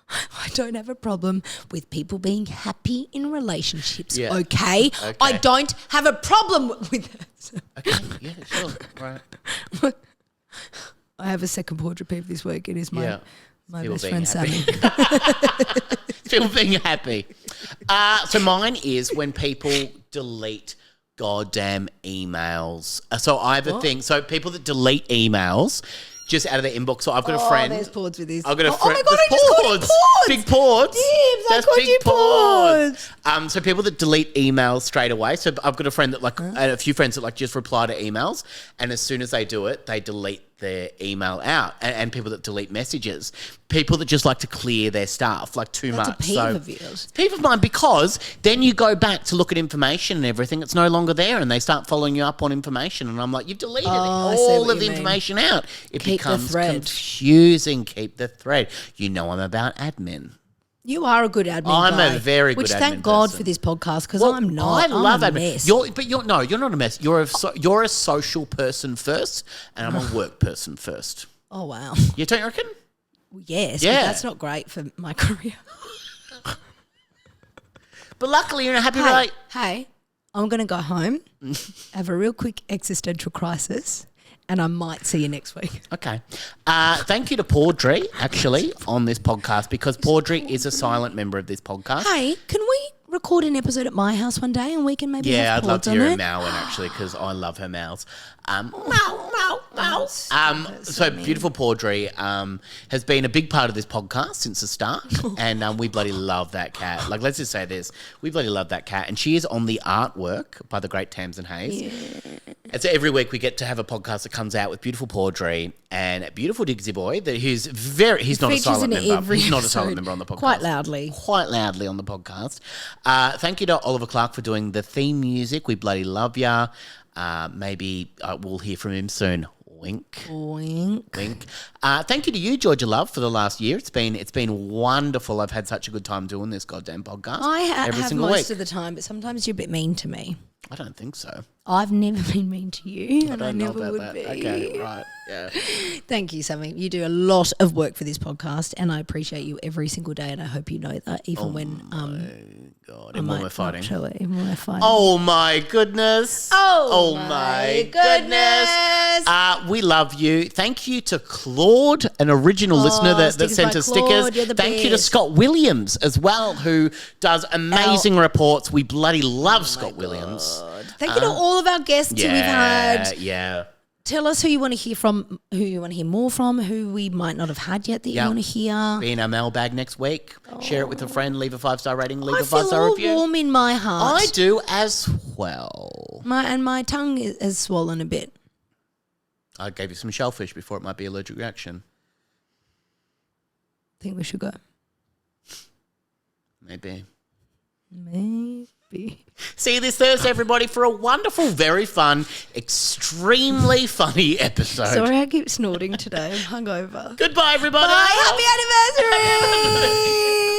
I don't have a problem with people being happy in relationships. Yeah. Okay? I don't have a problem with that. Okay. Yeah. Sure. Right. I have a second portrait peeve this week. It is my People best being friend happy. Sammy. People being happy. So mine is when people delete goddamn emails. So I have a thing. So people that delete emails, just out of their inbox. So I've got a friend. There's Pords with this. I've got a Oh friend. my God, I just called you Pords. Big Pords. Dibs, I That's called big you Pords. So people that delete emails straight away. So I've got a friend that and a few friends that just reply to emails, and as soon as they do it, they delete their email out. And people that delete messages. People that just like to clear their stuff too That's much. a peeve of yours. Peeve of mine, because then you go back to look at information and everything. It's no longer there, and they start following you up on information. And I'm like, you've deleted I see all what of the you mean. information out. It Keep the becomes thread. confusing. Keep the thread. You know I'm about admin. You are a good admin I'm guy, a very good which admin thank God person. for this podcast, because I'm not. I love I'm a admin. mess. You're not a mess. You're a social person first, and I'm a work person first. Oh, wow. You don't reckon? Yes, Yeah. but that's not great for my career. But luckily, you're in a happy relate. Hey, I'm going to go home, have a real quick existential crisis, and I might see you next week. Okay. Thank you to Paudrey, actually, on this podcast, because Paudrey is a silent member of this podcast. Hey, can we record an episode at my house one day and we can maybe Yeah, have I'd love Pords to on hear her it? mowing, actually, because I love her mows. Meow, meow. Stop So it, beautiful Paudrey has been a big part of this podcast since the start, and we bloody love that cat. Let's just say this: we bloody love that cat, and she is on the artwork by the great Tamsin Hayes. Yeah. And so every week we get to have a podcast that comes out with beautiful Paudrey and beautiful Digsy Boy. He's not a Features silent in member. every He's not a silent episode, member on the podcast. quite loudly On the podcast. Thank you to Oliver Clark for doing the theme music. We bloody love ya. Maybe we'll hear from him soon. Wink. Wink. Wink. Thank you to you, Georgia Love, for the last year. It's been wonderful. I've had such a good time doing this goddamn podcast. I every have single most week. of the time, but sometimes you're a bit mean to me. I don't think so. I've never been mean to you, and I don't know never about would that. be. Okay, right. Yeah. Thank you, Sammy. You do a lot of work for this podcast, and I appreciate you every single day, and I hope you know that, even when God, I and when might we're fighting. not show it, even when we're fighting. Oh my goodness. Oh my goodness. We love you. Thank you to Claude, an original listener that stickers sent by us Claude, stickers. you're the Thank you to best. Scott Williams as well, who does amazing reports. We bloody love Scott Williams. Thank you to all of our guests who we've had. Yeah. Tell us who you want to hear from, who you want to hear more from, who we might not have had yet that you want to hear. Be in our mailbag next week. Share it with a friend. Leave a 5-star rating. Leave I a 5-star feel all review. warm in my heart. I do as well. My tongue has swollen a bit. I gave you some shellfish before it might be allergic reaction. Think we should go. Maybe. See you this Thursday, everybody, for a wonderful, very fun, extremely funny episode. Sorry, I keep snorting today. I'm hungover. Goodbye, everybody. Bye. Happy anniversary.